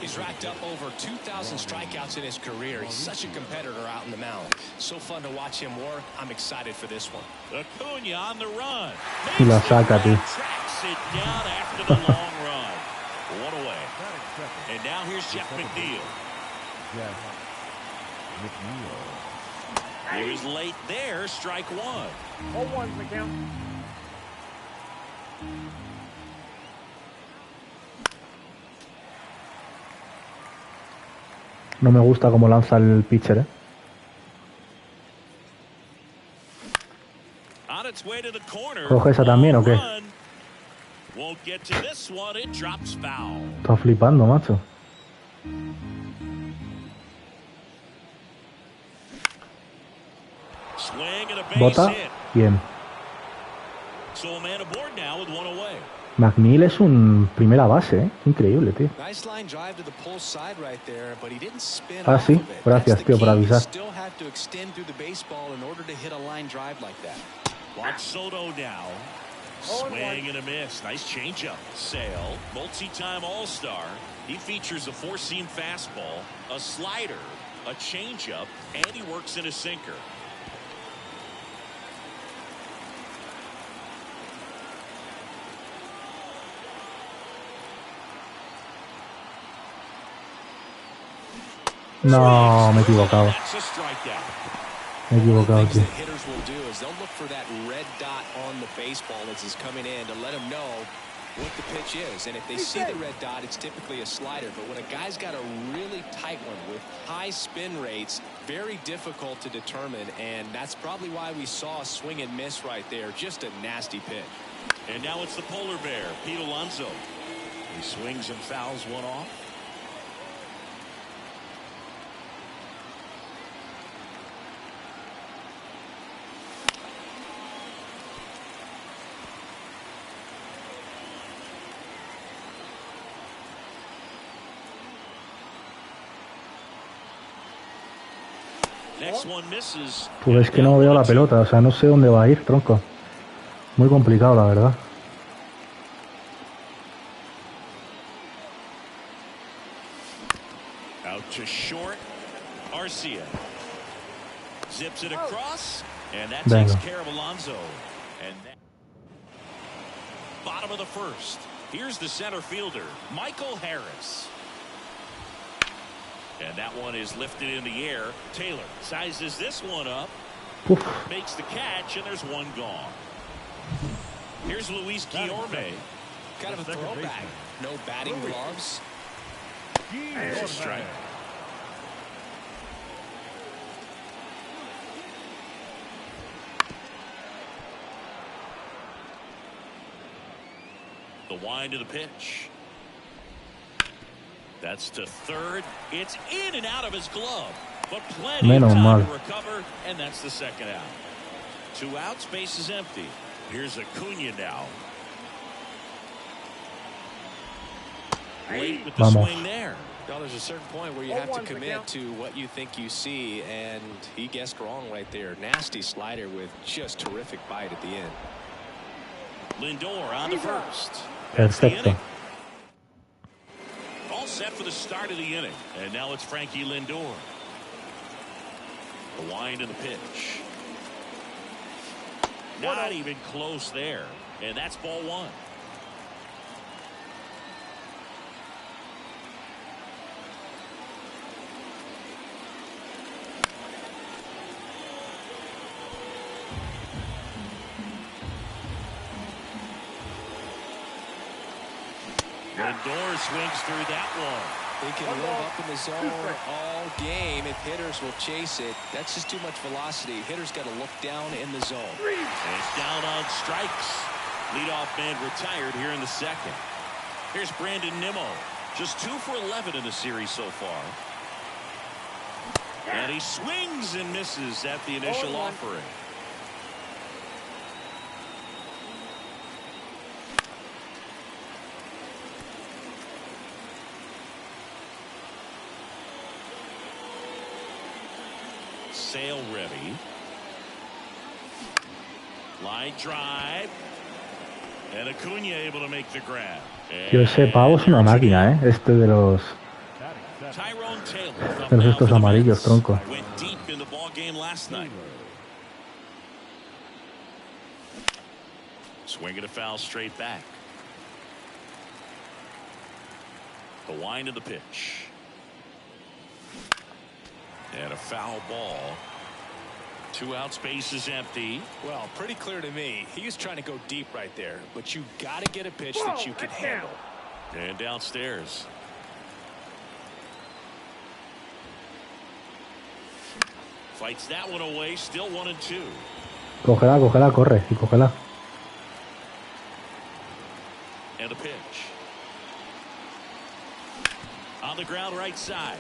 He's racked up over 2,000 strikeouts in his career. He's such a competitor out in the mound. So fun to watch him work. I'm excited for this one. Acuna on the run. Y la saca, tío. Tracks it down after the long run. One away. And now here's Jeff McNeil. He was late there. Strike 1. 0-1's the count. No me gusta cómo lanza el pitcher, ¿Coge esa también o qué? Está flipando, macho. Bota. Bien. McNeil es un primera base, Increíble, tío. Ah, sí. Gracias, tío, por avisar. Soto now. Swing and a miss. Nice changeup. Sale, multi-time All-Star. He features a 4-seam fastball, a slider, a changeup, and he works in a sinker. No, me he equivocado. Me he equivocado, tío. what the pitch is. And if they see the red dot, it's typically a slider. But when a guy's got a really tight one with high spin rates, very difficult to determine. And that's probably why we saw a swing and miss right there. Just a nasty pitch. And now it's the polar bear, Pete Alonso. He swings and fouls one off. Pues es que no veo la pelota, o sea, no sé dónde va a ir, tronco. Muy complicado, la verdad. Out to short. Arcia zips it across, and that takes care of Alonso. And that, bottom of the first. Here's the center fielder, Michael Harris. And that one is lifted in the air. Taylor sizes this one up. Oof. Makes the catch, and there's one gone. Here's Luis Guillorme. Kind of a throwback. No batting gloves. There's a strike. The wind of the pitch. That's to third. It's in and out of his glove, but plenty of time to recover, and that's the second out. 2 outs, base is empty. Here's Acuna now. Late with the swing there. Well, there's a certain point where you have to commit to what you think you see, and he guessed wrong right there. Nasty slider with just terrific bite at the end. Lindor on the first. Perfecto. All set for the start of the inning, and now it's Frankie Lindor. The wind of the pitch. Not even close there, and that's ball one. Lindor swings through that one. They can live up in the zone all game if hitters will chase it. That's just too much velocity. Hitters got to look down in the zone. And it's down on strikes. Leadoff man retired here in the second. Here's Brandon Nimmo. Just 2 for 11 in the series so far. And he swings and misses at the initial offering. Sale ready. Line drive. And Acuna able to make the grab. Tío, ese pavo es una máquina, ¿eh? Este de los estos amarillos, tronco. Went deep in the ball game last night. Swinging a foul straight back. The wind of the pitch. And a foul ball. 2 outs, base is empty. Well, pretty clear to me. He was trying to go deep right there, but you got to get a pitch that you can handle. And downstairs. Fights that one away. Still 1-2. Cógela, cógela, corre y cógela. And a pitch. On the ground right side.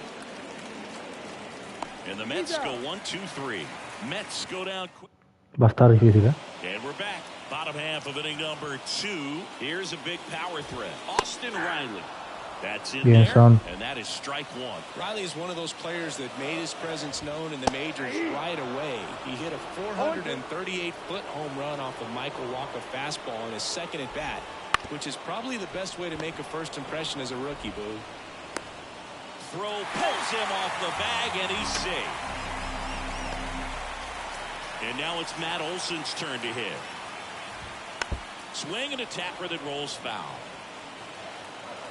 And the Mets go 1-2-3. Mets go down quick. Va a estar difícil, ¿eh? And we're back. Bottom half of inning number 2. Here's a big power threat. Austin Riley. That's in Bien, there. son. And that is strike one. Riley is one of those players that made his presence known in the majors right away. He hit a 438-foot home run off the Michael Walker fastball in his second at bat, which is probably the best way to make a first impression as a rookie, Boo. Throw pulls him off the bag, and he's safe. And now it's Matt Olson's turn to hit. Swing and a tapper that rolls foul.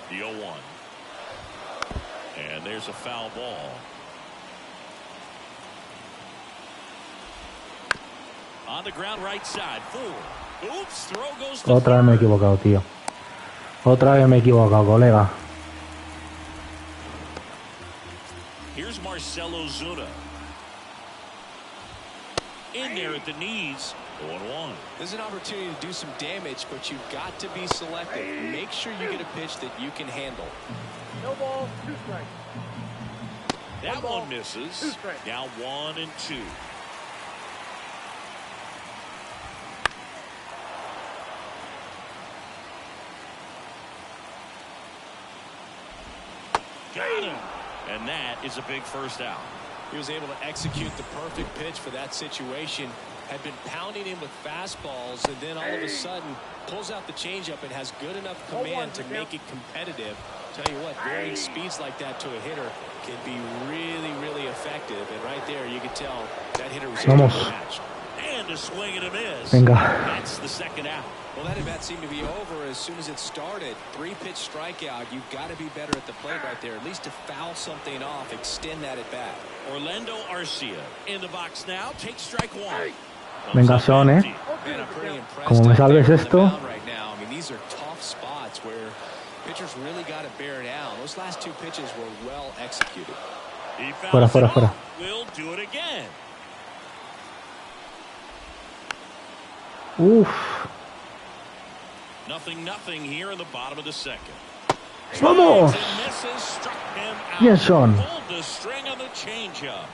The 0-1. And there's a foul ball. On the ground right side. 4. Oops, throw goes to Otra vez me he equivocado, tío. Otra vez me he equivocado, colega. Here's Marcelo Zuna. In there at the knees. 0-1. There's an opportunity to do some damage, but you've got to be selective. Make sure you get a pitch that you can handle. No ball, 2 strikes. That one misses. Now 1-2. Got him. And that is a big first out. He was able to execute the perfect pitch for that situation. Had been pounding him with fastballs, and then all of a sudden pulls out the changeup and has good enough command to make it competitive. Tell you what, varying speeds like that to a hitter can be really, really effective. And right there, you can tell that hitter was matched. And a swing and a miss. Venga. That's the second out. Well, that at-bat seemed to be over as soon as it started. 3-pitch strikeout. You've got to be better at the plate right there, at least to foul something off, extend that at-bat. Orlando Arcia in the box now. Take strike 1. Vengación, Man, I'm pretty impressed. Como me salves out esto. on the mound right now. I mean, these are tough spots where pitchers really got to bear down. Those last 2 pitches were well executed. Fuera, fuera, fuera. We'll do it again. Uf. Nothing here in the bottom of the second. Vamos. Bien, Sean. Pulled the string on the changeup.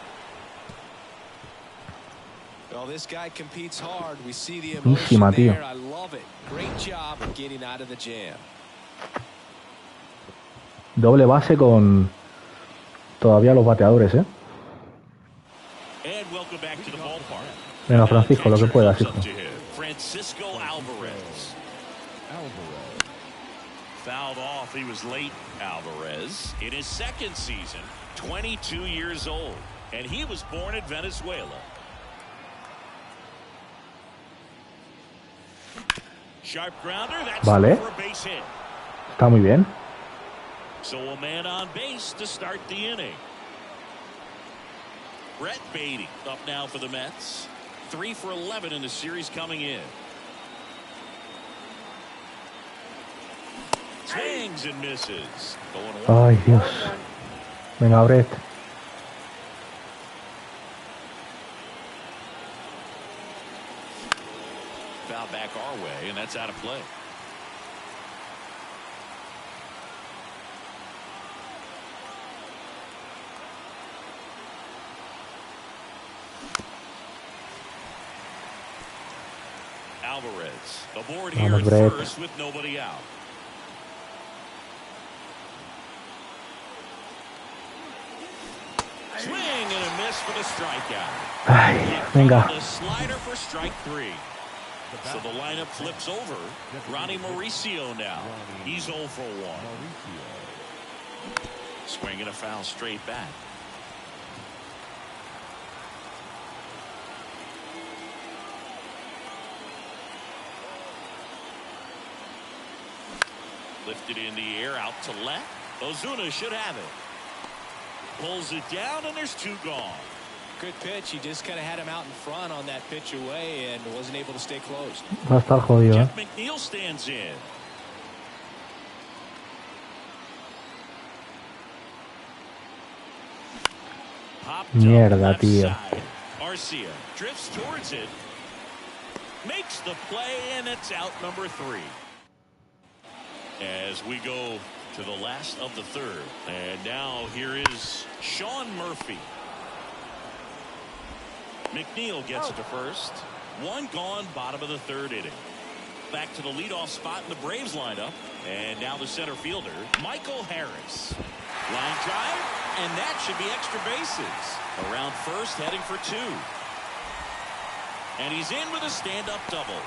Well, this guy competes hard. We see the Buenísima, emotion tío. there. I love it. Great job of getting out of the jam. Doble base con todavía los bateadores, ¿eh? And welcome back to the ballpark. Venga, Francisco, lo que puedas, hijo. Francisco Alvarez. Fouled off. He was late. Alvarez in his second season, 22 years old, and he was born in Venezuela. Sharp grounder. That's Vale. for a base hit. Está muy bien. So a man on base to start the inning. Brett Beatty up now for the Mets. 3 for 11 in the series coming in. Swings and misses. Ay, Dios. Venga, Brett. Foul back our way, and that's out of play. Alvarez aboard here at first with nobody out. Swing and a miss for the strikeout. Ay, venga. The slider for strike 3. So the lineup flips over. Ronnie Mauricio now. He's 0 for 1. Swing and a foul straight back. Lifted in the air out to left. Ozuna should have it. Pulls it down, and there's 2 gone. Good pitch. He just kind of had him out in front on that pitch away and wasn't able to stay closed. Va a estar jodido, ¿eh? Jeff McNeil stands in. Mierda, tío. Arcia drifts towards it. Makes the play, and it's out number 3. As we go to the last of the third. And now here is Sean Murphy. McNeil gets it to first. 1 gone, bottom of the 3rd inning. Back to the leadoff spot in the Braves lineup. And now the center fielder, Michael Harris. Line drive, and that should be extra bases. Around first, heading for 2. And he's in with a stand-up double.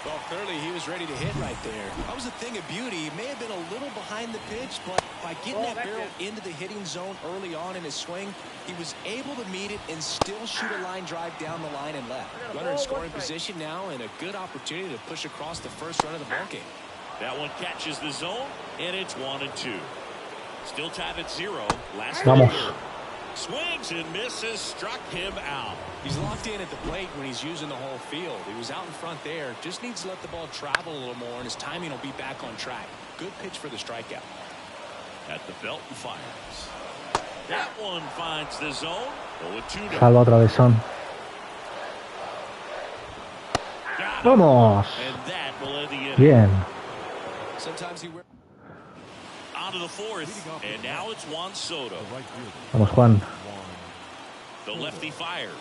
Well, clearly he was ready to hit right there. That was a thing of beauty. He may have been a little behind the pitch, but by getting that barrel into the hitting zone early on in his swing, he was able to meet it and still shoot a line drive down the line and left. Runner in scoring position now, and a good opportunity to push across the first run of the ball game. That one catches the zone, and it's 1-2. Still tied at 0. Last Vamos. Swings and misses, struck him out. He's locked in at the plate when he's using the whole field. He was out in front there. Just needs to let the ball travel a little more, and his timing will be back on track. Good pitch for the strikeout. At the belt and fires. That one finds the zone. 0-2. Salva otra vez son. Vamos. Bien. On to the fourth, and now it's Juan Soto. Vamos, Juan. The lefty fires.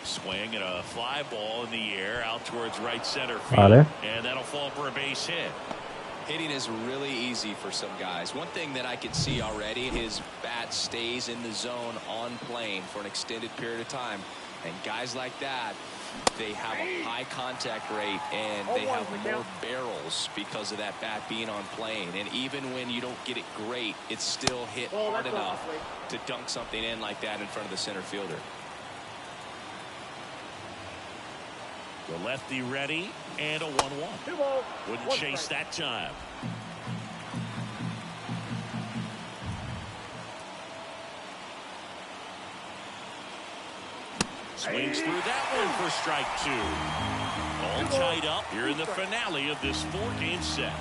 Swing and a fly ball in the air out towards right center field. Vale. And that'll fall for a base hit. Hitting is really easy for some guys. One thing that I can see already, his bat stays in the zone on plane for an extended period of time. And guys like that, they have a high contact rate and they have more barrels because of that bat being on plane. And even when you don't get it great, it's still hit hard enough to dunk something in like that in front of the center fielder. The lefty ready, and a 1-1. Wouldn't chase that time. Swings through that one for strike 2. All tied up here in the finale of this 4-game set.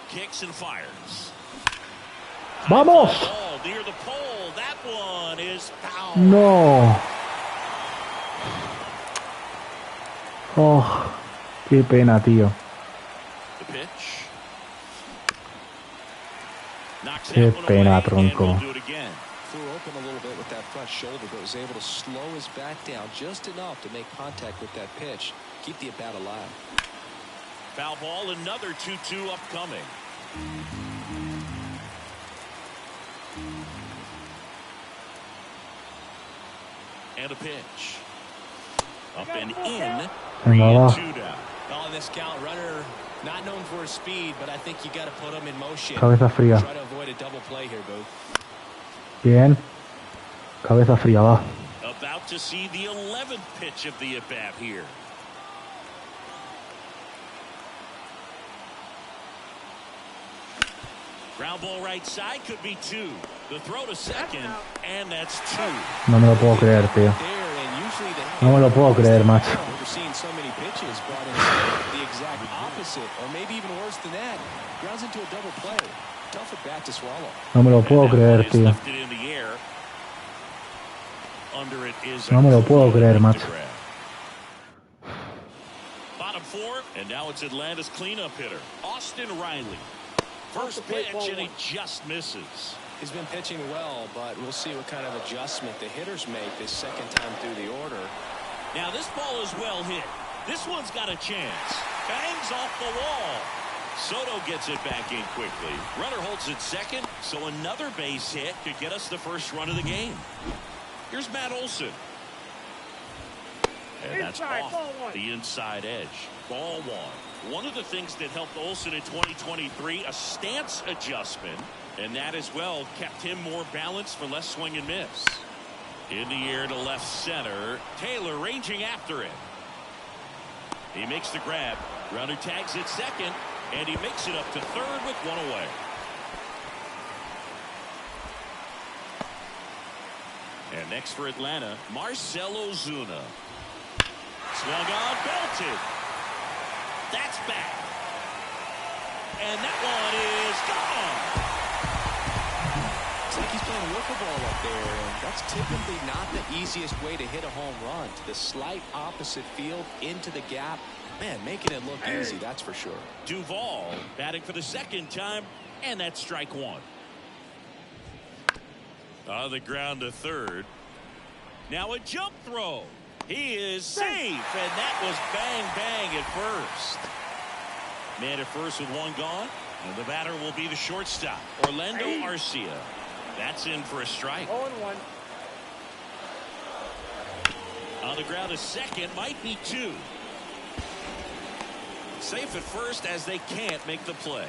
Kicks and fires. Vamos. Near the pole. That one is foul. No. Oh, qué pena, tío. The pitch. Qué pena, tronco. Flew open a little bit with that front shoulder, but was able to slow his back down just enough to make contact with that pitch. Keep the at-bat alive. Foul ball, another 2-2 upcoming. And a pitch. Up and in. 3-2 down. On this count, runner not known for his speed, but I think you got to put him in motion. Cabeza fría. Try to avoid a double play here, Boo. Bien. Cabeza fría, va. About to see the 11th pitch of the at-bat here. Ground ball right side, could be 2. The throw to second, and that's 2. No me lo puedo creer, tío. No me lo puedo creer, macho. We're seeing so many pitches brought in the exact opposite, or maybe even worse than that. Grounds into a double play. Tough at bat to swallow. No me lo puedo creer, tío. No me lo puedo creer, macho. Bottom 4, and now it's Atlanta's cleanup hitter, Austin Riley. First pitch, and he just misses. He's been pitching well, but we'll see what kind of adjustment the hitters make this second time through the order. Now this ball is well hit. This one's got a chance. Bangs off the wall. Soto gets it back in quickly. Runner holds it second, so another base hit could get us the first run of the game. Here's Matt Olson. And that's off the inside edge. Ball 1. One of the things that helped Olson in 2023, a stance adjustment, and that as well kept him more balanced for less swing and miss. In the air to left center. Taylor ranging after it. He makes the grab. Runner tags it second, and he makes it up to third with 1 away. And next for Atlanta, Marcell Ozuna. Swung on, belted. That's back. And that one is gone. It's like he's playing wiffle ball up there, and that's typically not the easiest way to hit a home run. To the slight opposite field, into the gap. Man, making it look easy, that's for sure. Duvall batting for the second time, and that's strike 1. On the ground to third. Now a jump throw. He is safe, and that was bang, bang at first. Man at first with 1 gone, and the batter will be the shortstop, Orlando Arcia. That's in for a strike. 0-1. On the ground to second, might be 2. Safe at first as they can't make the play.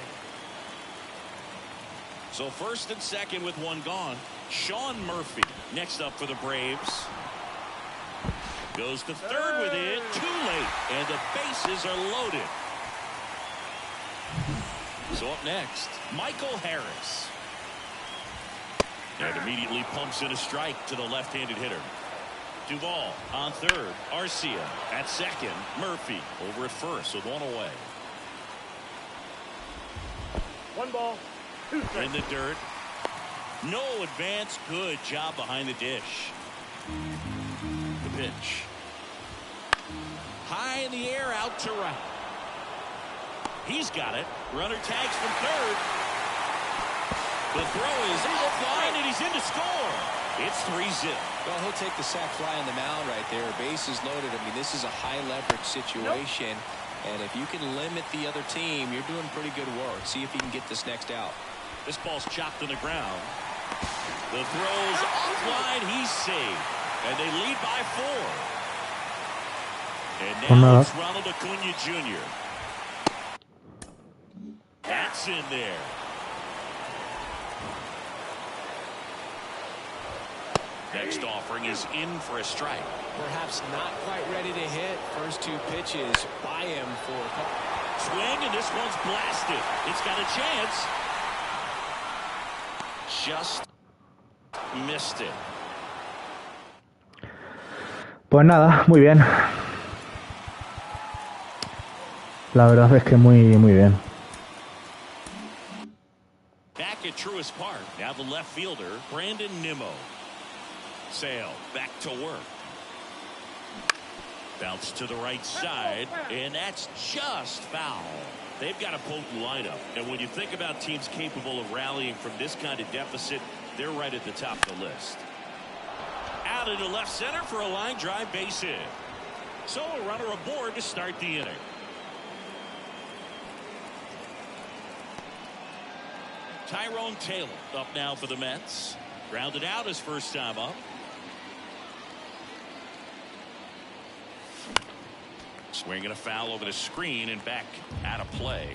So first and second with one gone. Sean Murphy next up for the Braves. Goes to third with it. Too late. And the bases are loaded. So up next, Michael Harris. And immediately pumps in a strike to the left-handed hitter. Duvall on third. Arcia at second. Murphy over at first with one away. 1 ball, 2 strikes. In the dirt. No advance. Good job behind the dish. The pitch. High in the air out to right. He's got it. Runner tags from third. The throw is offline and he's in to score. It's 3-0. Well, he'll take the sac fly on the mound right there. Bases loaded. I mean, this is a high leverage situation. And if you can limit the other team, you're doing pretty good work. See if you can get this next out. This ball's chopped to the ground. The throw's offline. He's saved. And they lead by 4. And now it's Ronald Acuna Jr. That's in there. Next offering is in for a strike. Perhaps not quite ready to hit. First 2 pitches by him for a couple. Swing, and this one's blasted. It's got a chance. Just missed it. Pues nada, muy bien. La verdad es que muy bien. Back at Truist Park, now the left fielder, Brandon Nimmo. Sale back to work. Bounce to the right side, and that's just foul. They've got a potent lineup, and when you think about teams capable of rallying from this kind of deficit, they're right at the top of the list. Out into left center for a line drive base hit. So a runner aboard to start the inning. Tyrone Taylor up now for the Mets. Grounded out his first time up. Swinging a foul over the screen and back out of play.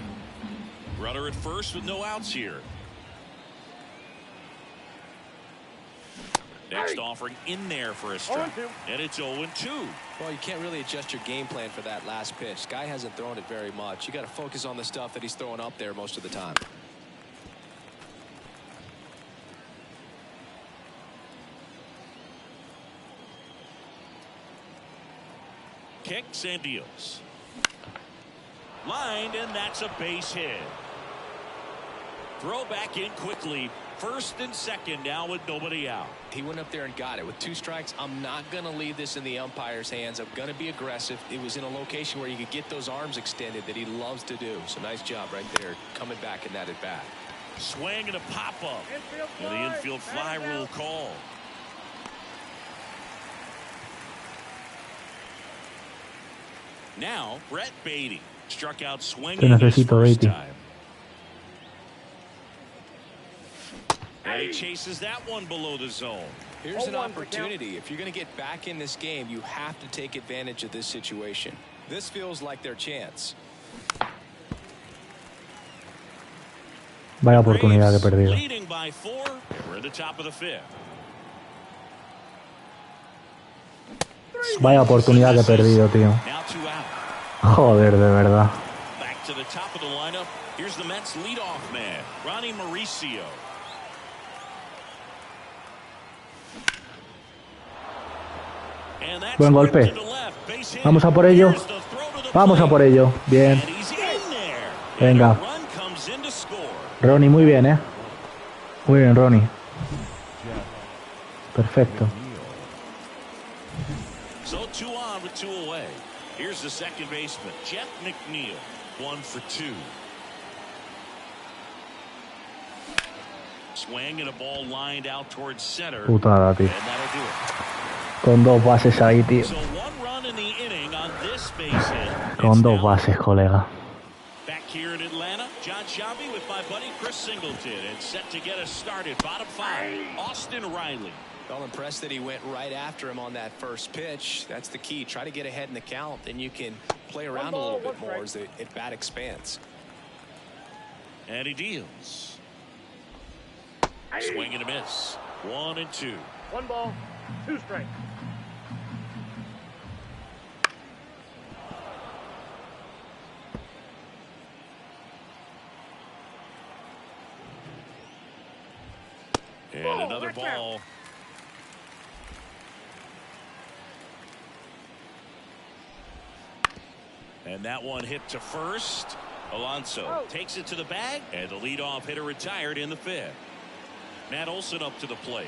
Runner at first with no outs here. Next offering in there for a strike. And it's 0-2. Well, you can't really adjust your game plan for that last pitch. Guy hasn't thrown it very much. You got to focus on the stuff that he's throwing up there most of the time. Kicks and deals. Lined, and that's a base hit. Throw back in quickly. First and second now with nobody out. He went up there and got it. With 2 strikes, I'm not going to leave this in the umpire's hands. I'm going to be aggressive. It was in a location where you could get those arms extended that he loves to do. So nice job right there coming back in that at bat. Swing and a pop-up. And the infield fly rule call. Now, Brett Beatty struck out swinging his first time. And he chases that one below the zone. Here's an opportunity. If you're going to get back in this game, you have to take advantage of this situation. This feels like their chance. Vaya oportunidad que perdido. Leading by 4. We're at the top of the 5th. Vaya oportunidad que he perdido, tío. Now 2 out. Joder, de verdad. Back to the top of the lineup. Here's the Mets leadoff man, Ronnie Mauricio. Buen golpe. Vamos a por ello. Vamos a por ello. Bien. Venga. Ronnie, muy bien, ¿eh? Muy bien, Ronnie. Perfecto. So 2 on with 2 away. Here's the second baseman, Jeff McNeil, 1 for 2. Swing and a ball lined out towards center. Putada, tío. And that'll do it. Con 2 bases ahí, tío. So 1 run in the inning on this base hit. Con 2 bases, colega. Back here in Atlanta, John Shelby with my buddy Chris Singleton, and set to get us started. Bottom 5, Austin Riley. Well, impressed that he went right after him on that first pitch. That's the key. Try to get ahead in the count, then you can play around a little bit more as the at-bat expands. And he deals. Swing and a miss. 1-2. 1 ball, 2 strikes. And another ball. And that one hit to first. Alonso takes it to the bag, and the leadoff hitter retired in the 5th. Matt Olson up to the plate.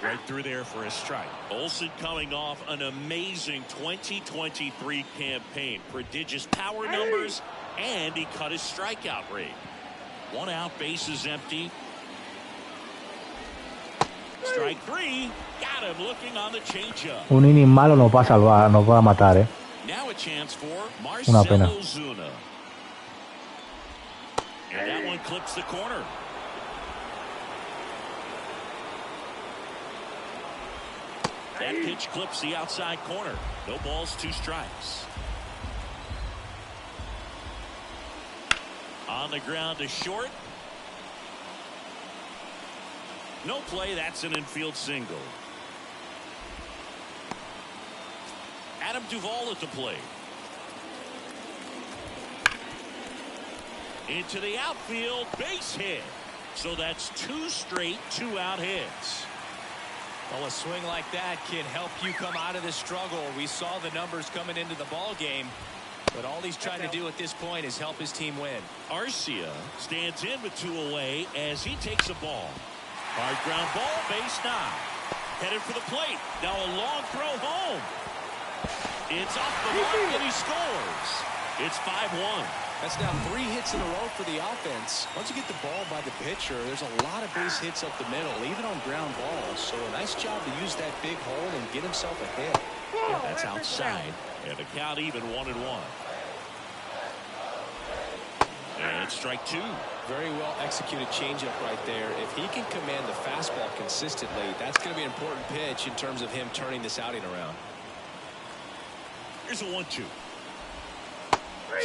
Right through there for a strike. Olson coming off an amazing 2023 campaign. Prodigious power numbers, and he cut his strikeout rate. 1 out, bases empty. Strike 3. Got him looking on the changeup. Un inning malo nos va a salvar, nos va a matar, eh. Now a chance for Una pena. Marcelo Zuna. And that one clips the corner. That pitch clips the outside corner. No balls, 2 strikes. On the ground to short. No play. That's an infield single. Adam Duvall at the plate. Into the outfield, base hit. So that's 2 straight 2-out hits. Well, a swing like that can help you come out of this struggle. We saw the numbers coming into the ball game, but all he's trying to do at this point is help his team win. Arcia stands in with 2 away as he takes a ball. Hard ground ball, base knock. Headed for the plate. Now a long throw home. It's off the mark and he scores. It's 5-1. That's now 3 hits in a row for the offense. Once you get the ball by the pitcher, there's a lot of base hits up the middle, even on ground balls. So a nice job to use that big hole and get himself a hit. Yeah, that's outside. And the count even 1-1. And strike 2. Very well executed changeup right there. If he can command the fastball consistently, that's going to be an important pitch in terms of him turning this outing around. Here's a 1-2.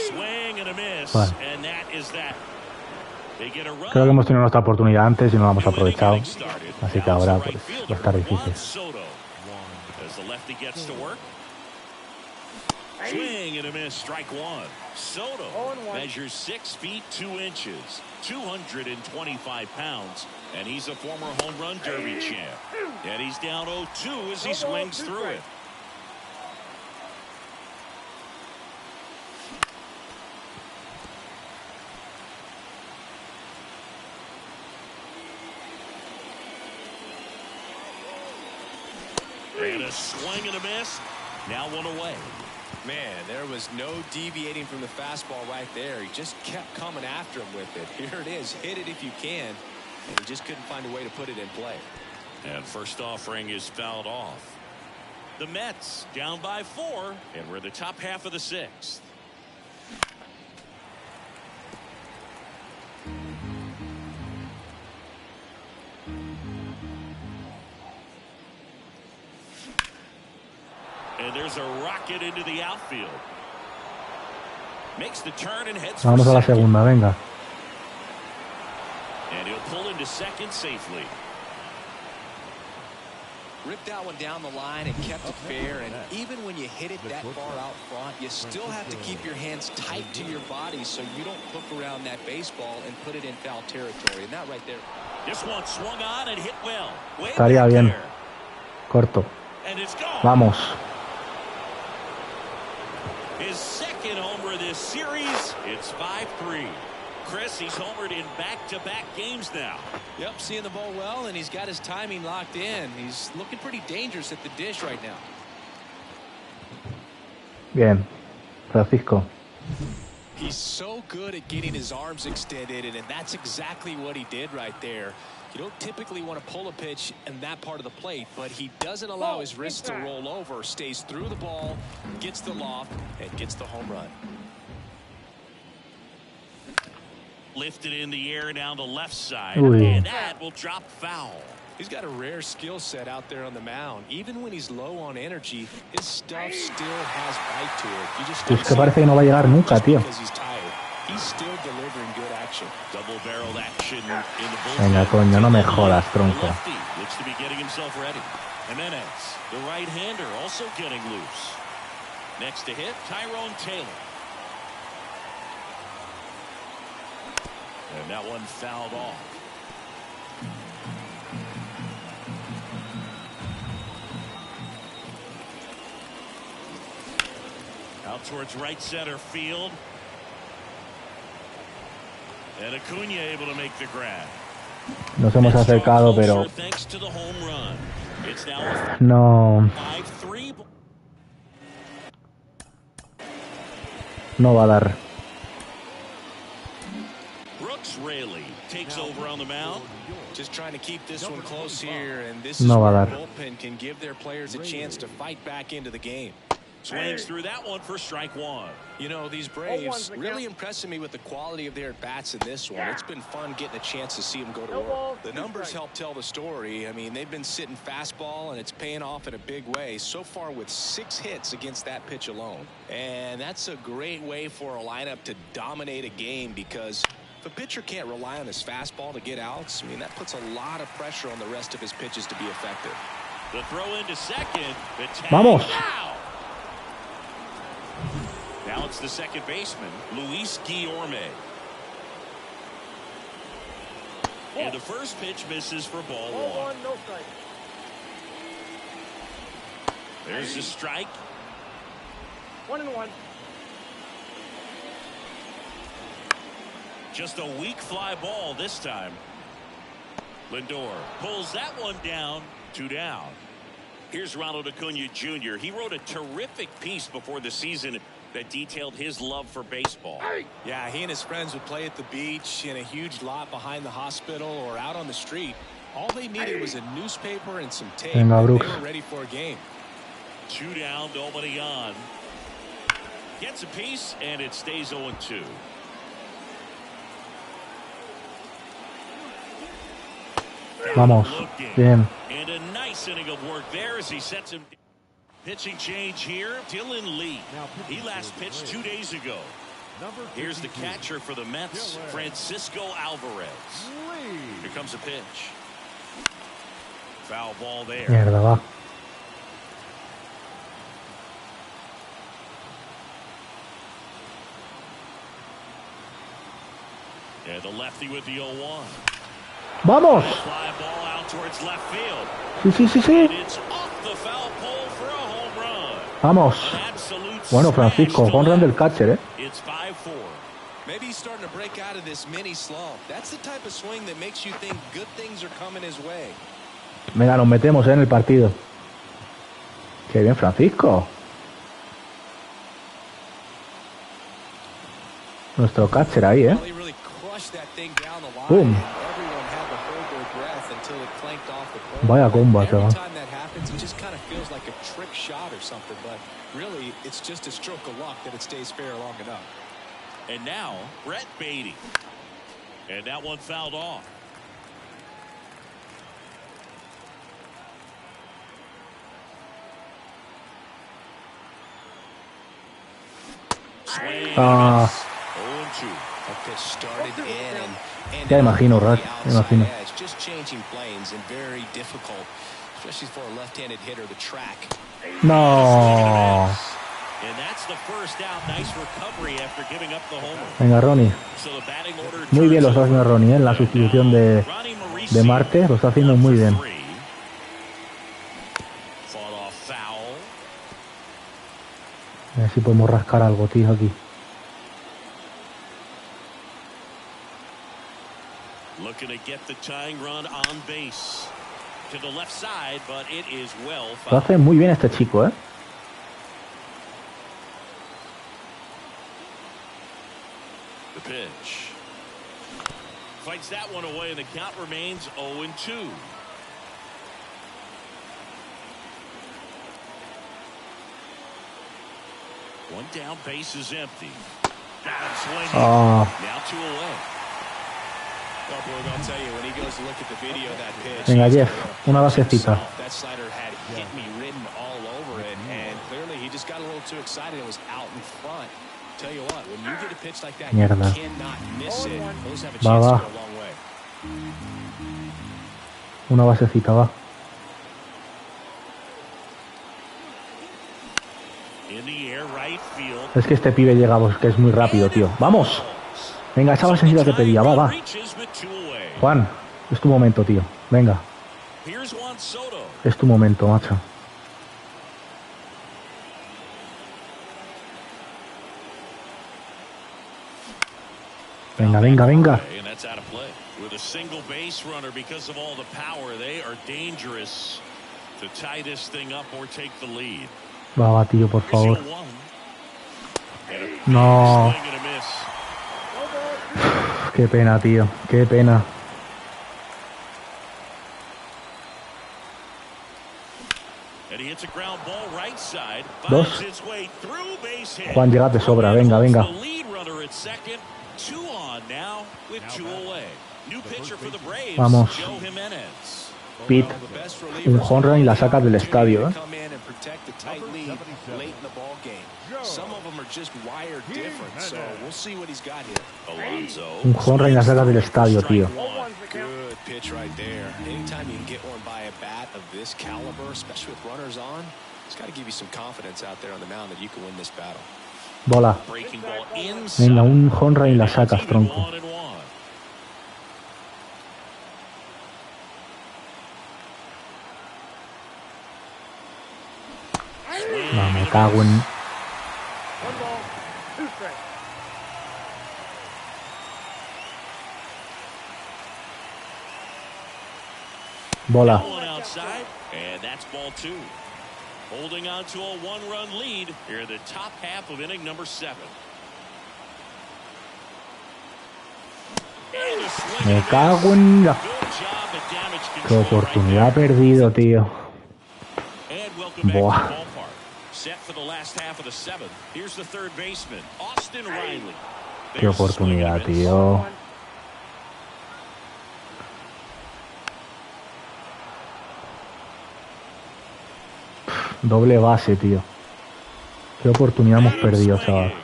Swing and a miss, bueno. and that is that. They get a run. Creo que hemos tenido nuestra oportunidad antes y no la hemos aprovechado. Así que ahora pues, va a estar difícil. Soto as the lefty gets to work. Swing and a miss, strike 1. Soto measures 6 feet 2 inches, 225 pounds, and he's a former home run derby champ. And he's down 0-2 as he swings through it. And a swing and a miss. Now 1 away. Man, there was no deviating from the fastball right there. He just kept coming after him with it. Here it is. Hit it if you can. And he just couldn't find a way to put it in play. And first offering is fouled off. The Mets down by 4, and we're the top half of the 6th. And there's a rocket into the outfield. Makes the turn and heads Vamos a la segunda, venga. And he'll pull into second safely. Ripped that one down the line and kept it fair. And even when you hit it that far out front, you still have to keep your hands tight to your body so you don't hook around that baseball and put it in foul territory. And that right there. This one swung on and hit well. Estaría bien. Corto. And it's gone. Vamos. His second homer this series. It's 5-3. Chris, he's homered in back-to-back games now. Yep, seeing the ball well, and he's got his timing locked in. He's looking pretty dangerous at the dish right now. Bien. Francisco. He's so good at getting his arms extended, and that's exactly what he did right there. You don't typically want to pull a pitch in that part of the plate, but he doesn't allow his wrist to roll over, stays through the ball, gets the loft, and gets the home run. Lifted in the air down the left side, Uy. and that will drop foul. He's got a rare skill set out there on the mound. Even when he's low on energy, his stuff still has bite to it. You just Es que parece que no va a llegar nunca, tío. because he's tired. Venga, coño, no me jodas, tronco. Next to hit, Tyrone Taylor. And that one fouled off. Out towards right center field. And Acuna able to make the grab. Nos hemos acercado, pero no. No va a dar. No va a dar. Swings through that one for strike one. You know, these Braves really impressing me with the quality of their at-bats in this one. It's been fun getting a chance to see them go to work. The numbers help tell the story. I mean, they've been sitting fastball, and it's paying off in a big way. So far with 6 hits against that pitch alone. And that's a great way for a lineup to dominate a game, because if a pitcher can't rely on his fastball to get outs, I mean, that puts a lot of pressure on the rest of his pitches to be effective. The throw into second. Vamos. Now it's the second baseman, Luis Guillorme. And the first pitch misses for ball one. No strike. There's the strike. 1-1. Just a weak fly ball this time. Lindor pulls that one down. 2 down. Here's Ronald Acuna Jr. He wrote a terrific piece before the season that detailed his love for baseball. Yeah, he and his friends would play at the beach, in a huge lot behind the hospital, or out on the street. All they needed was a newspaper and some tape, and they were ready for a game. 2 down, nobody on. Gets a piece, and it stays 0-2. Vamos. Bien. And a nice inning of work there as he sets him. Pitching change here, Dylan Lee. He last pitched 2 days ago. Here's the catcher for the Mets, Francisco Alvarez. Here comes a pitch. Foul ball there. Mierda, va. And the lefty with the 0-1. Vamos. Fly ball out towards left field. Sí, sí, sí, sí. And it's off the foul pole for a home run. Vamos. Bueno, Francisco, home run del catcher, ¿eh? It's 5-4. Maybe he's starting to break out of this mini slump. That's the type of swing that makes you think good things are coming his way. Venga, nos metemos en el partido. Qué bien, Francisco. Nuestro catcher ahí, ¿eh? Boom. Vaya comba, chaval. And now Brett Beatty. And that one fouled off. Ya imagino, Rat, me imagino. No. Venga, Ronnie. Muy bien lo está haciendo Ronnie, ¿eh? La sustitución de Marte lo está haciendo muy bien. A ver si podemos rascar algo, tío, aquí. Lo hace muy bien este chico, ¿eh? The pitch. Fights that one away, and the count remains 0-2. One down, base is empty. Now 2 away. Well, boy, I'll tell you, when he goes to look at the video of that pitch, venga, Jeff, una basecita. That slider had hit me written all over it, and clearly he just got a little too excited and was out in front. Mierda. Va, va. Una basecita, va. Es que este pibe llega, que es muy rápido, tío. ¡Vamos! Venga, esa basecita te pedía, va, va. Juan, es tu momento, tío. Venga. Es tu momento, macho. Venga, venga, venga. Va, tío, por favor. No. Qué pena, tío. Qué pena. Dos. Juan, llega de sobra. Venga, venga. Vamos. Pete, un home run y la saca del estadio, ¿eh? Un home run y la saca del estadio, tío. Bola. Venga, un home run y la sacas, tronco. No, me cago en... Bola. Me cago en la... Qué oportunidad perdido, tío. Buah. Qué oportunidad, tío. Doble base, tío. Qué oportunidad hemos perdido, chaval.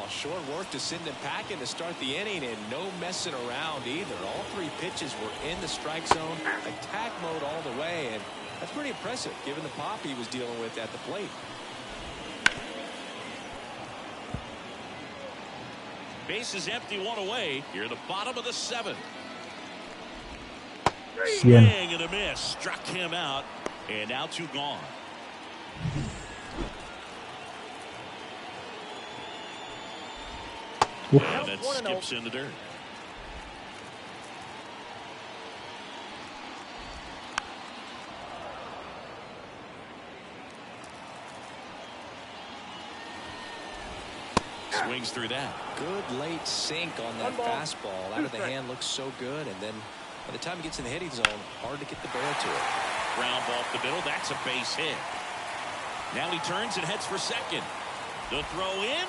Short work to send him packing to start the inning, and no messing around either. All three pitches were in the strike zone, attack mode all the way, and that's pretty impressive given the pop he was dealing with at the plate. Base is empty, one away. You're at the bottom of the seventh. Bien. Swing and a miss, struck him out, and now two gone. Uf. And that skips in the dirt. Swings through that. Good late sink on that fastball. Out of the hand, looks so good, and then by the time he gets in the hitting zone, hard to get the barrel to it. Ground ball up the middle. That's a base hit. Now he turns and heads for second. The throw in,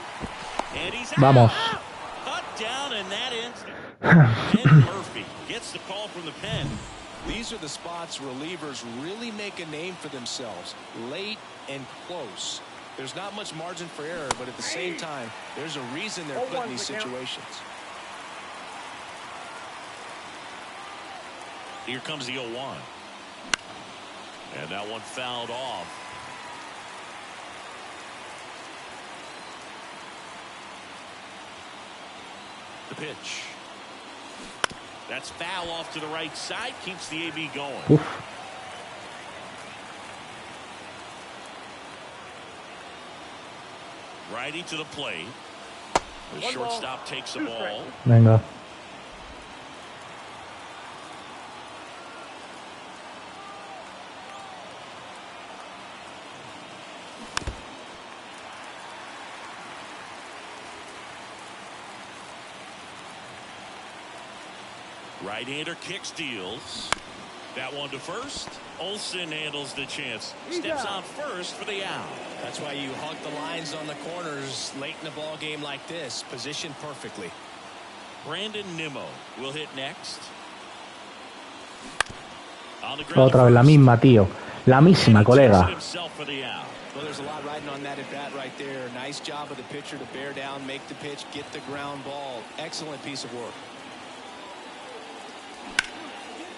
and he's out. Vamos. Cut down in that instant. And Murphy gets the call from the pen. These are the spots relievers really make a name for themselves. Late and close. There's not much margin for error, but at the same time, there's a reason they're put in these situations. Here comes the 0-1. And that one fouled off. The pitch. That's foul off to the right side. Keeps the AB going. Uf. Righty to the plate. The shortstop takes the ball. Venga. Right-hander kick steals. That one to first. Olsen handles the chance. Steps on first for the out. That's why you hug the lines on the corners late in a ball game like this. Positioned perfectly. Brandon Nimmo will hit next. Otra vez la misma, tío. La misma, colega. Well, there's a lot riding on that at bat right there. Nice job of the pitcher to bear down, make the pitch, get the ground ball. Excellent piece of work.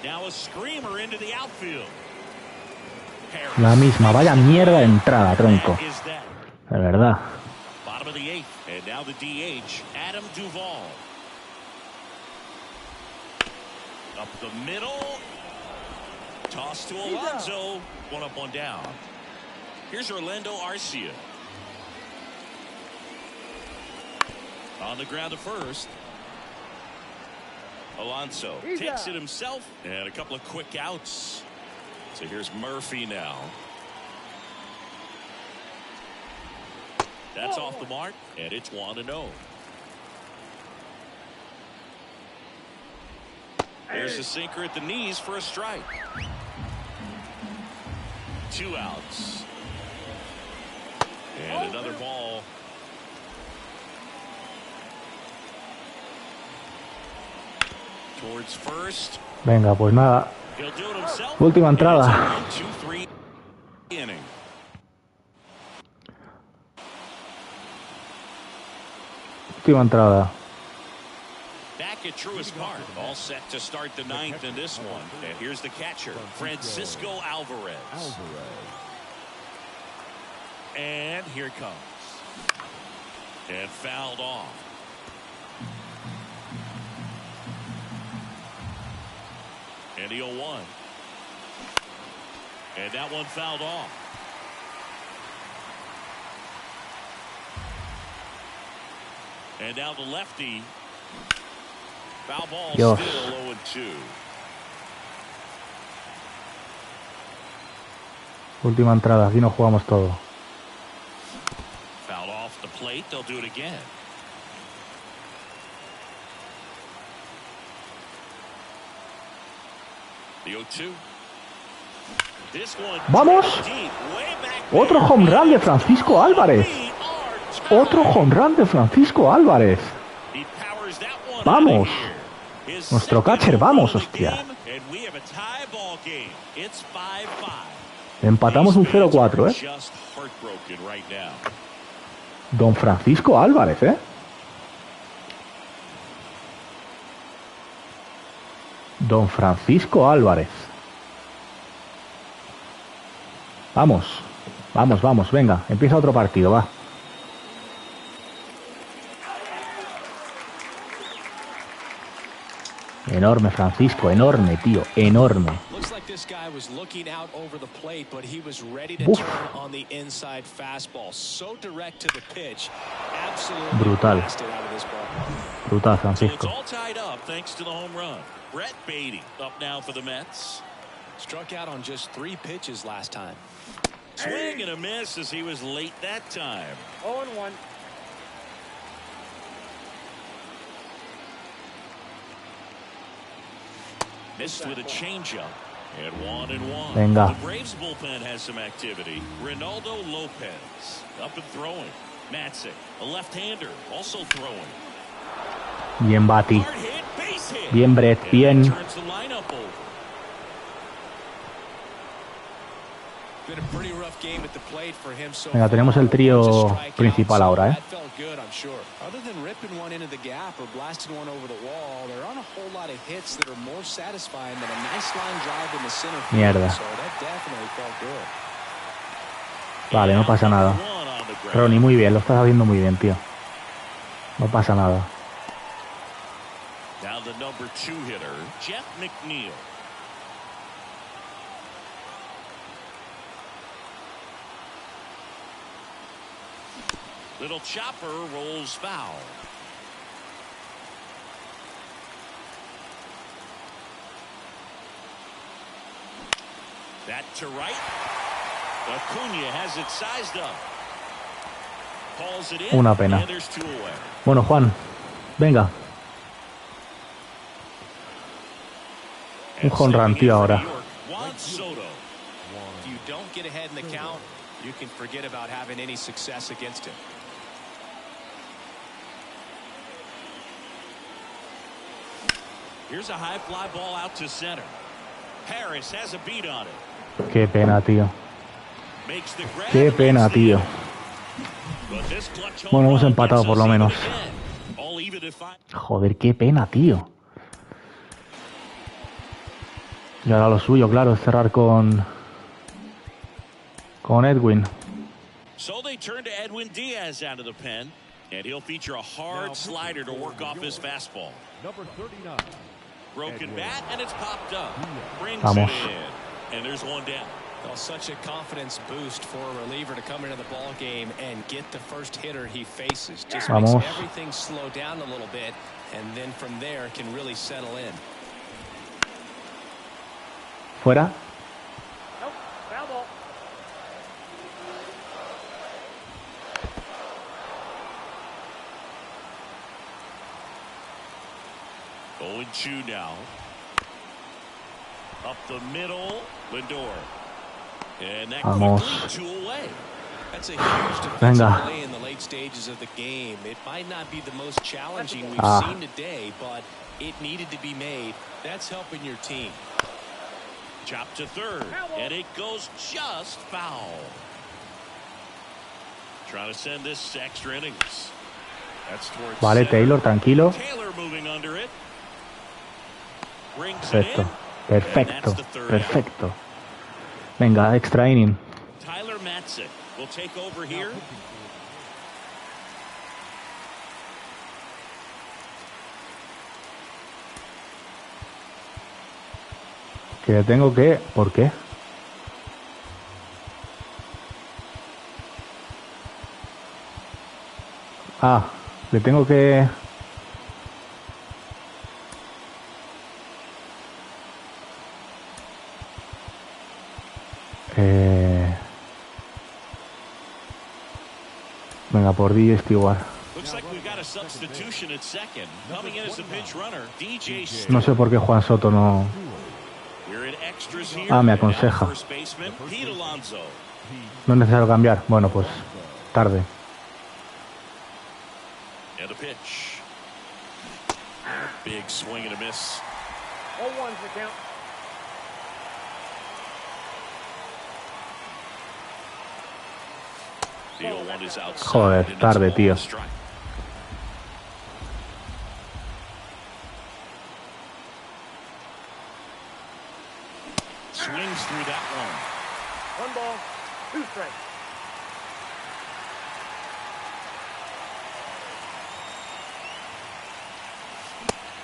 Now a screamer into the outfield. La misma, vaya mierda de entrada, tronco. De verdad. Bottom of the eighth, and now the DH, Adam Duvall. Up the middle. Toss to Alonso. One up, one down. Here's Orlando Arcia. On the ground to first. Alonso takes it himself. And a couple of quick outs. So here's Murphy now. That's off the mark. And it's 1-0. There's a sinker at the knees for a strike. 2 outs. And another ball. Towards first. Venga, pues nada. He'll do it himself. Última entrada. 2-3 inning. Última entrada. Back at Truist Park, all set to start the 9th in this one. And here's the catcher, Francisco Alvarez. And here it comes. And fouled off. And the 0-1. And that one fouled off. And now the lefty. Foul ball Dios. still 0-2. Última entrada, aquí nos jugamos todo. Fouled off the plate, they'll do it again. The 0-2. This one ¡Vamos! deep, way back Otro there. home run de Francisco Álvarez. Otro home run de Francisco Álvarez. He powers that one Vamos. out of here. His Nuestro second catcher, home vamos, run of the hostia. game, and we have a tie ball game. It's 5-5. Empatamos un 0-4, ¿eh? Just heartbroken right now. Don Francisco Álvarez, ¿eh? Don Francisco Álvarez. Vamos. Vamos, vamos, venga. Empieza otro partido, va. Enorme, Francisco, enorme, tío, enorme. Looks like this guy was looking out over the plate, but he was ready to Uf. turn on the inside fastball. So direct to the pitch. Absolutely Brutal. blasted out of this ball. Brutal, So it's Francisco. all tied up thanks to the home run. Brett Beatty up now for the Mets. Struck out on just 3 pitches last time. Swing and a miss as he was late that time. 0-1. Missed with a changeup. And 1-1. Venga. The Braves bullpen has some activity. Ronaldo Lopez up and throwing. Matzik, a left-hander, also throwing. Bien, Bati. Hard hit, base hit. Bien, Brett, And bien. that turns the lineup over. Been a pretty rough game at the plate for him so Venga, far. tenemos el trío Just strikeouts, principal so ahora, ¿eh? That felt good, I'm sure. Other than ripping one into the gap or blasting one over the wall, there aren't a whole lot of hits that are more satisfying than a nice line drive in the center field. Mierda. So that definitely felt good. Vale, no pasa nada. One on the ground. Ronnie, muy bien, lo estás haciendo muy bien, tío. No pasa nada. Now the number 2 hitter, Jeff McNeil. Little chopper rolls foul. That to right. Acuna has it sized up. Calls it in. Una pena. And there's 2 away. Bueno, Juan, venga. Un jonrón, tío, ahora. Juan Soto. If you don't get ahead in the count, you can forget about having any success against him. Here's a high fly ball out to center. Harris has a beat on it. Qué pena, tío. Qué pena, tío. Bueno, hemos empatado por lo menos. Joder, qué pena, tío. Y ahora lo suyo, claro, es cerrar con Edwin. So they turn to Edwin Diaz out of the pen, and he'll feature a hard slider to work off his fastball. Number 39. Broken bat, and it's popped up. Brings Vamos. it in, and there's one down. Well, such a confidence boost for a reliever to come into the ball game and get the first hitter he faces. Just makes everything slow down a little bit, and then from there can really settle in. Fuera. Nope, foul ball. Oh, 2 now. Up the middle, Lindor. And that quickly 2 away. That's a huge defensive play in the late stages of the game. It might not be the most challenging we've seen today, but it needed to be made. That's helping your team. Chop to third, and it goes just foul. Trying to send this extra innings. That's towards vale, Taylor, tranquilo. Taylor moving under it. Perfecto, perfecto, perfecto. Venga, extra inning. Tyler Matzik will take over here. Que tengo que... ¿Por qué? Ah, le tengo que... Venga, por DJ Stewart. No sé por qué Juan Soto no... Ah, me aconseja. No es necesario cambiar. Bueno, pues tarde. Big swing and a miss. 0-1's the count. The 0-1 is outside. Joder, tarde, tío. Swings through that one. 1 ball, 2 strikes.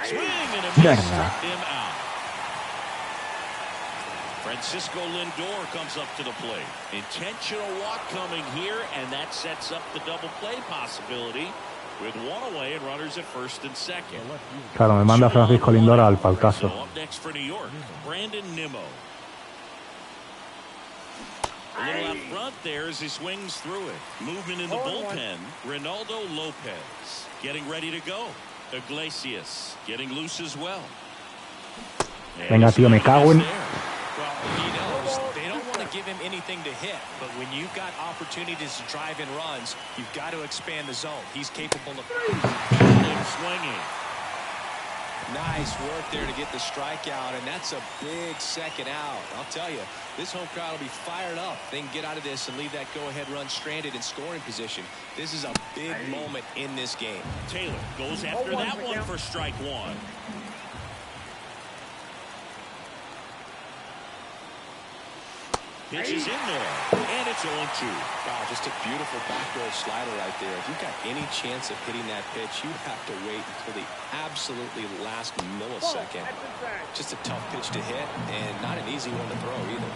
Swing and a miss. Struck him out. Francisco Lindor comes up to the plate. Intentional walk coming here, and that sets up the double play possibility with 1 away and runners at first and second. Claro, me manda Francisco Lindor al palcazo. Up next for New York, Brandon Nimmo. A little out front there as he swings through it. Movement in the bullpen. Ronaldo Lopez getting ready to go. Iglesias getting loose as well. Venga, tío, me cago en... Well, he knows they don't want to give him anything to hit, but when you've got opportunities to drive in runs, you've got to expand the zone. He's capable of swinging. Nice work there to get the strikeout, and that's a big second out. I'll tell you, this home crowd will be fired up. They can get out of this and leave that go-ahead run stranded in scoring position. This is a big moment in this game. Taylor goes after that one for strike 1. Pitches in there, and it's 0-2. Wow, just a beautiful backdoor slider right there. If you've got any chance of hitting that pitch, you have to wait until the absolutely last millisecond. Just a tough pitch to hit, and not an easy one to throw either.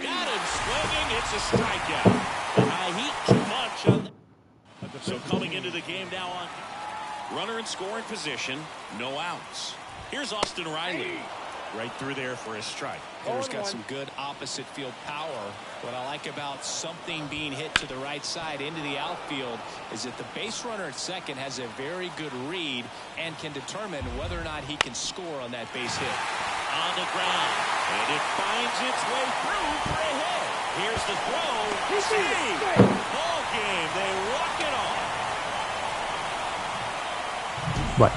Got him swinging. It's a strikeout. High heat, too much. So coming into the game now on runner in scoring position, no outs. Here's Austin Riley. Right through there for a strike. Hitter's got some good opposite field power. What I like about something being hit to the right side into the outfield is that the base runner at second has a very good read and can determine whether or not he can score on that base hit. On the ground, and it finds its way through for a hit. Here's the throw. Save. Ball game. They walk it off. Bueno.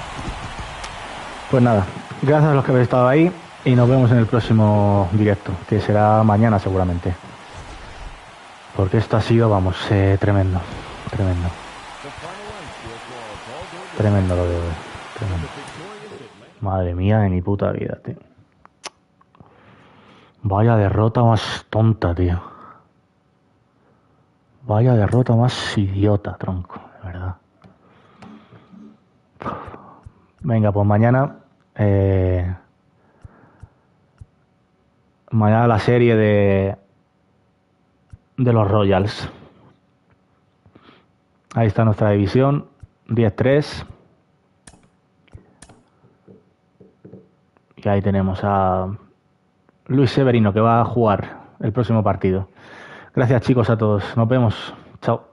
Pues nada, gracias a los que habéis estado ahí y nos vemos en el próximo directo, que será mañana seguramente. Porque esto ha sido, vamos, tremendo. Tremendo lo de hoy. Tremendo. Madre mía de mi puta vida, tío. Vaya derrota más tonta, tío. Vaya derrota más idiota, tronco, de verdad. Venga, pues mañana... mañana la serie de los Royals. Ahí está nuestra división. 10-3. Y ahí tenemos a Luis Severino, que va a jugar el próximo partido. Gracias, chicos, a todos. Nos vemos. Chao.